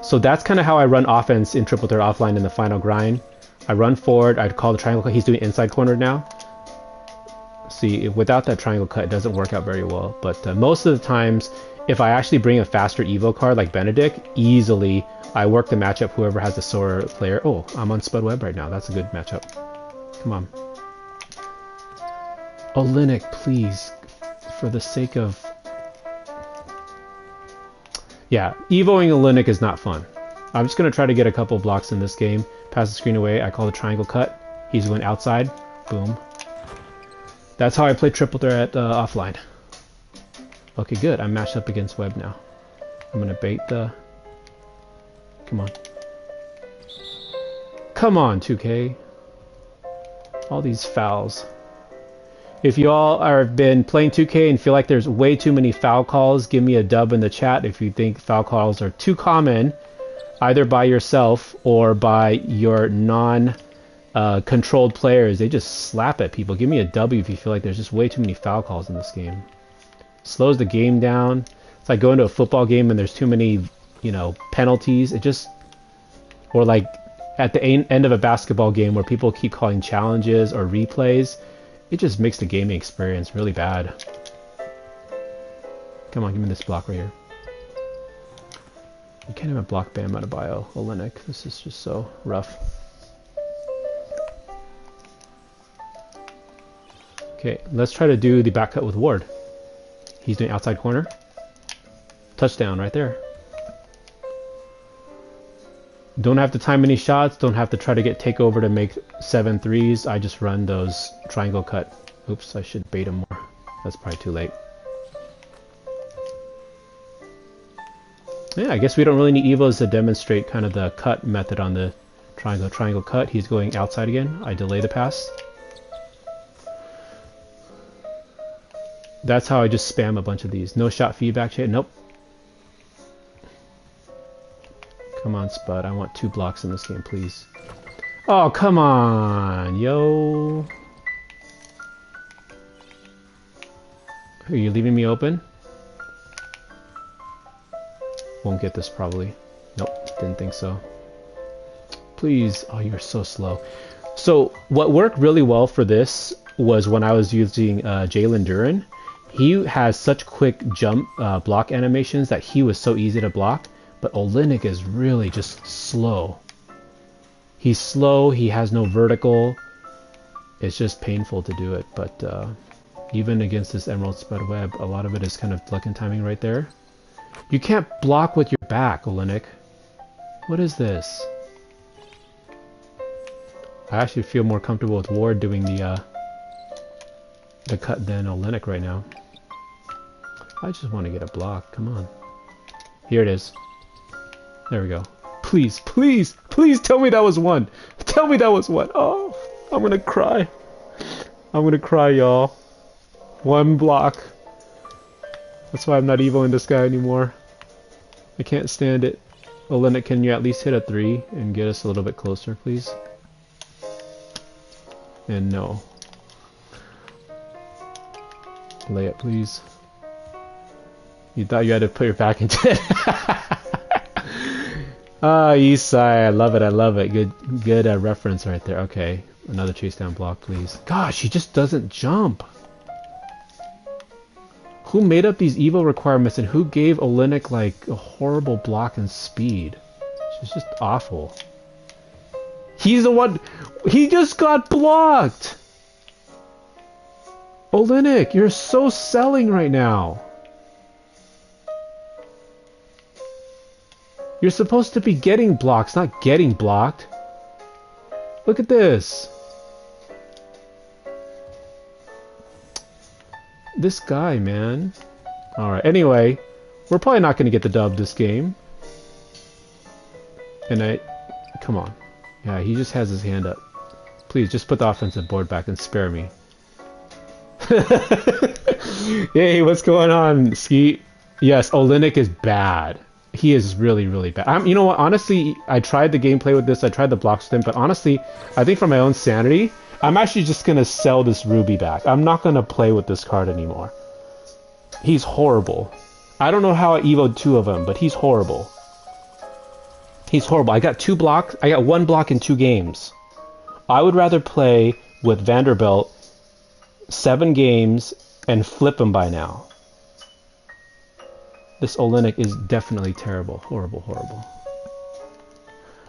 So that's kind of how I run offense in Triple Threat Offline in the final grind. I run forward, I'd call the triangle cut. He's doing inside corner now. See, without that triangle cut, it doesn't work out very well. But most of the times, if I actually bring a faster Evo card like Benedict, easily I work the matchup whoever has the slower player. Oh, I'm on Spud Webb right now. That's a good matchup. Come on. Olynyk, please. For the sake of... Yeah, Evoing Olynyk is not fun. I'm just going to try to get a couple blocks in this game. Pass the screen away. I call the triangle cut. He's going outside. Boom. That's how I play Triple Threat offline. Okay, good. I'm matched up against Webb now. I'm going to bait the... Come on. Come on, 2K. All these fouls. If you all have been playing 2K and feel like there's way too many foul calls, give me a dub in the chat if you think foul calls are too common, either by yourself or by your non-controlled players. They just slap at people. Give me a W if you feel like there's just way too many foul calls in this game. Slows the game down. It's like going to a football game and there's too many, you know, penalties. It just... Or like at the end of a basketball game where people keep calling challenges or replays. It just makes the gaming experience really bad. Come on, give me this block right here. You can't even block Bam Adebayo, Olynyk. This is just so rough. Okay, let's try to do the back cut with Ward. He's doing outside corner. Touchdown right there. Don't have to time any shots. Don't have to try to get takeover to make 7 threes. I just run those triangle cut. Oops, I should bait him more. That's probably too late. Yeah, I guess we don't really need evos to demonstrate kind of the cut method on the triangle cut. He's going outside again. I delay the pass. That's how I just spam a bunch of these. No shot feedback shit. Nope. Come on, Spud. I want 2 blocks in this game, please. Oh, come on, yo. Are you leaving me open? Won't get this probably. Nope, didn't think so. Please. Oh, you're so slow. So what worked really well for this was when I was using Jalen Duren. He has such quick jump block animations that he was so easy to block. But Olynyk is really just slow. He's slow, he has no vertical. It's just painful to do it. But even against this Emerald Spread Web, a lot of it is kind of luck and timing right there. You can't block with your back, Olynyk. What is this? I actually feel more comfortable with Ward doing the cut than Olynyk right now. I just want to get a block. Come on. Here it is. There we go. Please, please, please tell me that was one. Tell me that was one. Oh, I'm gonna cry. I'm gonna cry, y'all. 1 block. That's why I'm not evoing this guy anymore. I can't stand it. Olynyk, can you at least hit a 3 and get us a little bit closer, please? And no. Layup, please. You thought you had to put your back into it. Ah, Eastside, I love it, I love it. Good reference right there. Okay, another chase down block, please. Gosh, he just doesn't jump. Who made up these Evo requirements and who gave Olynyk like a horrible block and speed? It's just awful. He's the one. He just got blocked. Olynyk, you're so selling right now. You're supposed to be getting blocks, not getting blocked. Look at this. This guy, man. Alright, anyway, we're probably not going to get the dub this game. And come on. Yeah, he just has his hand up. Please, just put the offensive board back and spare me. Hey, what's going on, Skeet? Yes, Olynyk is bad. He is really, really bad. You know what? Honestly, I tried the gameplay with this. I tried the blocks with him. But honestly, I think for my own sanity, I'm actually just going to sell this Ruby back. I'm not going to play with this card anymore. He's horrible. I don't know how I evoed 2 of him, but he's horrible. He's horrible. I got 2 blocks. I got 1 block in 2 games. I would rather play with Vanderbilt 7 games and flip him by now. This Olynyk is definitely terrible. Horrible, horrible.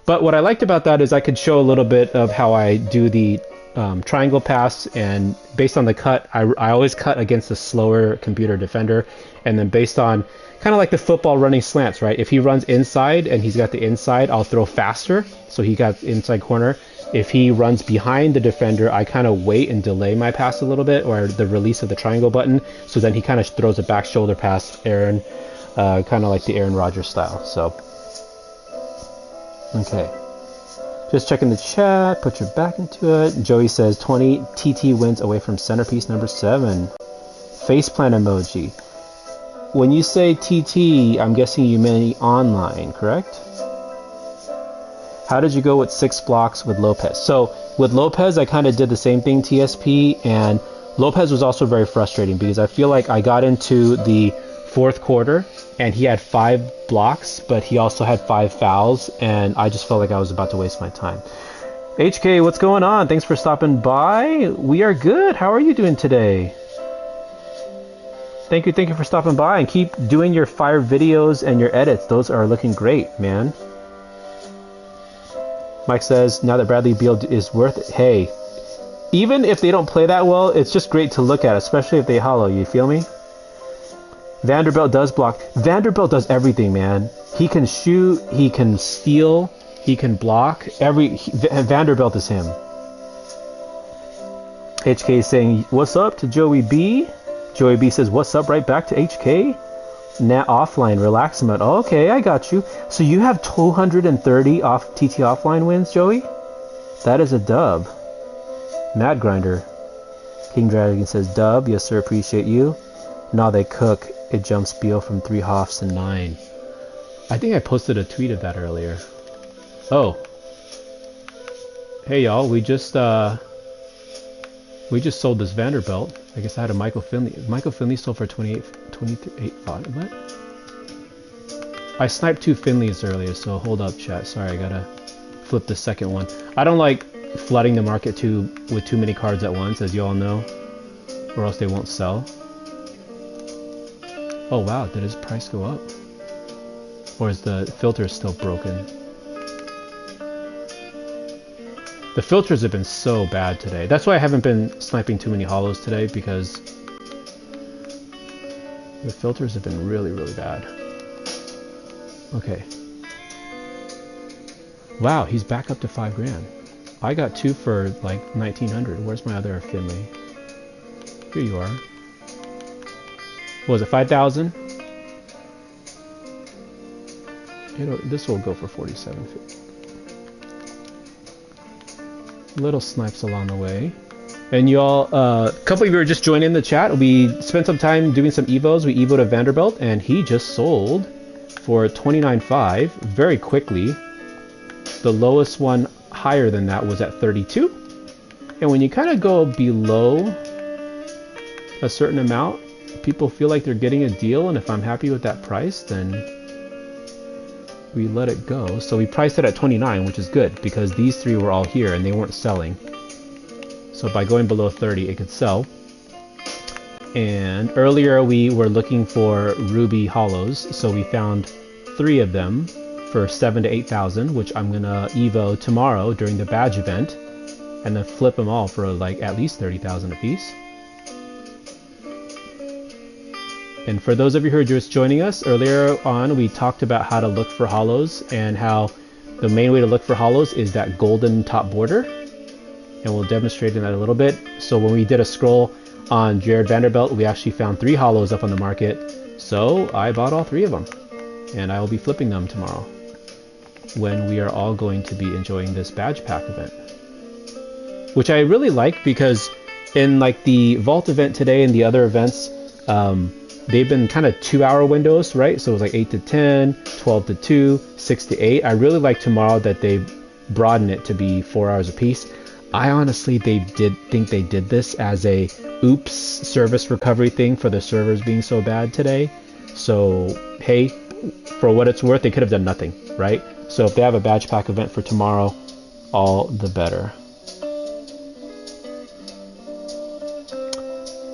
But what I liked about that is I could show a little bit of how I do the triangle pass, and based on the cut, I always cut against a slower computer defender, and then based on kind of like the football running slants, right? If he runs inside and he's got the inside, I'll throw faster, so he got inside corner. If he runs behind the defender, I kind of wait and delay my pass a little bit, or the release of the triangle button, so then he kind of throws a back shoulder pass, Aaron, kind of like the Aaron Rodgers style. So, okay. Just checking the chat, put your back into it. Joey says 20 TT wins away from centerpiece number 7. Faceplant emoji. When you say TT, I'm guessing you mean online, correct? How did you go with 6 blocks with Lopez? So with Lopez, I kind of did the same thing, TSP, and Lopez was also very frustrating because I feel like I got into the 4th quarter and he had 5 blocks, but he also had 5 fouls, and I just felt like I was about to waste my time. HK, what's going on? Thanks for stopping by. We are good. How are you doing today? Thank you for stopping by, and keep doing your fire videos and your edits. Those are looking great, man. Mike says, now that Bradley Beal is worth it. Hey, even if they don't play that well, it's just great to look at, especially if they hollow. You feel me? Vanderbilt does block. Vanderbilt does everything, man. He can shoot, he can steal, he can block. Vanderbilt is him. HK is saying, what's up to Joey B? Joey B says, what's up, right back to HK? Net offline, relax mode. Oh, okay, I got you. So you have 230 off TT offline wins, Joey? That is a dub. Mad Grinder. King Dragon says, dub. Yes, sir, appreciate you. Nah, they cook. It jumps Beal from 3 Hoffs and 9. I think I posted a tweet of that earlier. Oh. Hey, y'all, we just sold this Vanderbilt. I guess I had a Michael Finley. Michael Finley sold for 28 what? I sniped 2 Finleys earlier, so hold up, chat. Sorry, I gotta flip the second one. I don't like flooding the market with too many cards at once, as you all know, or else they won't sell. Oh wow, did his price go up? Or is the filter still broken? The filters have been so bad today. That's why I haven't been sniping too many holos today, because the filters have been really, really bad. Okay. Wow, he's back up to 5 grand. I got 2 for like 1900. Where's my other Finley? Here you are. What was it, 5,000? This will go for 47.50. Little snipes along the way. And y'all, a couple of you are just joining the chat. We spent some time doing some evos. We evoed a Vanderbilt, and he just sold for 29.5 very quickly. The lowest one higher than that was at 32. And when you kind of go below a certain amount, people feel like they're getting a deal, and if I'm happy with that price, then we let it go. So we priced it at 29, which is good, because these 3 were all here and they weren't selling. So by going below 30, it could sell. And earlier we were looking for Ruby Hollows, so we found 3 of them for 7,000 to 8,000, which I'm gonna evo tomorrow during the badge event, and then flip them all for like at least 30,000 a piece. And for those of you who are just joining us, earlier on we talked about how to look for hollows, and how the main way to look for hollows is that golden top border. And we'll demonstrate that a little bit. So when we did a scroll on Jared Vanderbilt, we actually found 3 hollows up on the market. So I bought all 3 of them, and I will be flipping them tomorrow when we are all going to be enjoying this badge pack event, which I really like, because in like the vault event today and the other events, they've been kind of 2-hour windows, right? So it was like 8 to 10, 12 to 2, 6 to 8. I really like tomorrow that they broaden it to be 4 hours apiece. I honestly think they did this as a oops service recovery thing for the servers being so bad today. So hey, for what it's worth, they could have done nothing, right? So if they have a badge pack event for tomorrow, all the better.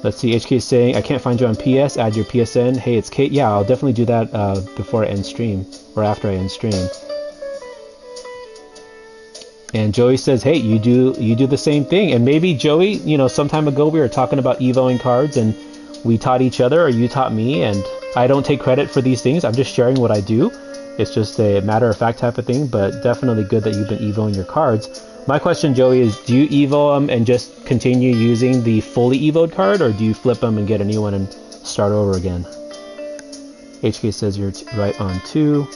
Let's see, HK is saying, I can't find you on PS, add your PSN. Hey, it's Kate. Yeah, I'll definitely do that before I end stream, or after I end stream. And Joey says, hey, you do the same thing. And maybe Joey, you know, some time ago we were talking about evoing cards, and we taught each other, or you taught me, and I don't take credit for these things. I'm just sharing what I do. It's just a matter of fact type of thing, but definitely good that you've been evoing your cards. My question, Joey, is do you evo them and just continue using the fully evoed card, or do you flip them and get a new one and start over again? HK says you're right on 2.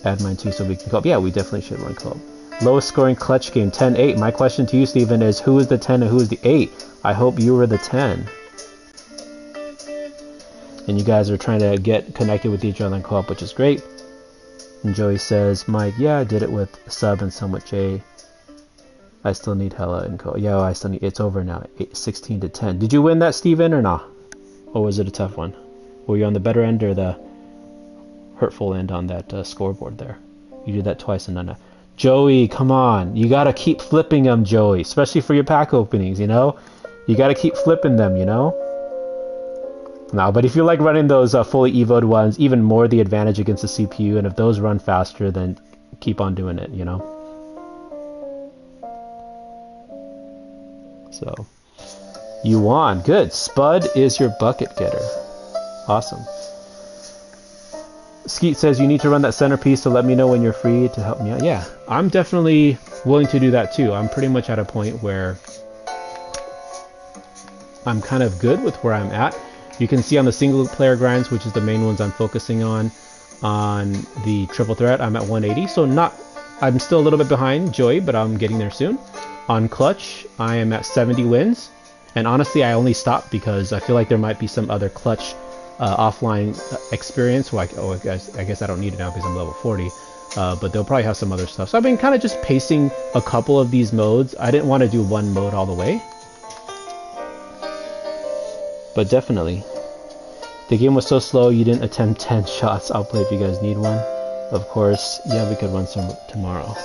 Add mine too so we can co-op. Yeah, we definitely should run co-op. Lowest scoring clutch game, 10-8. My question to you, Steven, is who is the 10 and who is the 8? I hope you were the 10. And you guys are trying to get connected with each other in co-op, which is great. And Joey says, Mike, yeah, I did it with Sub and some with Jay. I still need hella in co-op. Yeah, I still need, it's over now, 16 to 10. Did you win that, Steven, or not? Or was it a tough one? Were you on the better end or the hurtful end on that scoreboard there? You did that twice and none. Joey, come on. You gotta keep flipping them, Joey. Especially for your pack openings, you know? You gotta keep flipping them, you know? No, but if you like running those fully evoed ones, even more the advantage against the CPU, and if those run faster, then keep on doing it, you know? So, you won. Good. Spud is your bucket getter. Awesome. Skeet says you need to run that centerpiece, so let me know when you're free to help me out. Yeah, I'm definitely willing to do that too. I'm pretty much at a point where I'm kind of good with where I'm at. You can see on the single player grinds, which is the main ones I'm focusing on the triple threat, I'm at 180. So I'm still a little bit behind Joey, but I'm getting there soon. On clutch, I am at 70 wins. And honestly, I only stopped because I feel like there might be some other clutch offline experience. Well, I guess I don't need it now because I'm level 40. But they'll probably have some other stuff. So I've been kind of just pacing a couple of these modes. I didn't want to do one mode all the way. But definitely. The game was so slow you didn't attempt 10 shots. I'll play if you guys need one. Of course, yeah, we could run some tomorrow.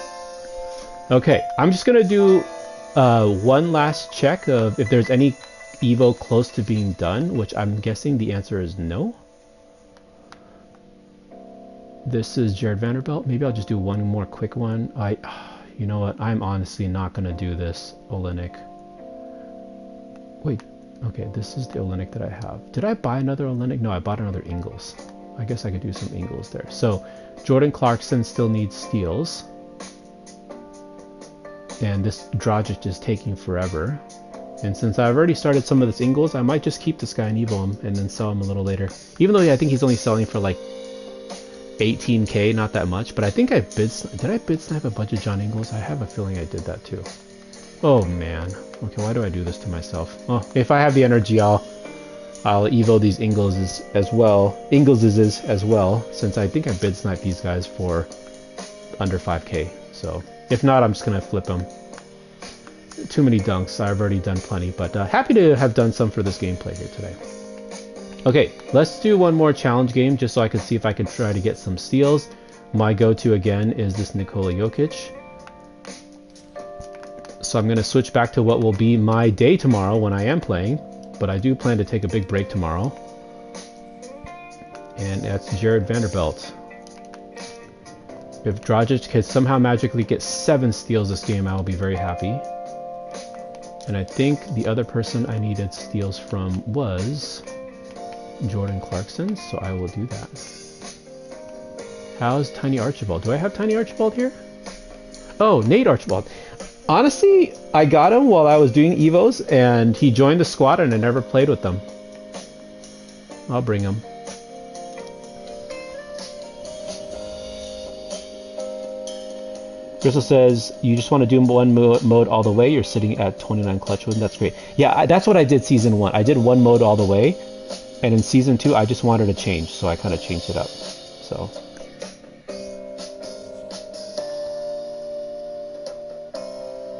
Okay, I'm just going to do one last check of if there's any Evo close to being done, which I'm guessing the answer is no. This is Jared Vanderbilt. Maybe I'll just do one more quick one. You know what? I'm honestly not going to do this Olynyk. Wait. Okay, this is the Olynyk that I have. Did I buy another Olynyk? No, I bought another Ingles. I guess I could do some Ingles there. So, Jordan Clarkson still needs steals. And this Dragic is taking forever. And since I've already started some of this Ingles, I might just keep this guy and Evo him and then sell him a little later. Even though I think he's only selling for like 18k, not that much. But I think did I bid snipe a bunch of John Ingles? I have a feeling I did that too. Oh man. Okay, why do I do this to myself? Oh, if I have the energy, I'll Evo these Ingleses as well, since I think I bid snipe these guys for under 5k. So if not, I'm just gonna flip them. Too many dunks. I've already done plenty, but happy to have done some for this gameplay here today. Okay, let's do one more challenge game just so I can see if I can try to get some steals. My go-to again is this Nikola Jokic. So I'm going to switch back to what will be my day tomorrow when I am playing, but I do plan to take a big break tomorrow. And that's Jared Vanderbilt. If Dragic could somehow magically get 7 steals this game, I will be very happy. And I think the other person I needed steals from was Jordan Clarkson, so I will do that. How's Tiny Archibald? Do I have Tiny Archibald here? Oh, Nate Archibald. Honestly, I got him while I was doing Evos, and he joined the squad, and I never played with them. I'll bring him. Crystal says, you just want to do one mode all the way. You're sitting at 29 clutch wins. That's great. Yeah, that's what I did season 1. I did one mode all the way, and in season 2, I just wanted to change, so I kind of changed it up. So.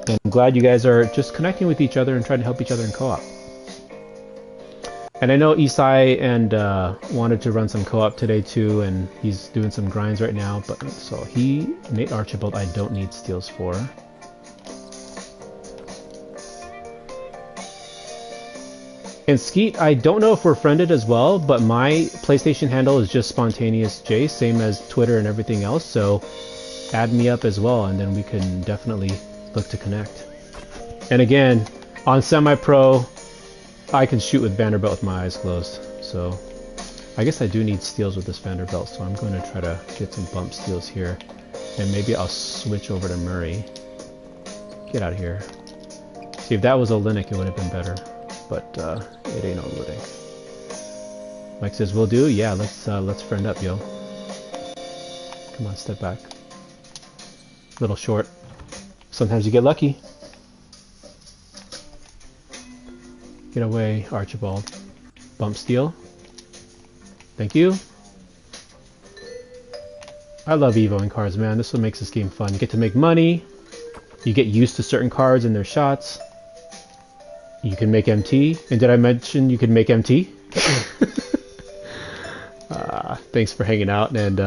And I'm glad you guys are just connecting with each other and trying to help each other in co-op. And I know Isai and wanted to run some co-op today too, and he's doing some grinds right now. But so Nate Archibald, I don't need steals for. And Skeet, I don't know if we're friended as well, but my PlayStation handle is just Spontaneous J, same as Twitter and everything else. So add me up as well, and then we can definitely look to connect. And again, on semi-pro, I can shoot with Vanderbilt with my eyes closed. So I guess I do need steals with this Vanderbilt, so I'm going to try to get some bump steals here. And maybe I'll switch over to Murray. Get out of here. See, if that was Olynyk, it would have been better. But it ain't Olynyk. Mike says, "Will do." Yeah, let's friend up, yo. Come on, step back. Little short. Sometimes you get lucky. Get away, Archibald. Bump steal. Thank you. I love Evoing cards, man. This is what makes this game fun. You get to make money. You get used to certain cards and their shots. You can make MT. And did I mention you can make MT? Thanks for hanging out and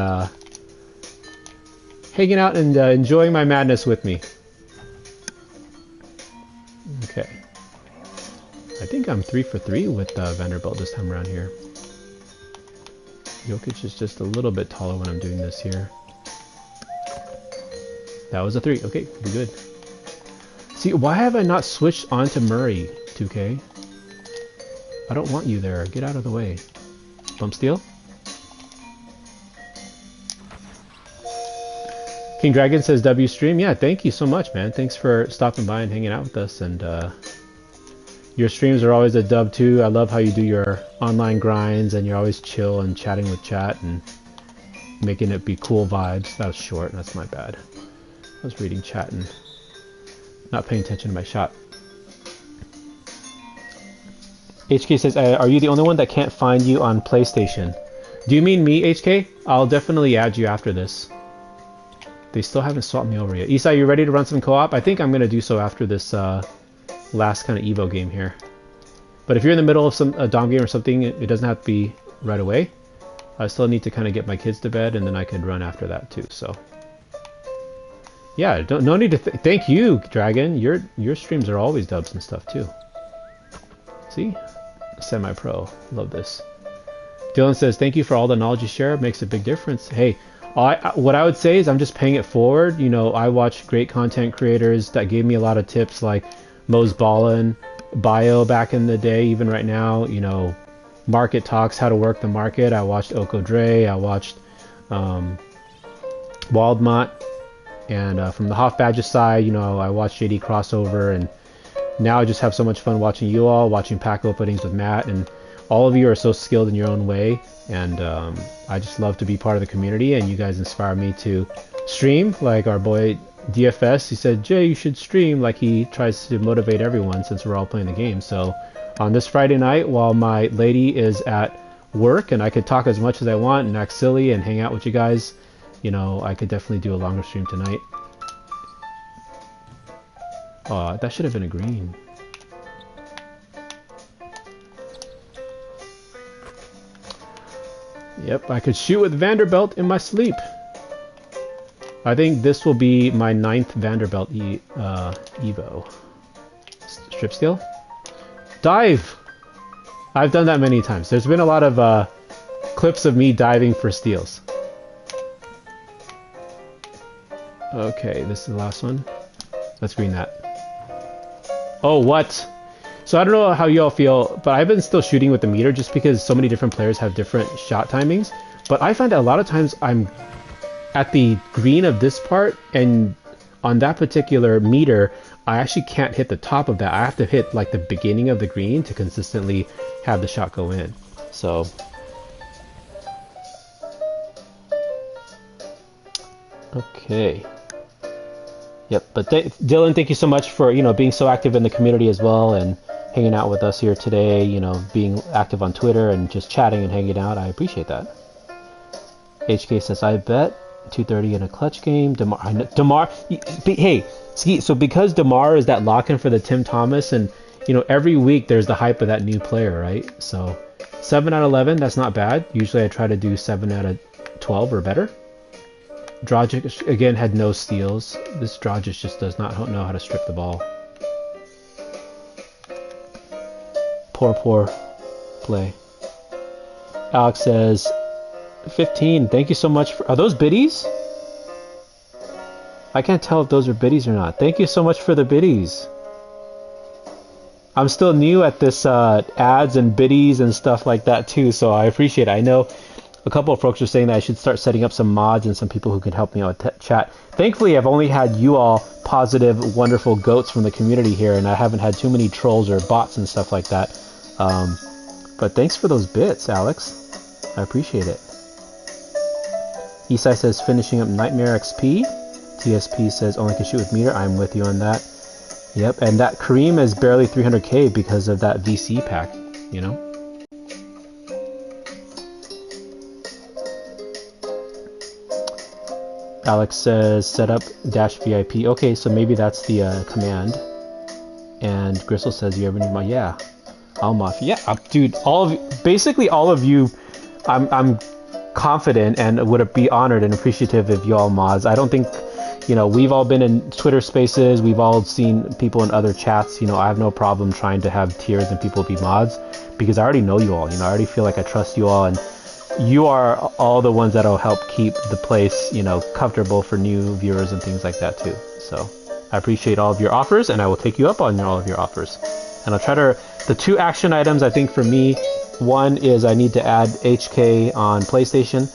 enjoying my madness with me. Okay. I think I'm 3 for 3 with Vanderbilt this time around here. Jokic is just a little bit taller when I'm doing this here. That was a 3. Okay, we're good. See, why have I not switched on to Murray, 2K? I don't want you there. Get out of the way. Bump Steel. King Dragon says W stream. Yeah, thank you so much, man. Thanks for stopping by and hanging out with us. And your streams are always a dub too. I love how you do your online grinds and you're always chill and chatting with chat and making it be cool vibes. That was short. That's my bad. I was reading chat and not paying attention to my shot. HK says, are you the only one that can't find you on PlayStation? Do you mean me, HK? I'll definitely add you after this. They still haven't swapped me over yet. Isai, you ready to run some co-op? I think I'm going to do so after this last kind of Evo game here. But if you're in the middle of some Dom game or something, it doesn't have to be right away. I still need to kind of get my kids to bed, and then I could run after that too. So, yeah, no need to thank you, Dragon. Your streams are always dubs and stuff too. See, semi-pro. Love this. Dylan says, "Thank you for all the knowledge you share. It makes a big difference." Hey. What I would say is I'm just paying it forward. You know, I watch great content creators that gave me a lot of tips, like Mose Ballin, Bio back in the day, even right now. You know, Market Talks, how to work the market. I watched Oko Dre. I watched Waldmont. And from the Hoff Badger side, you know, I watched JD Crossover. And now I just have so much fun watching you all, watching pack openings with Matt. And all of you are so skilled in your own way. And I just love to be part of the community, and you guys inspire me to stream. Like our boy DFS, he said, Jay, you should stream, like he tries to motivate everyone since we're all playing the game. So on this Friday night, while my lady is at work and I could talk as much as I want and act silly and hang out with you guys, you know, I could definitely do a longer stream tonight. That should have been a green. Yep, I could shoot with Vanderbilt in my sleep. I think this will be my 9th Vanderbilt Evo. Strip steal? Dive! I've done that many times. There's been a lot of clips of me diving for steals. Okay, this is the last one. Let's green that. Oh, what? So I don't know how you all feel, but I've been still shooting with the meter just because so many different players have different shot timings. But I find that a lot of times I'm at the green of this part, and on that particular meter, I actually can't hit the top of that. I have to hit like the beginning of the green to consistently have the shot go in. So okay. Yep, but Dylan, thank you so much for, you know, being so active in the community as well and hanging out with us here today, you know, being active on Twitter and just chatting and hanging out. I appreciate that. HK says, I bet 230 in a clutch game. DeMar, hey, so because DeMar is that lock-in for the Tim Thomas, and, you know, every week there's the hype of that new player, right? So 7 out of 11, that's not bad. Usually I try to do 7 out of 12 or better. Dragic, again, had no steals. This Dragic just does not know how to strip the ball. Poor play. Alex says, 15. Thank you so much. Are those biddies? I can't tell if those are biddies or not. Thank you so much for the biddies. I'm still new at this ads and biddies and stuff like that too, so I appreciate it. I know a couple of folks are saying that I should start setting up some mods and some people who can help me out with chat. Thankfully, I've only had you all positive, wonderful goats from the community here, and I haven't had too many trolls or bots and stuff like that. But thanks for those bits, Alex. I appreciate it. Isai says finishing up Nightmare XP. TSP says only can shoot with meter. I'm with you on that. Yep, and that Kareem is barely 300k because of that VC pack, you know? Alex says set up dash VIP. Okay, so maybe that's the command. And Gristle says you ever need my I'll mafia. Yeah, dude, basically all of you, I'm confident and would be honored and appreciative of you all mods. I don't think, you know, we've all been in Twitter spaces, we've all seen people in other chats, you know, I have no problem trying to have tiers and people be mods because I already know you all, you know, I already feel like I trust you all, and you are all the ones that'll help keep the place, you know, comfortable for new viewers and things like that too. So I appreciate all of your offers, and I will take you up on all of your offers. And I'll try to... The two action items, I think, for me, one is I need to add HK on PlayStation,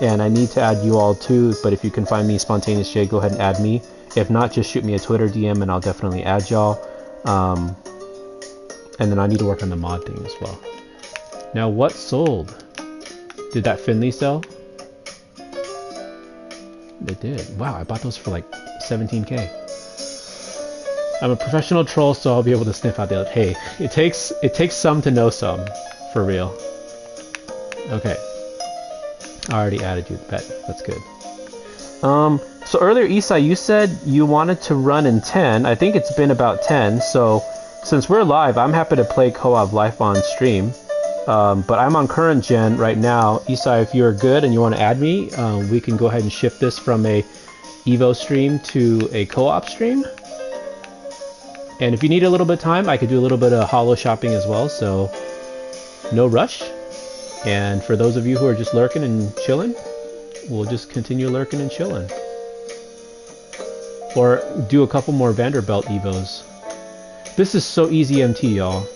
and I need to add you all too, but if you can find me, Spontaneous J, go ahead and add me. If not, just shoot me a Twitter DM and I'll definitely add y'all. And then I need to work on the mod thing as well. Now, what sold? Did that Finley sell? It did. Wow, I bought those for like 17k. I'm a professional troll, so I'll be able to sniff out the other. Hey, it takes some to know some, for real. Okay. I already added you. Bet. That's good. So earlier, Isai, you said you wanted to run in 10. I think it's been about 10, so since we're live, I'm happy to play co-op live on stream. But I'm on current gen right now. Isai, if you're good and you want to add me, we can go ahead and shift this from a Evo stream to a co-op stream. And if you need a little bit of time, I could do a little bit of holo shopping as well, so no rush. And for those of you who are just lurking and chilling, we'll just continue lurking and chilling. Or do a couple more Vanderbilt Evos. This is so easy MT, y'all.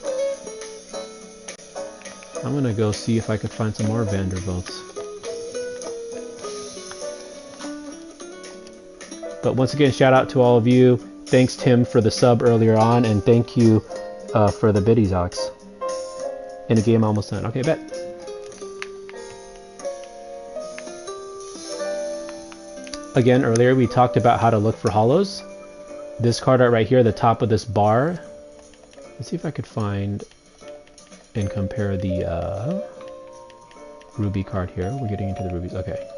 I'm gonna go see if I could find some more Vanderbilts. But once again, shout out to all of you. Thanks, Tim, for the sub earlier on, and thank you for the biddies, Ox. In a game almost done. Okay, bet. Again, earlier we talked about how to look for holos. This card art right here, the top of this bar. Let's see if I could find and compare the ruby card here. We're getting into the rubies. Okay.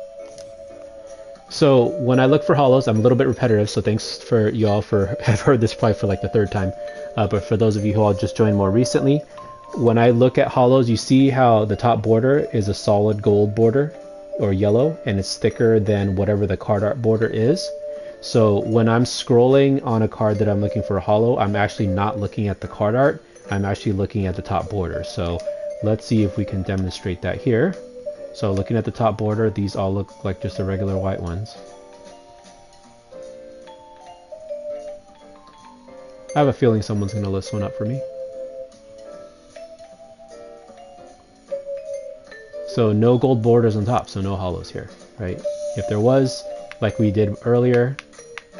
So when I look for holos, I'm a little bit repetitive, so thanks for y'all for have heard this probably for like the third time. But for those of you who all just joined more recently, when I look at holos, you see how the top border is a solid gold border or yellow, and it's thicker than whatever the card art border is. So when I'm scrolling on a card that I'm looking for a holo, I'm actually not looking at the card art. I'm actually looking at the top border. So let's see if we can demonstrate that here. So looking at the top border, these all look like just the regular white ones. I have a feeling someone's going to list one up for me. So no gold borders on top, so no holos here, right? If there was, like we did earlier,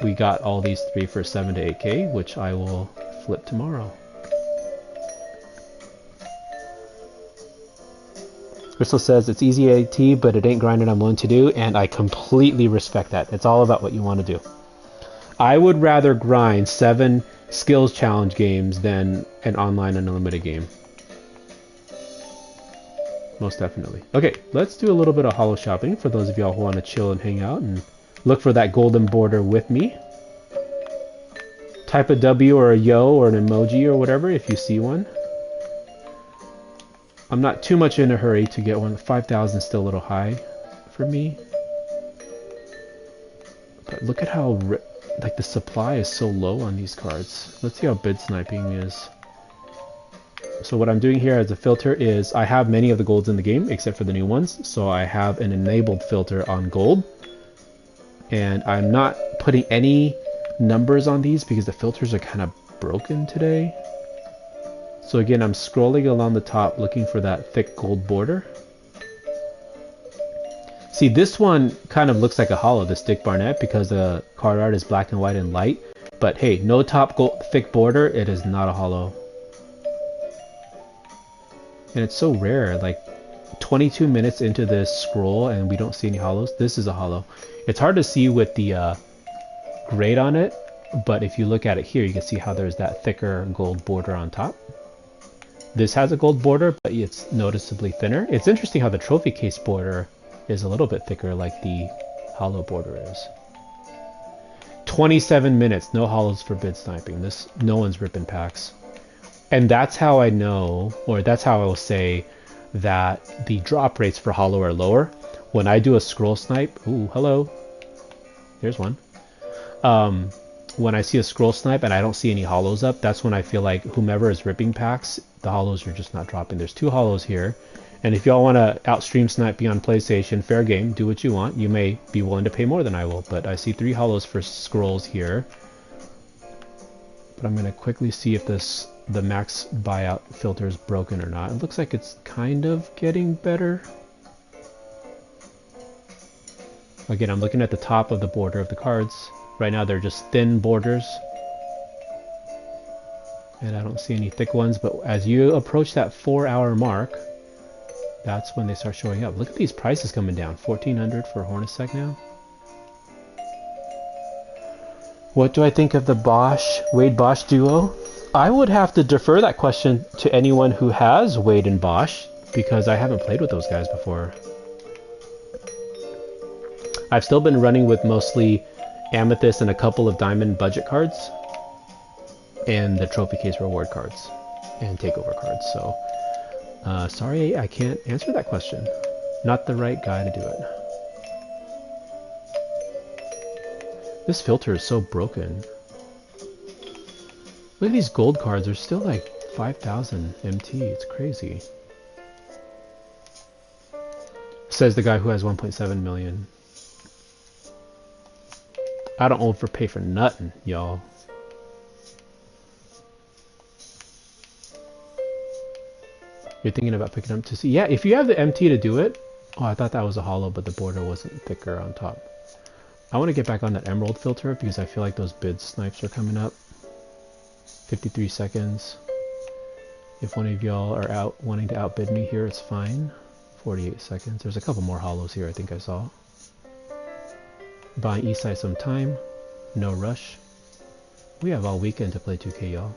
we got all these three for 7 to 8k, which I will flip tomorrow. Crystal says, it's easy AT, but it ain't grinding I'm willing to do, and I completely respect that. It's all about what you want to do. I would rather grind 7 skills challenge games than an online unlimited game. Most definitely. Okay, let's do a little bit of holo shopping for those of y'all who want to chill and hang out and look for that golden border with me. Type a W or a yo or an emoji or whatever if you see one. I'm not too much in a hurry to get one. 5,000 is still a little high for me. But look at how like the supply is so low on these cards. Let's see how bid sniping is. So what I'm doing here as a filter is I have many of the golds in the game except for the new ones. So I have an enabled filter on gold. And I'm not putting any numbers on these because the filters are kind of broken today. So again, I'm scrolling along the top looking for that thick gold border. See, this one kind of looks like a holo, this Dick Barnett, because the card art is black and white and light. But hey, no top gold, thick border, it is not a holo. And it's so rare, like 22 minutes into this scroll and we don't see any holos. This is a holo. It's hard to see with the grade on it, but if you look at it here, you can see how there's that thicker gold border on top. This has a gold border, but it's noticeably thinner. It's interesting how the trophy case border is a little bit thicker like the holo border is. 27 minutes, no holos for bid sniping. No one's ripping packs. And that's how I know, or that's how I will say that the drop rates for holo are lower. When I do a scroll snipe, ooh, hello, there's one. When I see a scroll snipe and I don't see any holos up, that's when I feel like whomever is ripping packs, the holos are just not dropping. There's 2 holos here. And if y'all want to outstream snipe me on PlayStation, fair game, do what you want. You may be willing to pay more than I will, but I see 3 holos for scrolls here. But I'm gonna quickly see if the max buyout filter is broken or not. It looks like it's kind of getting better. Again, I'm looking at the top of the border of the cards. Right now they're just thin borders. And I don't see any thick ones, but as you approach that 4-hour mark, that's when they start showing up. Look at these prices coming down. 1400 for Hornacek now. What do I think of the Wade Bosch duo? I would have to defer that question to anyone who has Wade and Bosch, because I haven't played with those guys before. I've still been running with mostly Amethyst and a couple of Diamond budget cards, and the Trophy Case reward cards, and Takeover cards, so sorry I can't answer that question. Not the right guy to do it. This filter is so broken. Look at these gold cards, they're still like 5,000 MT, it's crazy. Says the guy who has 1.7 million. I don't overpay for nothing, y'all. You're thinking about picking up to see? Yeah, if you have the MT to do it. Oh, I thought that was a hollow, but the border wasn't thicker on top. I want to get back on that emerald filter because I feel like those bid snipes are coming up. 53 seconds. If one of y'all are out wanting to outbid me here, it's fine. 48 seconds. There's a couple more hollows here I think I saw. Buying Eastside some time. No rush. We have all weekend to play 2K, y'all.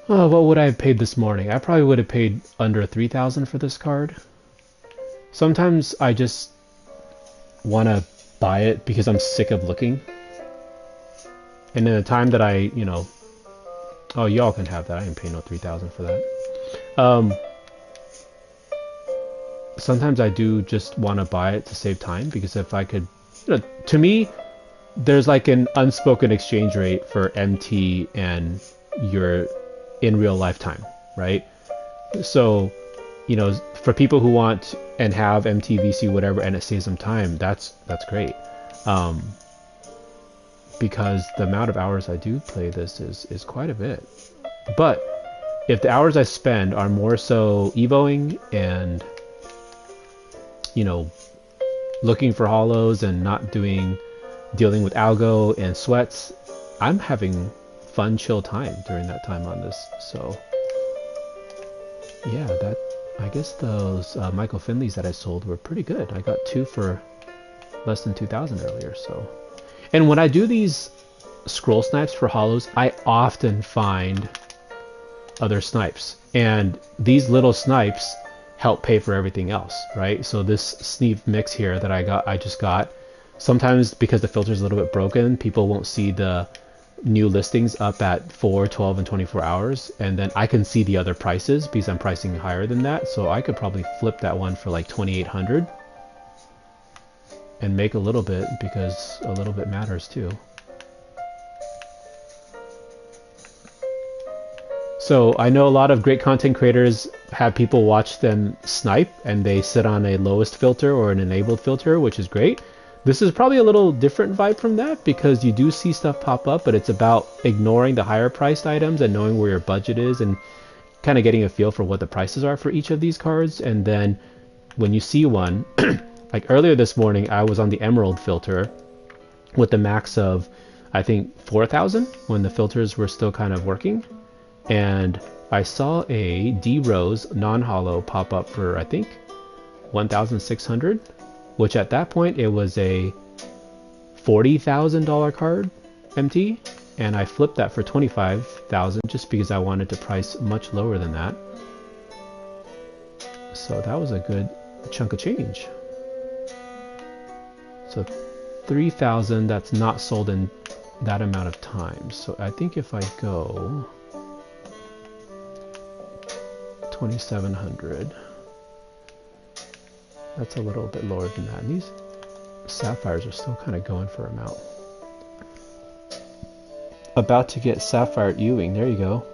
Oh, what would I have paid this morning? I probably would have paid under 3,000 for this card. Sometimes I just want to buy it because I'm sick of looking. And in the time that I, oh, y'all can have that. I ain't paying no 3,000 for that. Sometimes I do just want to buy it to save time, because if I could, to me, there's like an unspoken exchange rate for MT and your in real lifetime, right? So, for people who want and have MT, VC, whatever, and it saves them time, that's great. Because the amount of hours I do play this is quite a bit. But if the hours I spend are more so evoing and looking for hollows and not dealing with algo and sweats, I'm having fun, chill time during that time on this. So yeah, I guess those Michael Finleys that I sold were pretty good. I got 2 for less than 2,000 earlier. So, and when I do these scroll snipes for hollows, I often find other snipes, and these little snipes help pay for everything else, right? So this Sneep mix here that I just got, sometimes because the filter is a little bit broken, people won't see the new listings up at 4, 12, and 24 hours, and then I can see the other prices because I'm pricing higher than that, so I could probably flip that one for like 2,800 and make a little bit, because a little bit matters too. So I know a lot of great content creators have people watch them snipe and they sit on a lowest filter or an enabled filter, which is great. This is probably a little different vibe from that, because you do see stuff pop up, but it's about ignoring the higher priced items and knowing where your budget is and kind of getting a feel for what the prices are for each of these cards. And then when you see one, like earlier this morning, I was on the Emerald filter with the max of, I think, 4,000 when the filters were still kind of working. And I saw a D-Rose non-hollow pop up for, I think, 1,600. Which at that point it was a $40,000 card MT, and I flipped that for 25,000 just because I wanted to price much lower than that. So that was a good chunk of change. So 3,000, that's not sold in that amount of time. So I think if I go 2,700. That's a little bit lower than that. And these sapphires are still kind of going for a mount. About to get sapphire Ewing. There you go.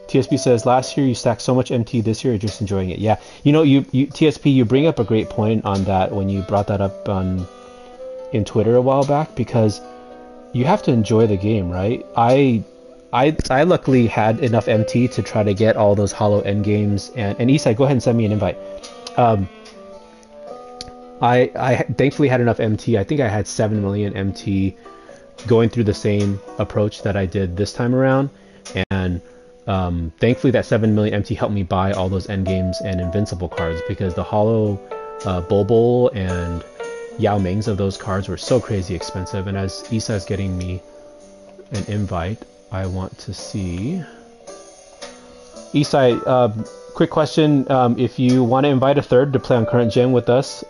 TSP says, last year you stacked so much MT, this year you're just enjoying it. Yeah, you TSP, you bring up a great point on that when you brought that up on in Twitter a while back, because you have to enjoy the game, right? I luckily had enough MT to try to get all those hollow end games, and Isai, go ahead and send me an invite. I thankfully had enough MT. I think I had 7 million MT going through the same approach that I did this time around, and thankfully that 7 million MT helped me buy all those end games and invincible cards, because the hollow Bobo and Yao Mings of those cards were so crazy expensive. And as Isa is getting me an invite, I want to see. Isai, quick question. If you want to invite a third to play on current gen with us,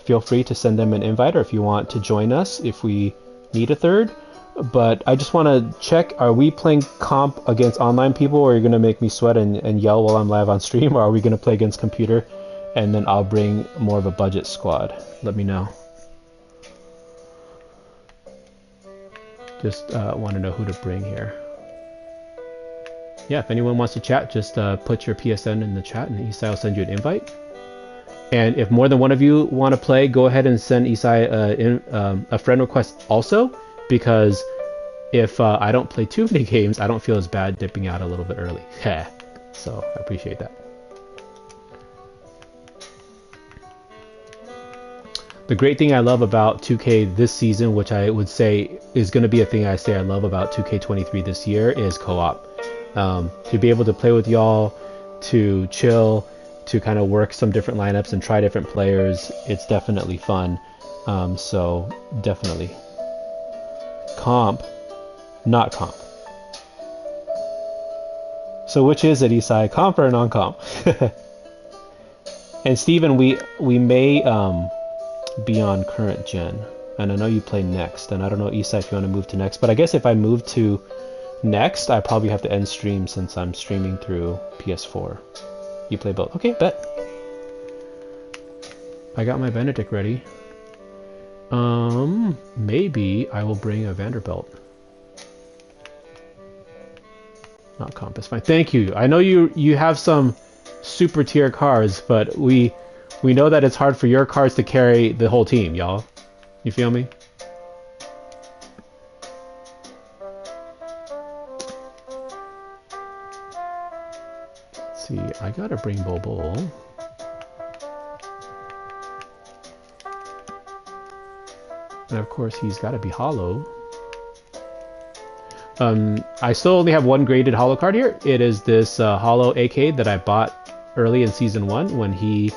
feel free to send them an invite, or if you want to join us if we need a third. But I just want to check, are we playing comp against online people, or are you going to make me sweat and yell while I'm live on stream, or are we going to play against computer and then I'll bring more of a budget squad? Let me know. Just want to know who to bring here. Yeah, if anyone wants to chat, just put your PSN in the chat and Isai will send you an invite. And if more than one of you want to play, go ahead and send Isai a friend request also, because if I don't play too many games, I don't feel as bad dipping out a little bit early. So I appreciate that. The great thing I love about 2K this season, which I would say is going to be a thing I say I love about 2K23 this year, is co-op. To be able to play with y'all, to chill, to kind of work some different lineups and try different players, it's definitely fun. So definitely. Comp, not comp. So which is it, Isai? Comp or non-comp? And Steven, we may be on current gen, and I know you play next, and I don't know, Isai, if you want to move to next, but I guess if I move to next, I probably have to end stream since I'm streaming through PS4. You play both. Okay, bet. I got my Benedict ready. Maybe I will bring a Vanderbilt. Not comp is fine. Thank you. I know you have some super tier cards, but we know that it's hard for your cards to carry the whole team, y'all. You feel me? Let's see, I gotta bring Bobo. And of course, he's gotta be hollow. I still only have one graded hollow card here. It is this hollow AK that I bought early in season 1 when he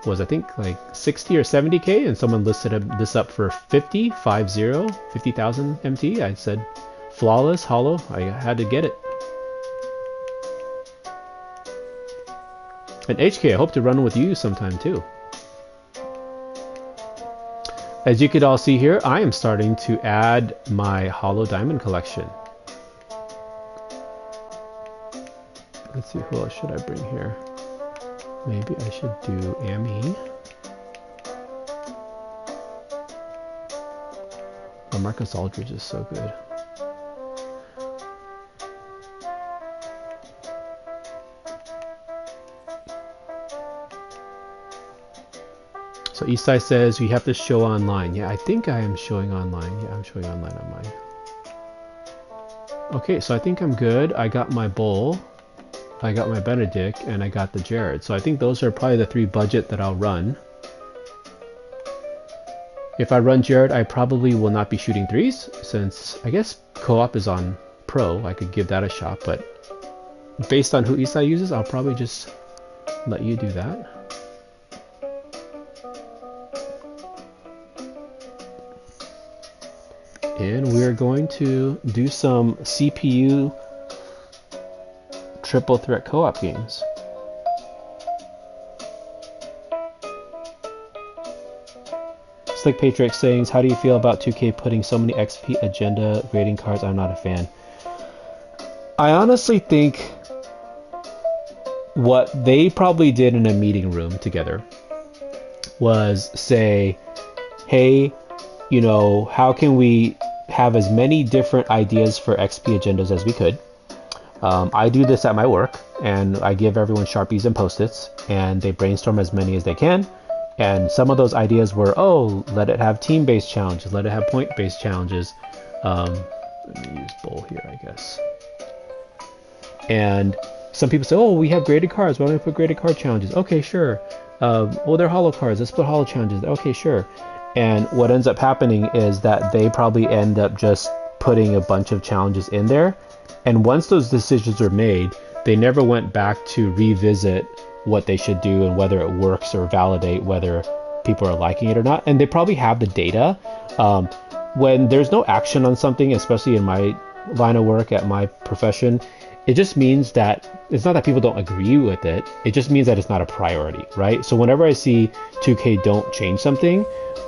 was, I think, like 60 or 70k, and someone listed this up for 50,000 MT. I said, flawless hollow. I had to get it. And HK, I hope to run with you sometime too. As you could all see here, I am starting to add my hollow diamond collection. Let's see, who else should I bring here? Maybe I should do Amy. Oh, Marcus Aldridge is so good. So Isai says we have to show online. Yeah, I think I am showing online. Yeah, I'm showing online on mine. Okay, so I think I'm good. I got my Bull, I got my Benedict, and I got the Jared. So I think those are probably the 3 budget that I'll run. If I run Jared, I probably will not be shooting 3s, since I guess co-op is on Pro. I could give that a shot, but based on who Isai uses, I'll probably just let you do that. And we're going to do some CPU triple threat co-op games. Slick Patriot saying, how do you feel about 2K putting so many XP agenda grading cards? I'm not a fan. I honestly think what they probably did in a meeting room together was say, hey, you know, how can we have as many different ideas for XP agendas as we could? I do this at my work, and I give everyone Sharpies and Post-its, and they brainstorm as many as they can, And some of those ideas were, oh, let it have team-based challenges, let it have point-based challenges. Let me use bowl here, I guess. And some people say, oh, we have graded cards. Why don't we put graded card challenges? Okay, sure. Well, they're hollow cards. Let's put hollow challenges. Okay, sure. And what ends up happening is that they probably end up just putting a bunch of challenges in there. And once those decisions are made, they never went back to revisit what they should do and whether it works or validate whether people are liking it or not. And they probably have the data. When there's no action on something, especially in my line of work at my profession, it just means that it's not that people don't agree with it. It just means that it's not a priority, right? So whenever I see 2K don't change something,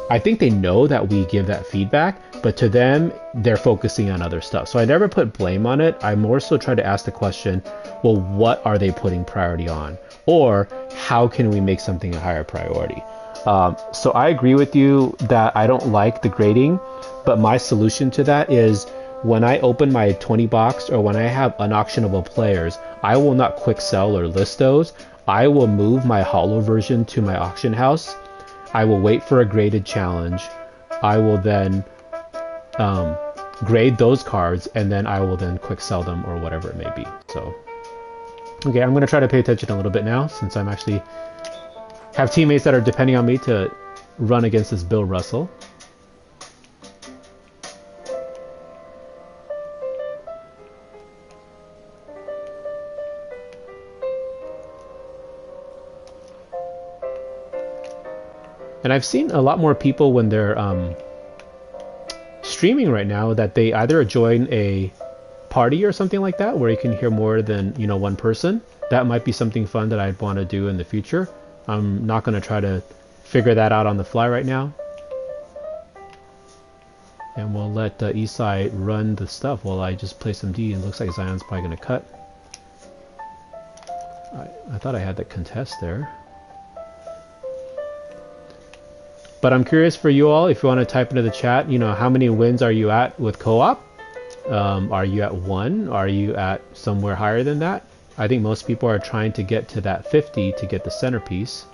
I think they know that we give that feedback, but to them, they're focusing on other stuff. So I never put blame on it. I more so try to ask the question, well, what are they putting priority on? Or how can we make something a higher priority? So I agree with you that I don't like the grading, but my solution to that is when I open my 20 box or when I have unauctionable players, I will not quick sell or list those. I will move my hollow version to my auction house. I will wait for a graded challenge. I will then grade those cards, and then I will then quick sell them or whatever it may be. So, okay, I'm going to try to pay attention a little bit now since I'm actually have teammates that are depending on me to run against this Bill Russell. And I've seen a lot more people when they're streaming right now that they either join a party or something like that where you can hear more than, you know, one person. That might be something fun that I'd want to do in the future. I'm not going to try to figure that out on the fly right now. And we'll let Isai run the stuff while I just play some D. And it looks like Zion's probably going to cut. I thought I had that contest there. But I'm curious for you all, if you want to type into the chat, you know, how many wins are you at with co-op? Are you at 1? Are you at somewhere higher than that? I think most people are trying to get to that 50 to get the centerpiece.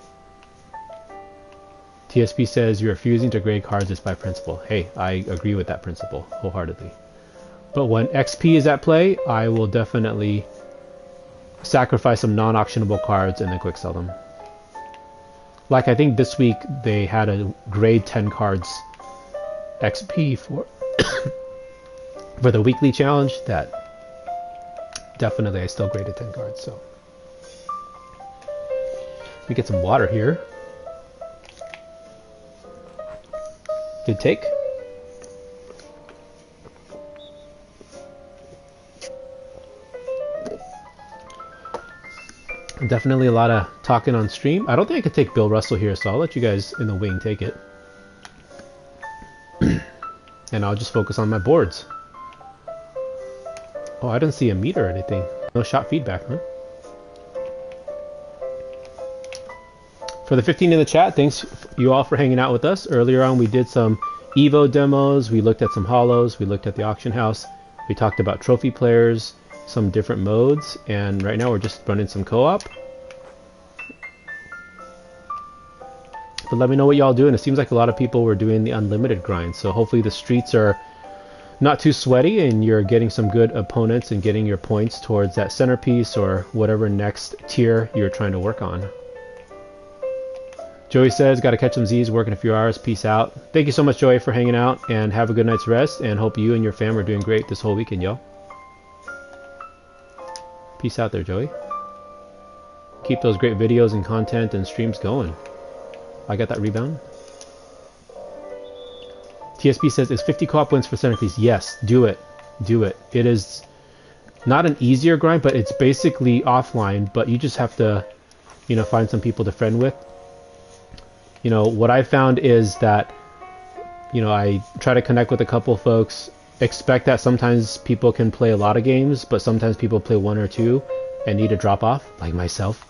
TSP says you're refusing to grade cards just by principle. Hey, I agree with that principle wholeheartedly. But when XP is at play, I will definitely sacrifice some non-auctionable cards and then quick sell them. Like I think this week they had a grade 10 cards XP for for the weekly challenge that definitely I still graded 10 cards. So let me get some water here. Good take. Definitely a lot of talking on stream. I don't think I could take Bill Russell here, so I'll let you guys in the wing take it. And I'll just focus on my boards. Oh, I didn't see a meter or anything. No shot feedback, huh? For the 15 in the chat, thanks you all for hanging out with us. Earlier on, we did some Evo demos. We looked at some hollows. We looked at the auction house. We talked about trophy players, some different modes, and right now we're just running some co-op. But let me know what y'all doing. It seems like a lot of people were doing the unlimited grind, so hopefully the streets are not too sweaty and you're getting some good opponents and getting your points towards that centerpiece or whatever next tier you're trying to work on. Joey says, gotta catch some Z's, working a few hours, peace out. Thank you so much, Joey, for hanging out, and have a good night's rest, and hope you and your fam are doing great this whole weekend, yo. Peace out there, Joey. Keep those great videos and content and streams going. I got that rebound. TSP says, is 50 co-op wins for centerpiece? Yes, do it. Do it. It is not an easier grind, but it's basically offline, but you just have to, you know, find some people to friend with. You know, what I found is that, you know, I try to connect with a couple folks, expect that sometimes people can play a lot of games, but sometimes people play 1 or 2 and need to drop off, like myself.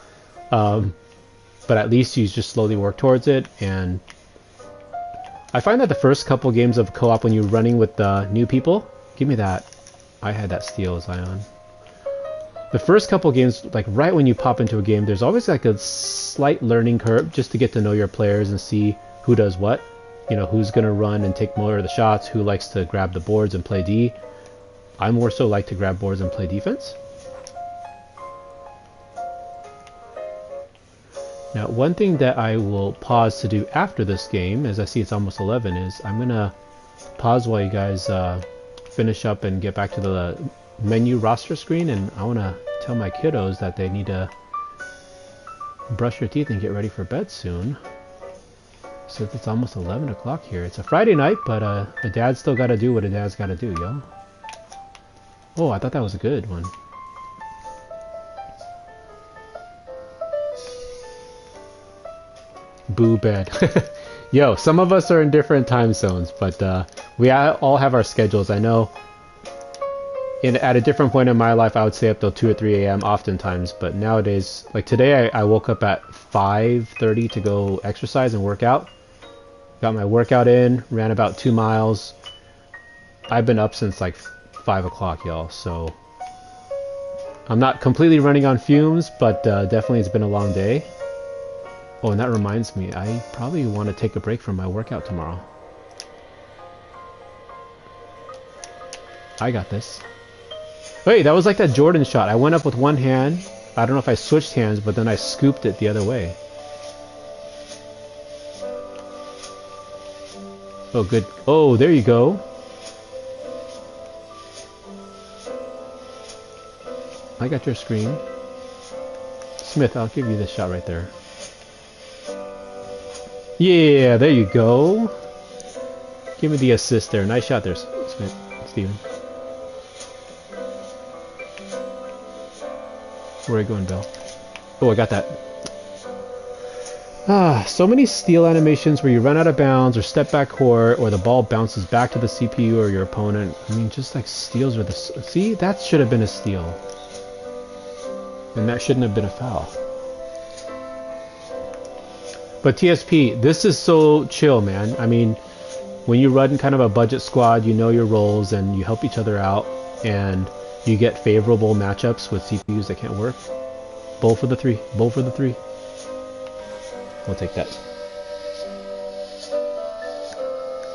But at least you just slowly work towards it. And I find that the first couple games of co-op, when you're running with new people, give me that. I had that steal, Zion. The first couple games, like right when you pop into a game, there's always like a slight learning curve just to get to know your players and see who does what. You know, who's going to run and take more of the shots, who likes to grab the boards and play D. I more so like to grab boards and play defense. Now, one thing that I will pause to do after this game, as I see it's almost 11, is I'm going to pause while you guys finish up and get back to the menu roster screen, and I want to tell my kiddos that they need to brush your teeth and get ready for bed soon. Since it's almost 11 o'clock here. It's a Friday night, but a dad's still got to do what a dad's got to do, yo. Oh, I thought that was a good one. Boo bed. Yo, some of us are in different time zones, but we all have our schedules. I know at a different point in my life, I would stay up till 2 or 3 a.m. oftentimes, but nowadays, like today, I woke up at 5:30 to go exercise and work out. Got my workout in, ran about 2 miles. I've been up since like 5 o'clock, y'all, so I'm not completely running on fumes, but definitely it's been a long day. Oh, and that reminds me, I probably want to take a break from my workout tomorrow. I got this. Wait, that was like that Jordan shot. I went up with one hand. I don't know if I switched hands, but then I scooped it the other way. Oh, good. Oh, there you go. I got your screen. Smith, I'll give you this shot right there. Yeah, there you go. Give me the assist there. Nice shot there, Smith. Steven. Where are you going, Bill? Oh, I got that. Ah, so many steal animations where you run out of bounds or step back court or the ball bounces back to the CPU or your opponent. I mean, just like steals are the... See, that should have been a steal. And that shouldn't have been a foul. But TSP, this is so chill, man. I mean, when you run kind of a budget squad, you know your roles and you help each other out. And you get favorable matchups with CPUs that can't work. Bowl for the three. Bowl for the three. We'll take that.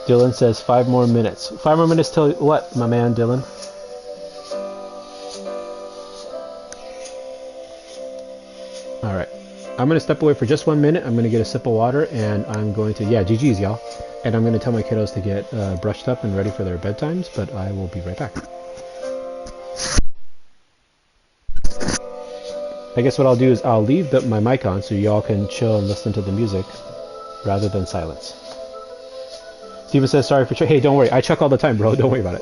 Dylan says 5 more minutes. 5 more minutes till what, my man Dylan? Alright. I'm going to step away for just 1 minute. I'm going to get a sip of water and I'm going to... Yeah, GG's, y'all. And I'm going to tell my kiddos to get brushed up and ready for their bedtimes, but I will be right back. I guess what I'll do is I'll leave my mic on so y'all can chill and listen to the music rather than silence. Steven says sorry for Chuck. Hey, don't worry. I Chuck all the time, bro. Don't worry about it.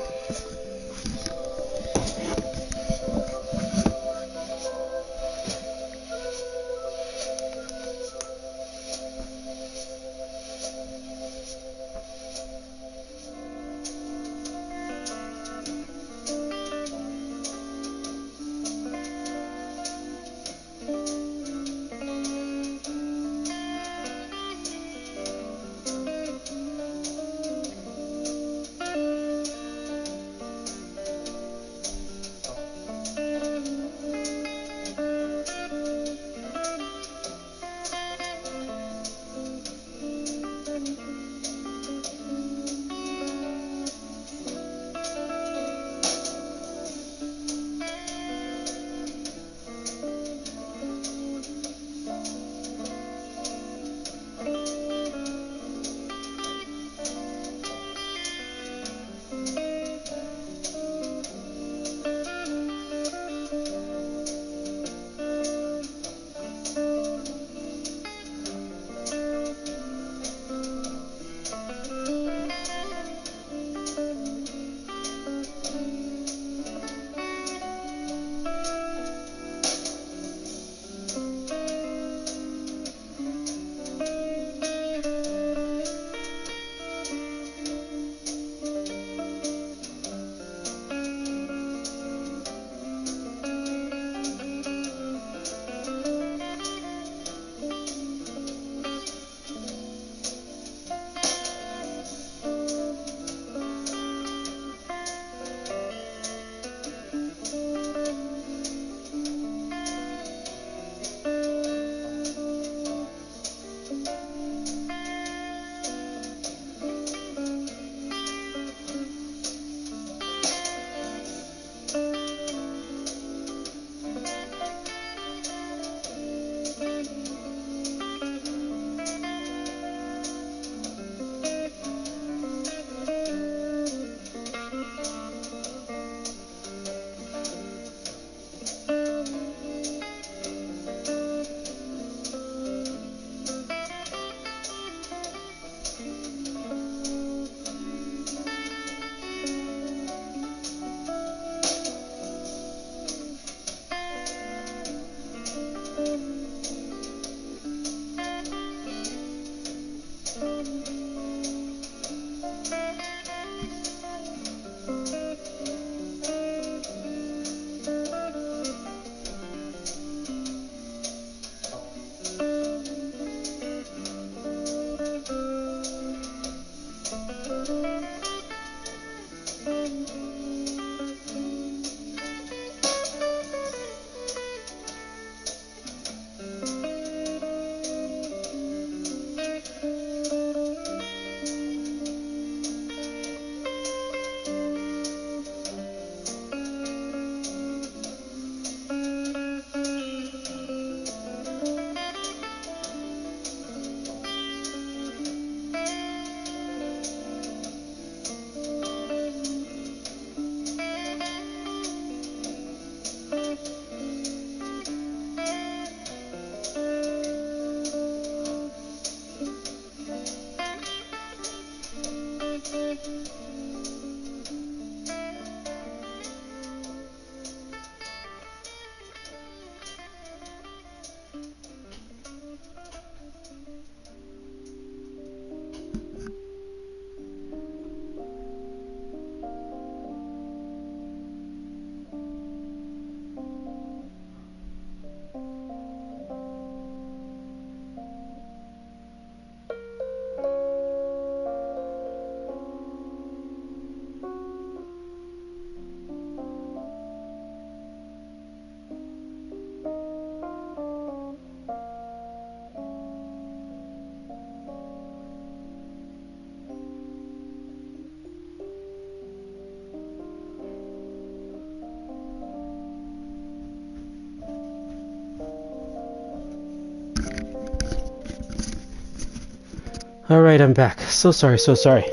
Alright, I'm back. So sorry, so sorry.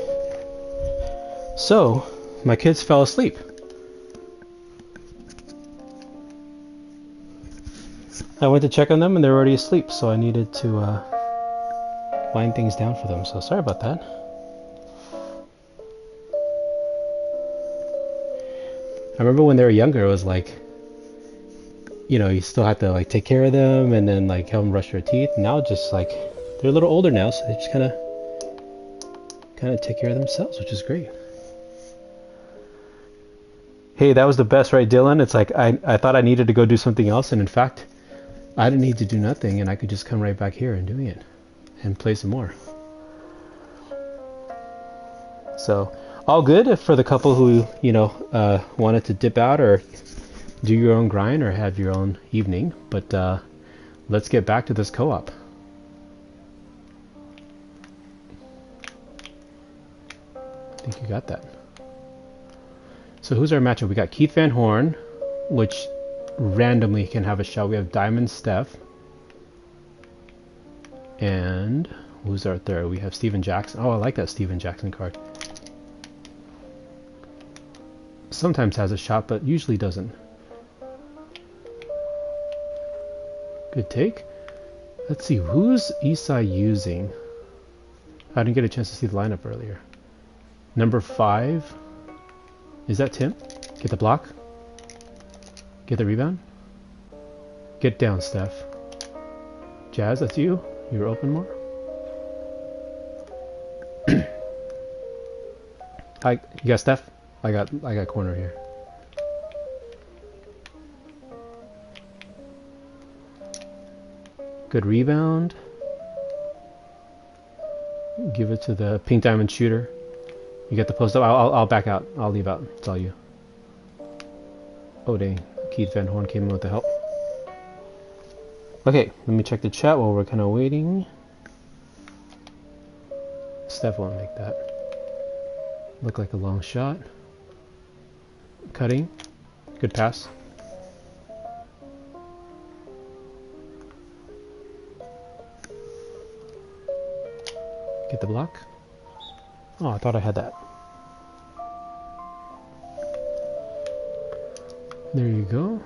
So, my kids fell asleep. I went to check on them and they're already asleep, so I needed to wind things down for them, so sorry about that. I remember when they were younger, it was like, you know, you still have to like take care of them and then like help them brush their teeth. Now just like, they're a little older now, so they just kind of take care of themselves, which is great. Hey, that was the best, right, Dylan? It's like I thought I needed to go do something else, and in fact, I didn't need to do nothing, and I could just come right back here and doing it and play some more. So, all good for the couple who, you know, wanted to dip out or do your own grind or have your own evening. But let's get back to this co-op. I think you got that. So who's our matchup? We got Keith Van Horn, which randomly can have a shot. We have Diamond Steph. And who's our third? We have Steven Jackson. Oh, I like that Steven Jackson card. Sometimes has a shot, but usually doesn't. Good take. Let's see, who's Isai using? I didn't get a chance to see the lineup earlier. Number 5. Is that Tim? Get the block. Get the rebound. Get down, Steph. Jazz, that's you? You're open more? Hi, you got Steph? I got corner here. Good rebound. Give it to the pink diamond shooter. You get the post up. I'll back out. I'll leave out. It's all you. Oh dang. Keith Van Horn came in with the help. Okay, let me check the chat while we're kind of waiting. Steph won't make that. Look like a long shot. Cutting. Good pass. Get the block. Oh, I thought I had that. There you go.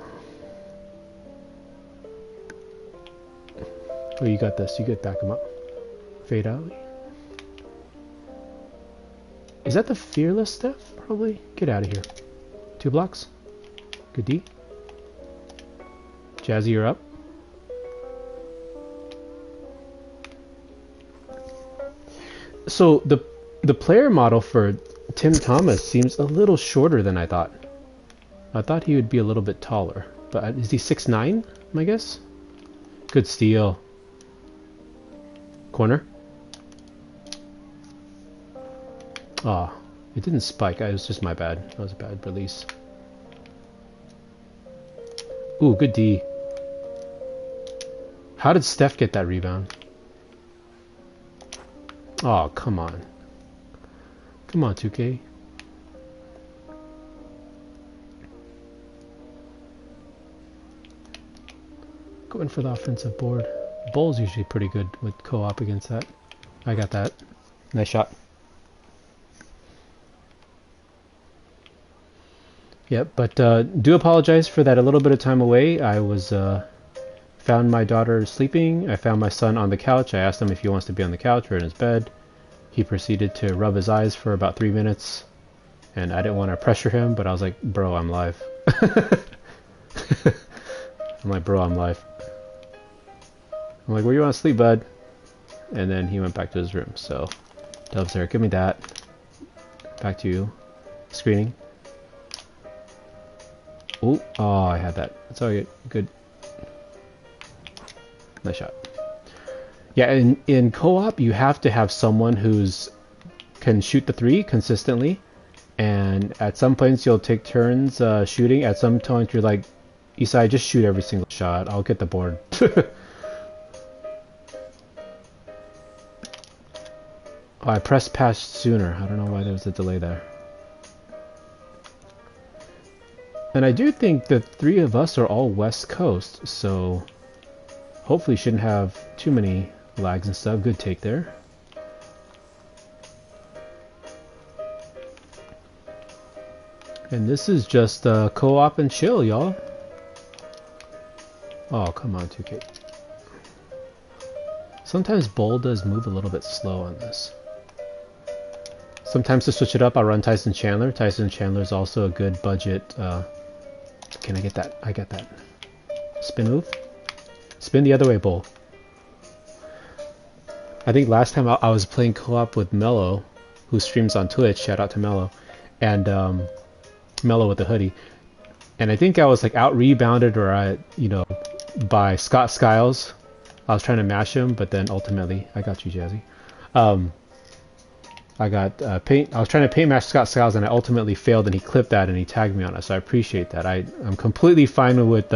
Oh, you got this. You get back him up. Fade out. Is that the Fearless Steph? Probably. Get out of here. 2 blocks. Good D. Jazzy, you're up. So the player model for Tim Thomas seems a little shorter than I thought. I thought he would be a little bit taller. But is he 6'9", my guess? Good steal. Corner. Ah, oh, it didn't spike. It was just my bad. That was a bad release. Ooh, good D. How did Steph get that rebound? Oh, come on. Come on, 2K. Going for the offensive board. Bull's usually pretty good with co-op against that. I got that. Nice shot. Yep, but do apologize for that a little bit of time away. I was found my daughter sleeping. I found my son on the couch. I asked him if he wants to be on the couch or in his bed. He proceeded to rub his eyes for about 3 minutes, and I didn't want to pressure him, but I was like, bro, I'm live. I'm like, bro, I'm live. I'm like, where you want to sleep, bud? And then he went back to his room. So, Dubs there, give me that. Back to you. Screening. Ooh, oh, I had that. That's all good. Nice shot. Yeah, in co-op, you have to have someone who's can shoot the 3 consistently, and at some points you'll take turns shooting. At some points you're like, Isai, just shoot every single shot. I'll get the board. Oh, I pressed pass sooner. I don't know why there was a delay there. And I do think the 3 of us are all West Coast, so hopefully shouldn't have too many lags and stuff. Good take there. And this is just co-op and chill, y'all. Oh, come on, 2K. Sometimes Bowl does move a little bit slow on this. Sometimes to switch it up, I'll run Tyson Chandler. Tyson Chandler is also a good budget. Can I get that? I get that. Spin move? Spin the other way, Bowl. I think last time I was playing co-op with Mello, who streams on Twitch. Shout out to Mello. And Mello with the hoodie. And I think I was like out-rebounded or, by Scott Skiles. I was trying to mash him, but then ultimately, I got you, Jazzy. I was trying to paint match Scott Skiles, and I ultimately failed, and he clipped that, and he tagged me on it, so I appreciate that. I'm completely fine with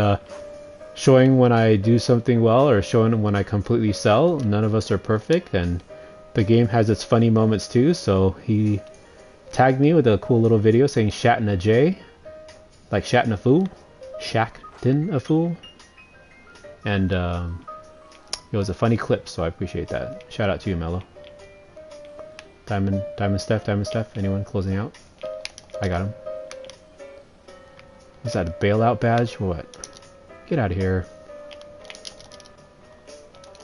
showing when I do something well, or showing when I completely sell. None of us are perfect, and the game has its funny moments too, so he tagged me with a cool little video saying "Shattin' a J," like Shattin' a fool, Shaq-tin a fool, and it was a funny clip, so I appreciate that. Shout out to you, Mello. Diamond Steph, anyone closing out? I got him. Is that a bailout badge? What? Get out of here.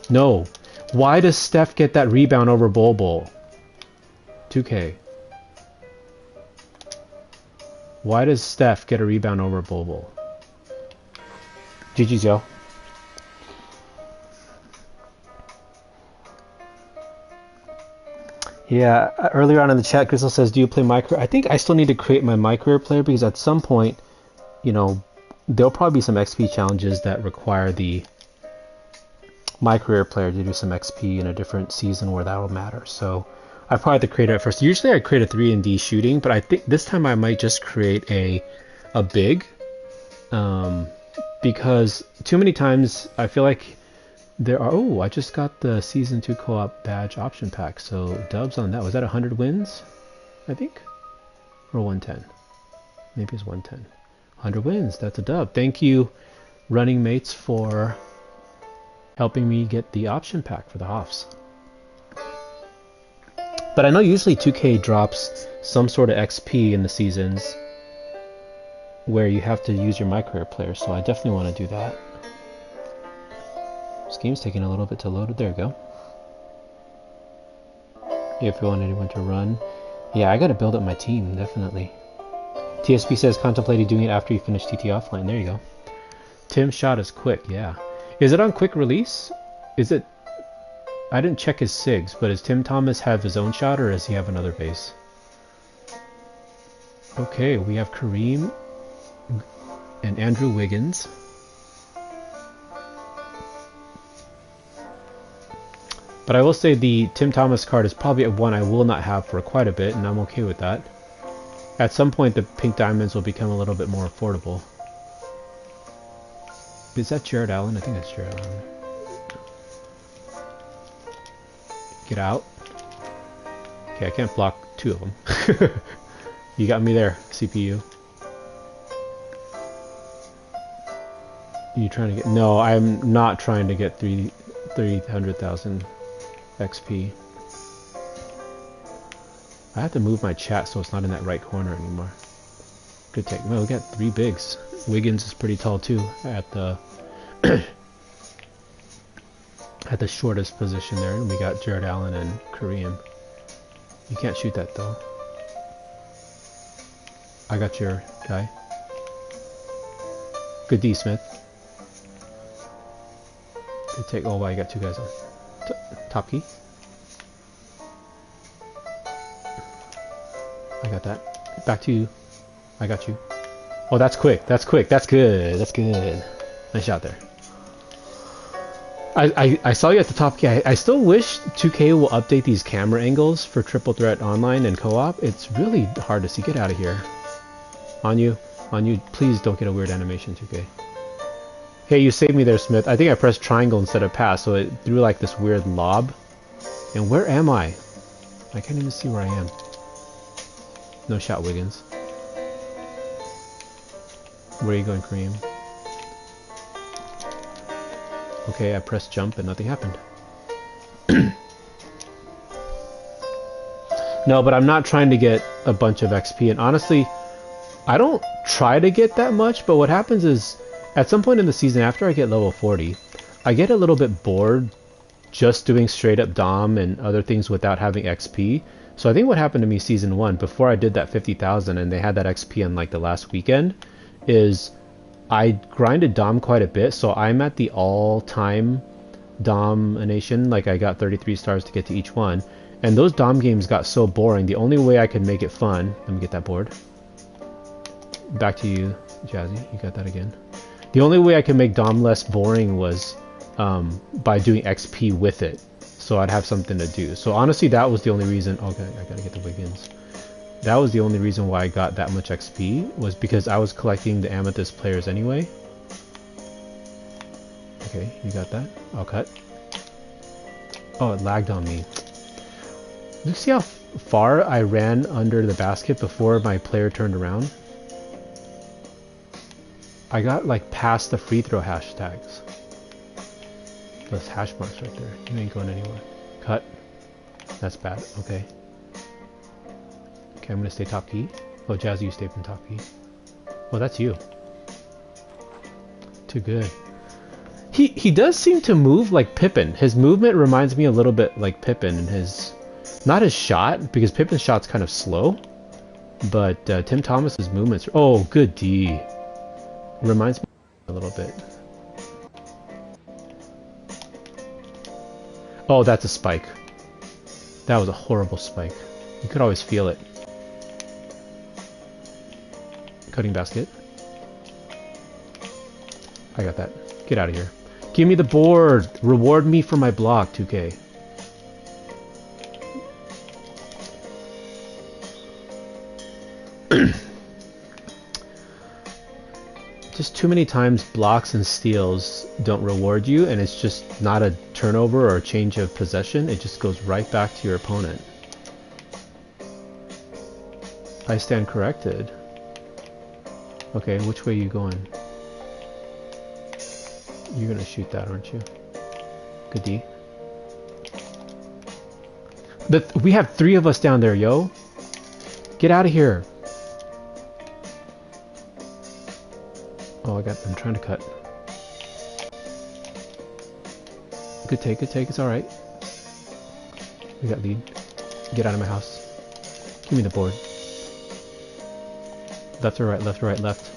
No. Why does Steph get that rebound over Bol? 2K. Why does Steph get a rebound over Bol? GG's, yo. Yeah, earlier on in the chat, Crystal says, do you play my career? I think I still need to create my career player because at some point, there'll probably be some XP challenges that require the my career player to do some XP in a different season where that will matter. So I probably have to create it at first. Usually I create a 3-and-D shooting, but I think this time I might just create a big because too many times I feel like there are... Oh, I just got the Season 2 Co-op badge option pack, so dubs on that. Was that 100 wins, I think? Or 110? Maybe it's 110. 100 wins, that's a dub. Thank you, Running Mates, for helping me get the option pack for the Hoffs. But I know usually 2K drops some sort of XP in the seasons where you have to use your My Career player, so I definitely want to do that. This game's taking a little bit to load. There we go. If you want anyone to run. Yeah, I gotta build up my team, definitely. TSP says contemplating doing it after you finish TT Offline. There you go. Tim's shot is quick, yeah. Is it on quick release? Is it... I didn't check his SIGs, but does Tim Thomas have his own shot or does he have another base? Okay, we have Kareem and Andrew Wiggins. But I will say the Tim Thomas card is probably one I will not have for quite a bit, and I'm okay with that. At some point, the pink diamonds will become a little bit more affordable. Is that Jared Allen? I think that's Jared Allen. Get out. Okay, I can't block two of them. You got me there, CPU. You trying to get... No, I'm not trying to get 300,000 XP. I have to move my chat so it's not in that right corner anymore. Good take. Well, we got 3 bigs. Wiggins is pretty tall too at the at the shortest position there. And we got Jared Allen and Kareem. You can't shoot that though. I got your guy. Good D, Smith. Good take. Oh wow, you got 2 guys on. Top key. I got that. Back to you. I got you. Oh, that's quick. That's quick. That's good. That's good. Nice shot there. I saw you at the top key. I still wish 2K will update these camera angles for Triple Threat Online and Co-op. It's really hard to see. Get out of here. On you. On you. Please don't get a weird animation, 2K. Hey, you saved me there, Smith. I think I pressed triangle instead of pass, so it threw like this weird lob. And where am I? I can't even see where I am. No shot, Wiggins. Where are you going, Kareem? Okay, I pressed jump and nothing happened. No, but I'm not trying to get a bunch of XP, and honestly, I don't try to get that much, but what happens is, at some point in the season after I get level 40, I get a little bit bored just doing straight up Dom and other things without having XP. So I think what happened to me season 1, before I did that 50,000 and they had that XP on like the last weekend, is I grinded Dom quite a bit, so I'm at the all-time domination. Like I got 33 stars to get to each one. And those Dom games got so boring, the only way I could make it fun... Let me get that board. Back to you, Jazzy. You got that again. The only way I could make Dom less boring was by doing XP with it. So I'd have something to do. So honestly, that was the only reason... Okay, I gotta get the Wiggins. That was the only reason why I got that much XP, was because I was collecting the Amethyst players anyway. Okay, you got that. I'll cut. Oh, it lagged on me. You see how far I ran under the basket before my player turned around? I got like past the free throw hashtags. Those hash marks right there. You ain't going anywhere. Cut. That's bad. Okay. Okay, I'm gonna stay top key. Oh, Jazzy, you stay from top key. Oh, that's you. Too good. He does seem to move like Pippin. His movement reminds me a little bit like Pippin, and his... Not his shot, because Pippin's shot's kind of slow. But Tim Thomas's movements... Oh, good D. Reminds me a little bit. Oh, that's a spike. That was a horrible spike. You could always feel it. Cutting basket. I got that. Get out of here. Give me the board! Reward me for my block, 2K. Just too many times blocks and steals don't reward you, and it's just not a turnover or a change of possession. It just goes right back to your opponent. I stand corrected. Okay, which way are you going? You're gonna shoot that, aren't you? Good D. We have 3 of us down there, yo. Get out of here. Oh, I'm trying to cut. Good take, it's alright. We got lead. Get out of my house. Give me the board. Left or right, left or right, left.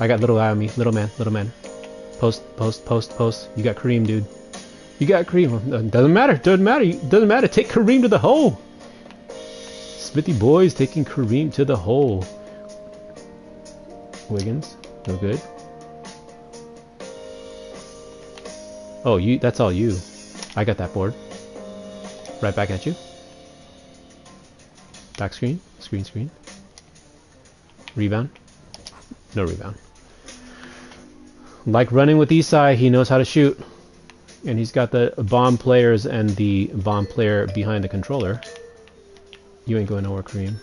I got little eye on me. Little man, little man. Post, post, post, post. You got Kareem, dude. You got Kareem. Doesn't matter, doesn't matter. Doesn't matter. Take Kareem to the hole. Smithy boys taking Kareem to the hole. Wiggins, no good. Oh, that's all you. I got that board. Right back at you. Back screen, screen. Rebound. No rebound. Like running with Isai, he knows how to shoot. And he's got the bomb players and the bomb player behind the controller. You ain't going nowhere, Kareem.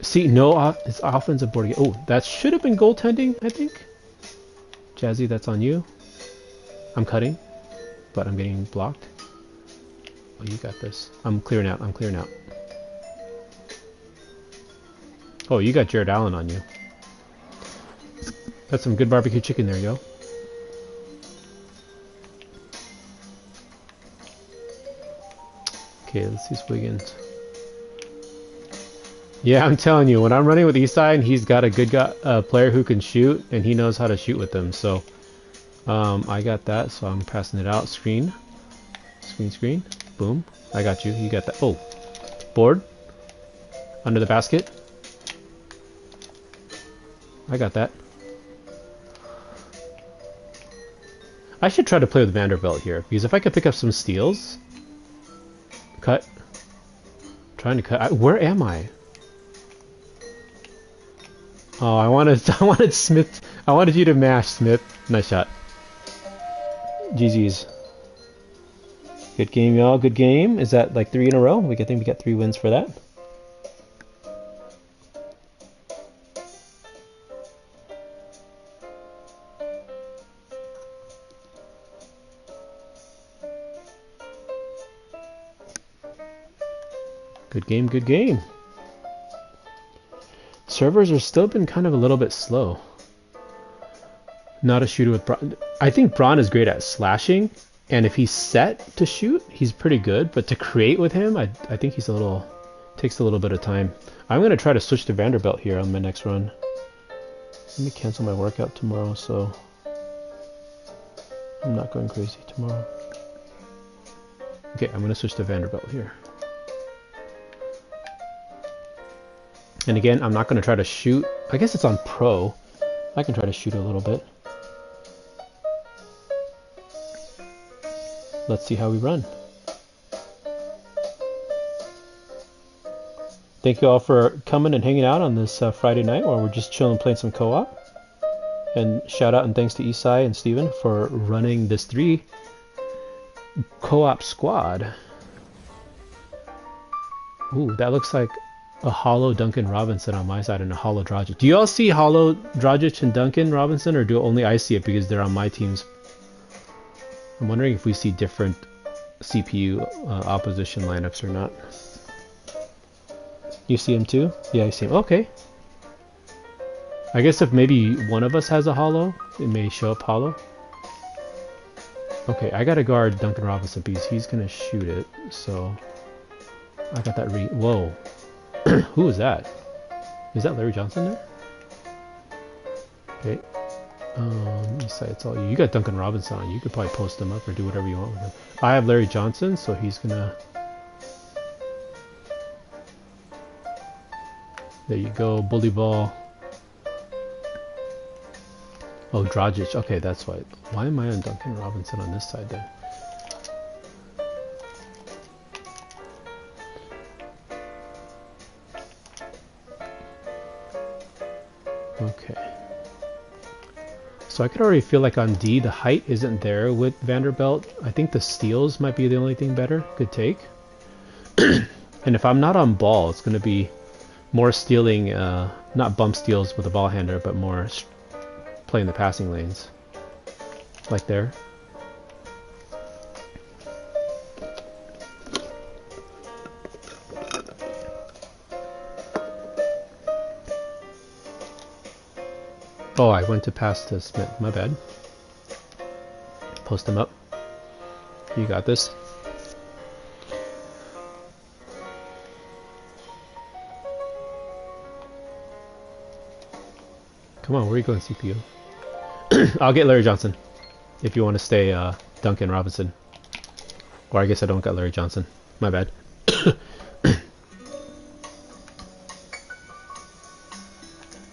See, no, it's offensive board. Oh, that should have been goaltending, I think. Jazzy, that's on you. I'm cutting, but I'm getting blocked. Oh, you got this. I'm clearing out. Oh, you got Jared Allen on you. That's some good barbecue chicken there, yo. Okay, let's use Wiggins. Yeah, I'm telling you, when I'm running with Isai and he's got a good player who can shoot, and he knows how to shoot with them, so I got that, so I'm passing it out. Screen. Boom. I got you. You got that. Oh, board. Under the basket. I got that. I should try to play with Vanderbilt here, because if I could pick up some steals... Cut. Trying to cut. Where am I? Oh, I wanted Smith. I wanted you to mash, Smith. Nice shot. GG's. Good game, y'all. Good game. Is that like 3 in a row? I think we got 3 wins for that. Good game, good game. servers are still been kind of a little bit slow. Not a shooter with Braun. I think Braun is great at slashing, and if he's set to shoot, he's pretty good. But to create with him, I think he's takes a little bit of time. I'm gonna try to switch to Vanderbilt here on my next run. Let me cancel my workout tomorrow, so I'm not going crazy tomorrow. Okay, I'm gonna switch to Vanderbilt here. And again, I'm not gonna try to shoot. I guess it's on pro. I can try to shoot a little bit. Let's see how we run. Thank you all for coming and hanging out on this Friday night while we're just chilling playing some co-op. And shout out and thanks to Isai and Steven for running this 3 co-op squad. Ooh, that looks like a hollow Duncan Robinson on my side and a hollow Dragic. Do you all see hollow Dragic and Duncan Robinson, or do only I see it because they're on my teams? I'm wondering if we see different CPU opposition lineups or not. You see him too? Yeah, I see him. Okay. I guess if maybe one of us has a hollow, it may show up hollow. Okay, I gotta guard Duncan Robinson because he's gonna shoot it, so I got that whoa. Who is that? Is that Larry Johnson there? Okay. Isai, it's all you. You got Duncan Robinson on. You could probably post him up or do whatever you want with him. I have Larry Johnson, so he's gonna... There you go, bully ball. Oh, Dragic. Okay, that's why. Why am I on Duncan Robinson on this side then? Okay. So I could already feel like on D, the height isn't there with Vanderbilt. I think the steals might be the only thing better. Good take. And if I'm not on ball, it's going to be more stealing, not bump steals with a ball handler, but more playing the passing lanes. Like there. Oh, I went to pass to Smith. My bad. Post him up. You got this. Come on, where are you going, CPU? I'll get Larry Johnson. If you want to stay Duncan Robinson. Or I guess I don't got Larry Johnson. My bad.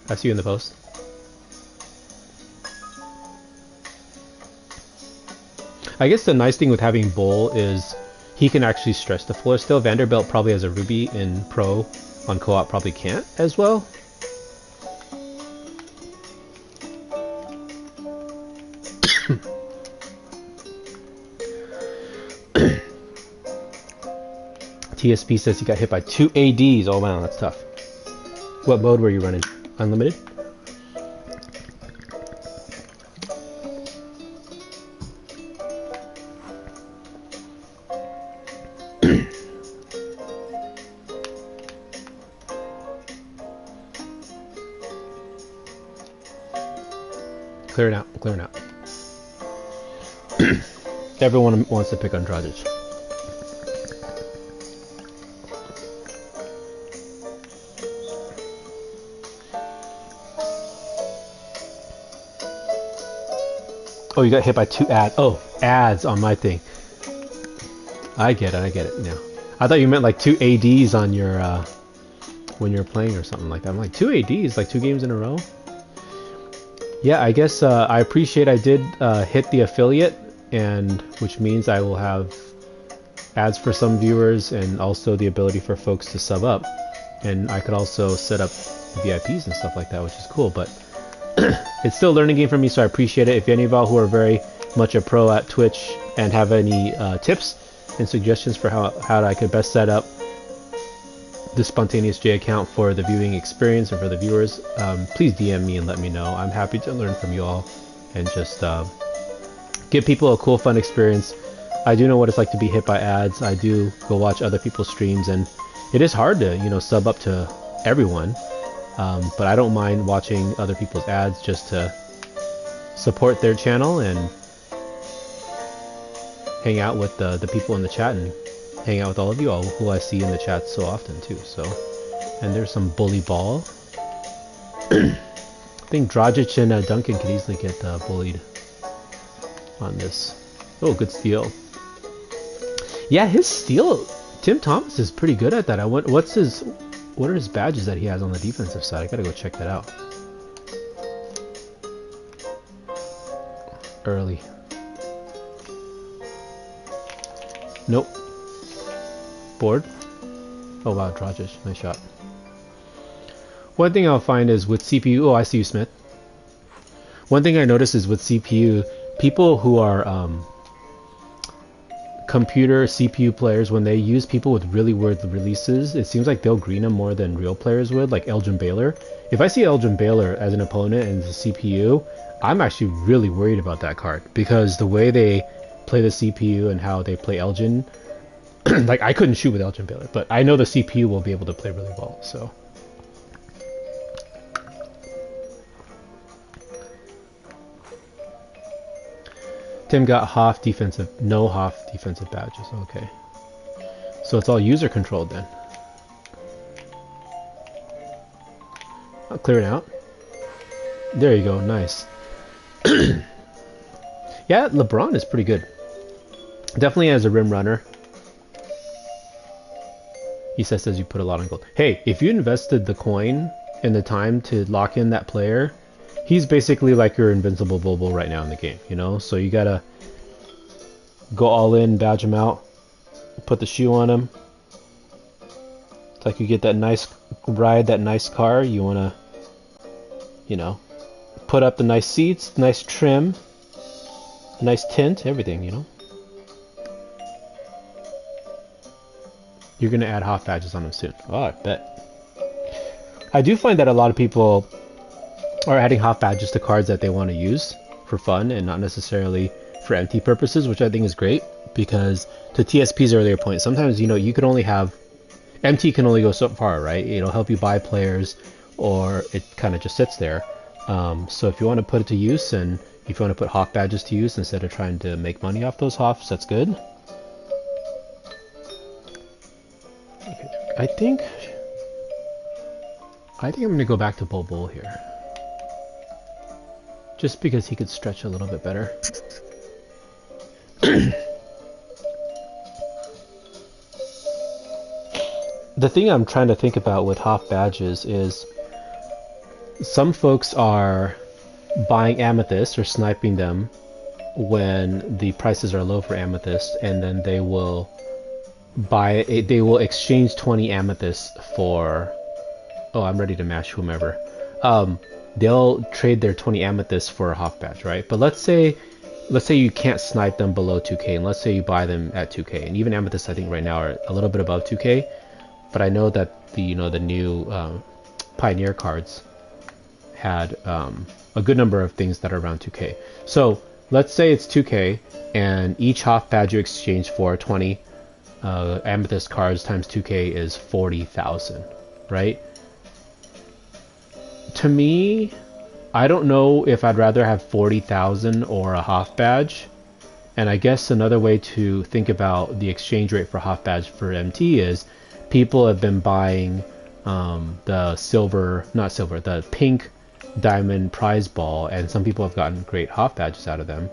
I see you in the post. I guess the nice thing with having Bull is he can actually stretch the floor still. Vanderbilt probably has a Ruby in Pro. On co-op probably can't as well. TSP says he got hit by 2 ADs. Oh wow, that's tough. What mode were you running? Unlimited? Clear it out, clear it out. Everyone wants to pick on Dragic. Oh, you got hit by 2 ads. Oh, ads on my thing. I get it now. I thought you meant like 2 ADs on your, when you're playing or something like that. I'm like, 2 ADs? Like 2 games in a row? Yeah, I guess I appreciate I did hit the affiliate, and which means I will have ads for some viewers and also the ability for folks to sub up. And I could also set up VIPs and stuff like that, which is cool, but it's still a learning game for me, so I appreciate it. If any of y'all who are very much a pro at Twitch and have any tips and suggestions for how I could best set up the Spontaneous J account for the viewing experience and for the viewers, please DM me and let me know. I'm happy to learn from you all and just give people a cool, fun experience. I do know what it's like to be hit by ads. I do go watch other people's streams, and it is hard to, you know, sub up to everyone. But I don't mind watching other people's ads just to support their channel and hang out with the people in the chat and hang out with all of you all who I see in the chat so often too. So, and there's some bully ball. I think Dragic and Duncan could easily get bullied on this. Oh, good steal. Yeah, his steal. Tim Thomas is pretty good at that. What are his badges that he has on the defensive side? I gotta go check that out. Early. Nope. Board. Oh wow, Dragic, nice shot. One thing I'll find is with CPU. Oh, I see you, Smith. One thing I notice is with CPU, people who are computer CPU players, when they use people with really weird releases, it seems like they'll green them more than real players would, like Elgin Baylor. If I see Elgin Baylor as an opponent and the CPU, I'm actually really worried about that card, because the way they play the CPU and how they play Elgin, like I couldn't shoot with Elgin Baylor, but I know the CPU will be able to play really well, so. Tim got Hoff defensive, no Hoff defensive badges. Okay, so it's all user controlled then. I'll clear it out. There you go, nice. Yeah, LeBron is pretty good. Definitely as a rim runner. He says you put a lot on gold. Hey, if you invested the coin and the time to lock in that player, he's basically like your invincible Bobo right now in the game, you know? So you gotta go all in, badge him out, put the shoe on him. It's like you get that nice ride, that nice car. You wanna, you know, put up the nice seats, nice trim, nice tint, everything, you know? You're gonna add Hoff badges on him soon. Oh, I bet. I do find that a lot of people are adding Hoff badges to cards that they want to use for fun and not necessarily for MT purposes, which I think is great, because to TSP's earlier point, sometimes, you know, you can only have MT can only go so far, right? It'll help you buy players, or it kind of just sits there. So if you want to put it to use, and if you want to put Hoff badges to use instead of trying to make money off those Hoffs, that's good. Okay, I think I'm gonna go back to Bol Bol here, just because he could stretch a little bit better. The thing I'm trying to think about with Hoff badges is some folks are buying Amethyst or sniping them when the prices are low for Amethyst, and then they will they will exchange 20 Amethyst for, oh, I'm ready to mash whomever. They'll trade their 20 Amethyst for a Hoff badge, right? But let's say you can't snipe them below 2k, and let's say you buy them at 2k, and even Amethyst I think right now are a little bit above 2k, but I know that the new Pioneer cards had a good number of things that are around 2k. So let's say it's 2k, and each Hoff badge you exchange for 20 Amethyst cards times 2k is 40,000, right? To me, I don't know if I'd rather have 40,000 or a Hoff badge. And I guess another way to think about the exchange rate for Hoff badge for MT is people have been buying the pink diamond prize ball, and some people have gotten great Hoff badges out of them.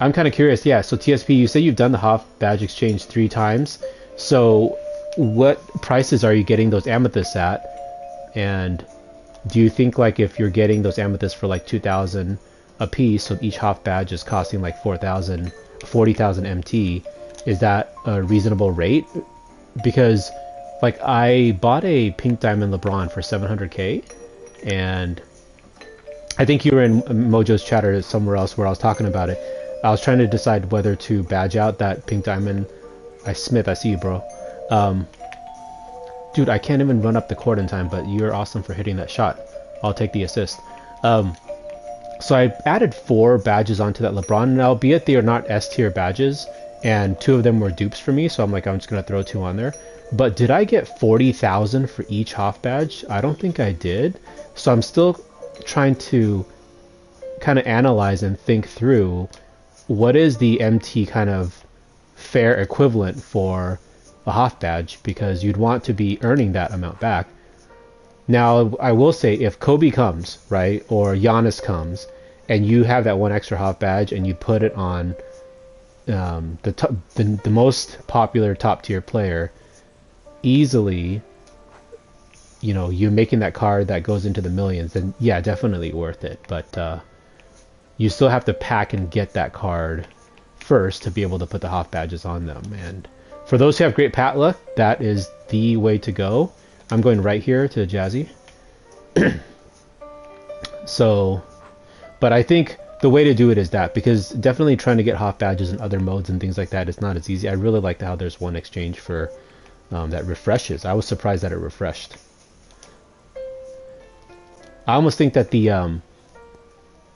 I'm kind of curious, yeah, so TSP, you say you've done the Hoff badge exchange 3 times. So what prices are you getting those amethysts at? And do you think, like, if you're getting those amethysts for like 2,000 a piece, so each Hoff badge is costing like 40,000 MT, is that a reasonable rate? Because like I bought a pink diamond LeBron for 700k, and I think you were in Mojo's chat or somewhere else where I was talking about it. I was trying to decide whether to badge out that pink diamond. Smith, I see you, bro. Dude, I can't even run up the court in time, but you're awesome for hitting that shot. I'll take the assist. So I added 4 badges onto that LeBron, and albeit they are not S tier badges, and 2 of them were dupes for me, so I'm just gonna throw 2 on there. But did I get 40,000 for each Hoff badge? I don't think I did. So I'm still trying to kind of analyze and think through what is the MT kind of fair equivalent for a Hoff badge, because you'd want to be earning that amount back. Now, I will say, if Kobe comes, right, or Giannis comes, and you have that one extra Hoff badge and you put it on the most popular top tier player, easily, you know, you're making that card that goes into the millions, then yeah, definitely worth it. But you still have to pack and get that card first to be able to put the Hoff badges on them. And for those who have great pat luck, that is the way to go. I'm going right here to Jazzy. So, but I think the way to do it is that, because definitely trying to get Hoff badges in other modes and things like that is not as easy. I really like how there's one exchange for that refreshes. I was surprised that it refreshed. I almost think that the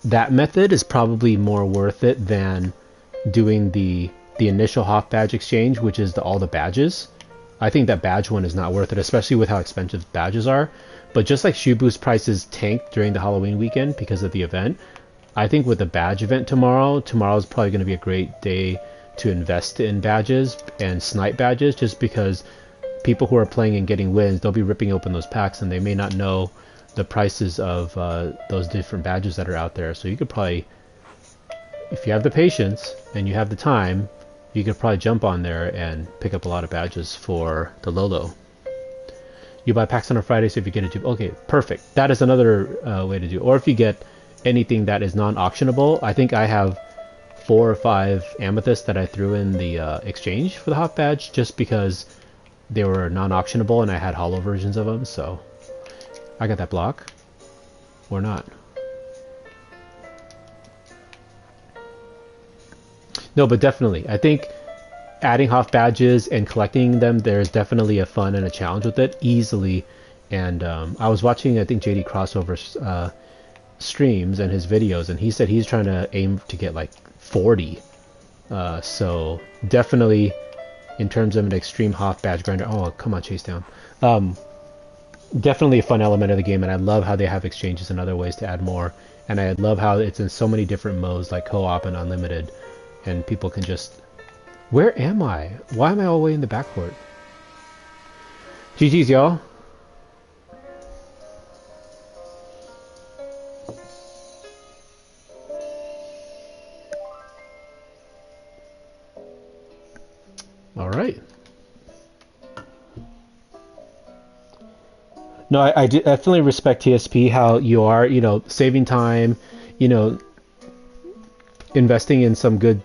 that method is probably more worth it than doing the initial Hoff badge exchange, which is all the badges. I think that badge one is not worth it, especially with how expensive badges are. But just like Shoe Boost prices tanked during the Halloween weekend because of the event, I think with the badge event tomorrow's probably going to be a great day to invest in badges and snipe badges, just because people who are playing and getting wins, they'll be ripping open those packs and they may not know the prices of those different badges that are out there. So you could probably, if you have the patience and you have the time, you could probably jump on there and pick up a lot of badges for the Lolo. You buy packs on a Friday, so if you get it, okay, perfect. That is another way to do it. Or if you get anything that is non-auctionable, I think I have 4 or 5 amethysts that I threw in the exchange for the Hoff badge, just because they were non-auctionable and I had hollow versions of them. So I got that block, or not. No, but definitely, I think adding Hoff badges and collecting them, there's definitely a fun and a challenge with it, easily. And I was watching, I think, JD Crossover's streams and his videos, and he said he's trying to aim to get like 40. So definitely, in terms of an extreme Hoff badge grinder, oh, come on, chase down. Definitely a fun element of the game, and I love how they have exchanges and other ways to add more. And I love how it's in so many different modes, like co-op and unlimited. And people can just... Where am I? Why am I all the way in the backcourt? GG's, y'all. All right. No, I definitely respect TSP, how you are, you know, saving time, you know, investing in some good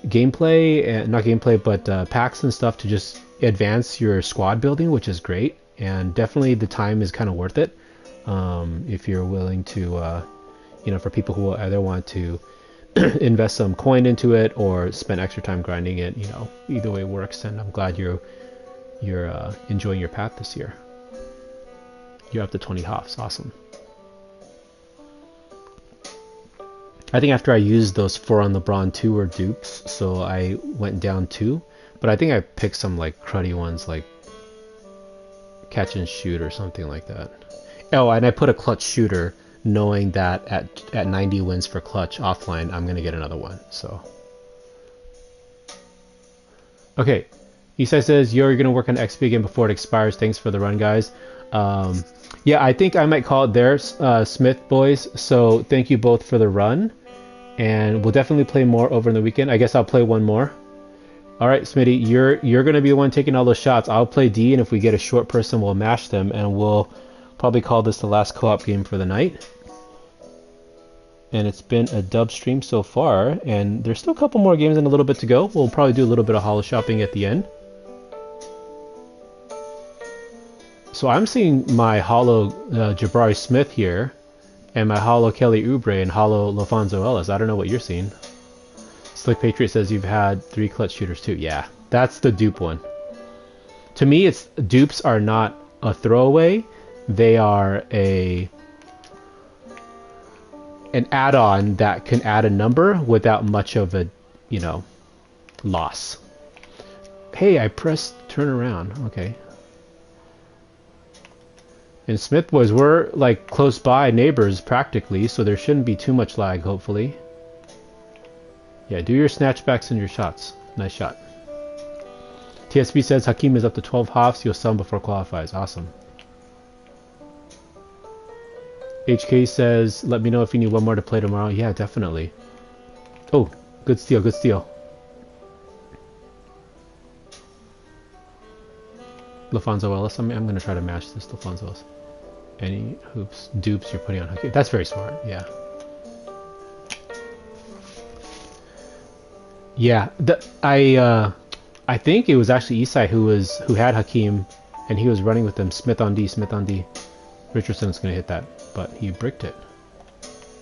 gameplay, and not gameplay, but packs and stuff to just advance your squad building, which is great. And definitely the time is kind of worth it, if you're willing to, you know, for people who either want to invest some coin into it or spend extra time grinding it. You know, either way works, and I'm glad you're enjoying your path this year. You're up to 20 hops, awesome. I think after I used those 4 on LeBron 2 were dupes, so I went down 2. But I think I picked some like cruddy ones, like catch and shoot or something like that. Oh, and I put a clutch shooter, knowing that at 90 wins for clutch offline, I'm gonna get another one. So, okay, Isai says you're gonna work on XP again before it expires. Thanks for the run, guys. Yeah, I think I might call it there, Smith boys. So thank you both for the run, and we'll definitely play more over the weekend. I guess I'll play one more. All right, Smitty, you're gonna be the one taking all those shots. I'll play D, and if we get a short person, we'll mash them, and we'll probably call this the last co-op game for the night. And it's been a dub stream so far, and there's still a couple more games and a little bit to go. We'll probably do a little bit of holo shopping at the end. So I'm seeing my holo Jabari Smith here, and my holo Kelly Oubre, and holo Lafonso Ellis. I don't know what you're seeing. Slick Patriot says you've had 3 clutch shooters too. Yeah, that's the dupe one. To me, it's dupes are not a throwaway. They are an add-on that can add a number without much of a, you know, loss. Hey, I pressed turn around. Okay. And Smith boys, we're like close by neighbors practically, so there shouldn't be too much lag, hopefully. Yeah, do your snatchbacks and your shots. Nice shot. TSB says Hakeem is up to 12 hops. He'll sell before qualifies. Awesome. HK says, let me know if you need one more to play tomorrow. Yeah, definitely. Oh, good steal, good steal. LaFonso Ellis. I'm going to try to match this LaFonso Ellis. Any hoops, dupes you're putting on Hakeem. That's very smart, yeah. Yeah, I think it was actually Isai who had Hakeem, and he was running with them. Smith on D, Smith on D. Richardson's gonna hit that, but he bricked it.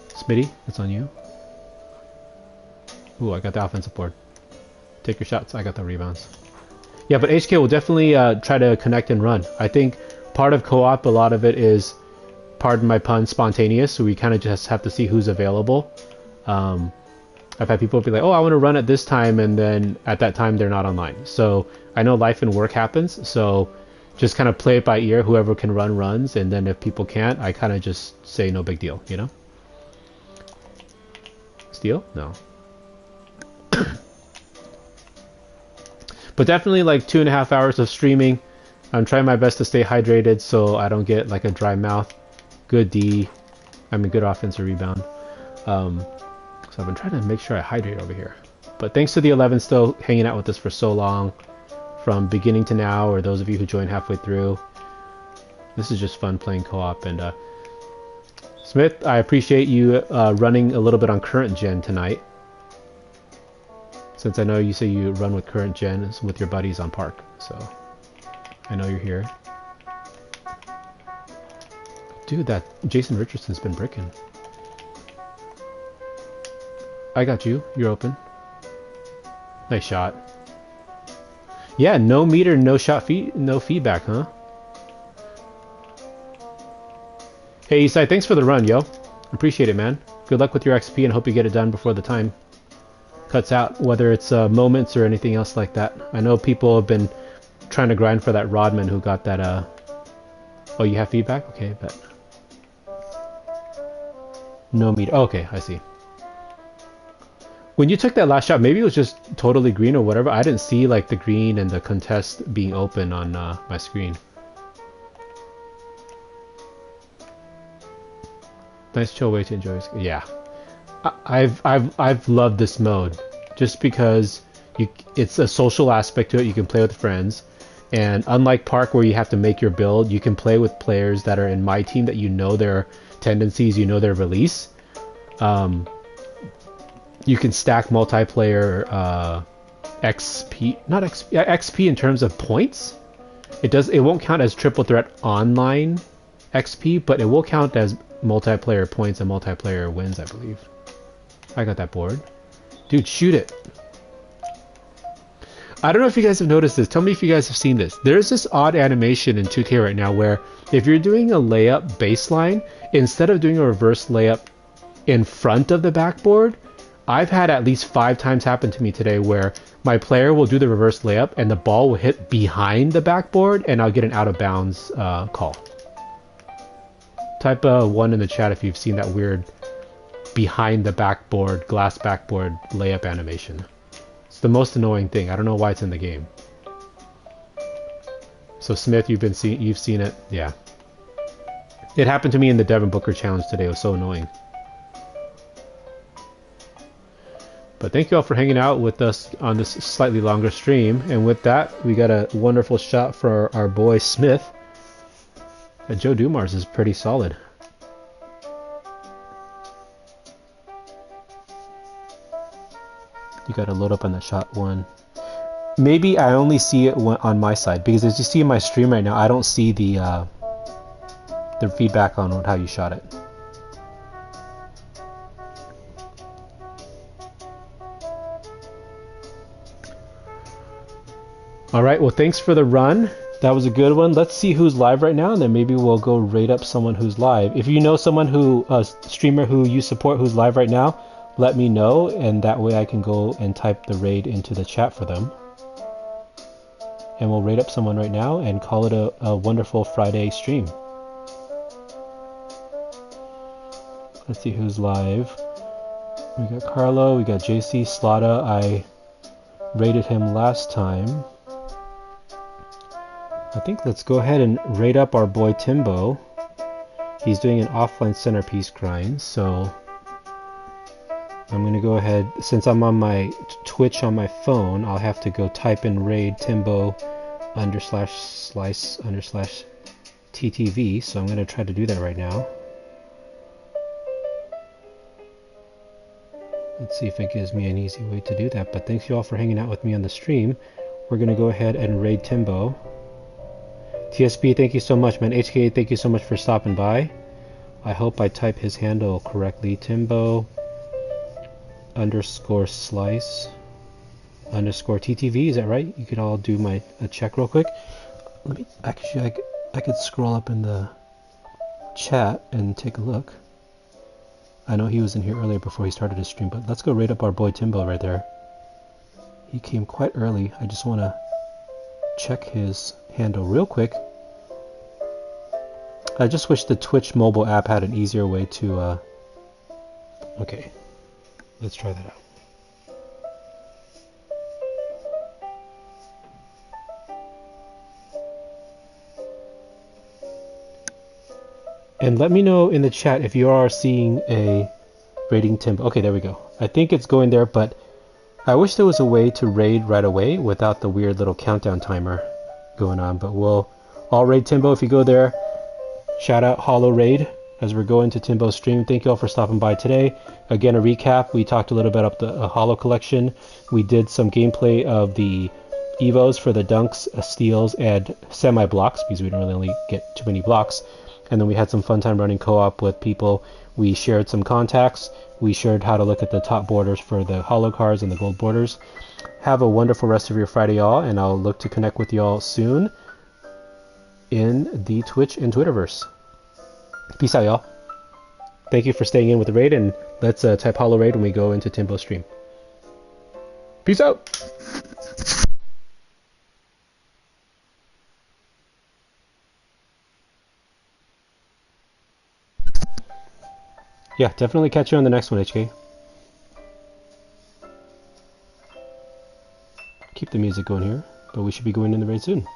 Smitty, it's on you. Ooh, I got the offensive board. Take your shots. I got the rebounds. Yeah, but HK will definitely try to connect and run. I think part of co-op, a lot of it is, pardon my pun, spontaneous. So we kind of just have to see who's available. I've had people be like, oh, I want to run at this time, and then at that time they're not online. So I know life and work happens, so just kind of play it by ear. Whoever can run, runs, and then if people can't, I kind of just say no big deal, you know? Steal? No. But definitely like 2.5 hours of streaming. I'm trying my best to stay hydrated so I don't get like a dry mouth. Good D. I mean, good offensive rebound. So I've been trying to make sure I hydrate over here. But thanks to the 11 still hanging out with us for so long. From beginning to now, or those of you who joined halfway through. This is just fun playing co-op. And Smith, I appreciate you running a little bit on current gen tonight. Since I know you say you run with current gen with your buddies on Park. So I know you're here. Dude, that Jason Richardson's been bricking. I got you. You're open. Nice shot. Yeah, no meter, no shot, no feedback, huh? Hey, Isai, thanks for the run, yo. Appreciate it, man. Good luck with your XP and hope you get it done before the time cuts out, whether it's moments or anything else like that. I know people have been trying to grind for that Rodman who got that, Oh, you have feedback? Okay, bet. No meter. Oh, okay, I see. When you took that last shot, maybe it was just totally green or whatever. I didn't see like the green and the contest being open on my screen. Nice chill way to enjoy it. Yeah, I've loved this mode just because it's a social aspect to it. You can play with friends, and unlike Park where you have to make your build, you can play with players that are in my team that you know their tendencies, you know their release. You can stack multiplayer XP, not XP, XP in terms of points. It won't count as triple threat online XP, but it will count as multiplayer points and multiplayer wins, I believe. I got that board. Dude, shoot it. I don't know if you guys have noticed this. Tell me if you guys have seen this. There's this odd animation in 2K right now where if you're doing a layup baseline, instead of doing a reverse layup in front of the backboard, I've had at least 5 times happen to me today where my player will do the reverse layup and the ball will hit behind the backboard and I'll get an out of bounds call. Type 1 in the chat if you've seen that weird behind the backboard, glass backboard layup animation. It's the most annoying thing. I don't know why it's in the game. So Smith, you've seen it? Yeah. It happened to me in the Devin Booker challenge today. It was so annoying. But thank you all for hanging out with us on this slightly longer stream. And with that, we got a wonderful shot for our boy Smith. And Joe Dumars is pretty solid. You got to load up on that shot one. Maybe I only see it on my side because as you see in my stream right now, I don't see the feedback on how you shot it. All right, well, thanks for the run. That was a good one. Let's see who's live right now, and then maybe we'll go rate up someone who's live. If you know someone streamer who you support who's live right now, let me know, and that way I can go and type the raid into the chat for them. and we'll raid up someone right now and call it a wonderful Friday stream. Let's see who's live. We got Carlo, we got JC, Slada. I raided him last time. I think let's go ahead and raid up our boy Timbo. He's doing an offline centerpiece grind, so I'm gonna go ahead, since I'm on my Twitch on my phone, I'll have to go type in raid Timbo /slice/TTV, so I'm gonna try to do that right now. Let's see if it gives me an easy way to do that, but thanks you all for hanging out with me on the stream. We're gonna go ahead and raid Timbo. TSP, thank you so much, man. HK, thank you so much for stopping by. I hope I type his handle correctly. Timbo _slice_TTV, is that right? You could all do a check real quick. Let me actually, I could scroll up in the chat and take a look. I know he was in here earlier before he started his stream, but let's go raid up our boy Timbo right there. He came quite early. I just want to check his handle real quick. I just wish the Twitch mobile app had an easier way to okay, let's try that out. And let me know in the chat if you are seeing a raiding Timbo. Okay, there we go. I think it's going there, but I wish there was a way to raid right away without the weird little countdown timer going on. But we'll all raid Timbo if you go there. Shout out Hollow Raid as we're going to Timbo's stream. Thank you all for stopping by today. Again, a recap. We talked a little bit about the Hollow collection. We did some gameplay of the Evos for the dunks, steals, and semi-blocks because we didn't really only get too many blocks. And then we had some fun time running co-op with people. We shared some contacts. We shared how to look at the top borders for the Hollow cards and the gold borders. Have a wonderful rest of your Friday, y'all, and I'll look to connect with y'all soon in the Twitch and Twitterverse. Peace out, y'all. Thank you for staying in with the raid, and let's type Hollow Raid when we go into Timbo's stream. Peace out! Yeah, definitely catch you on the next one, HK. Keep the music going here, but we should be going in the raid soon.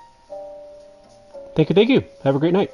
Thank you, thank you. Have a great night.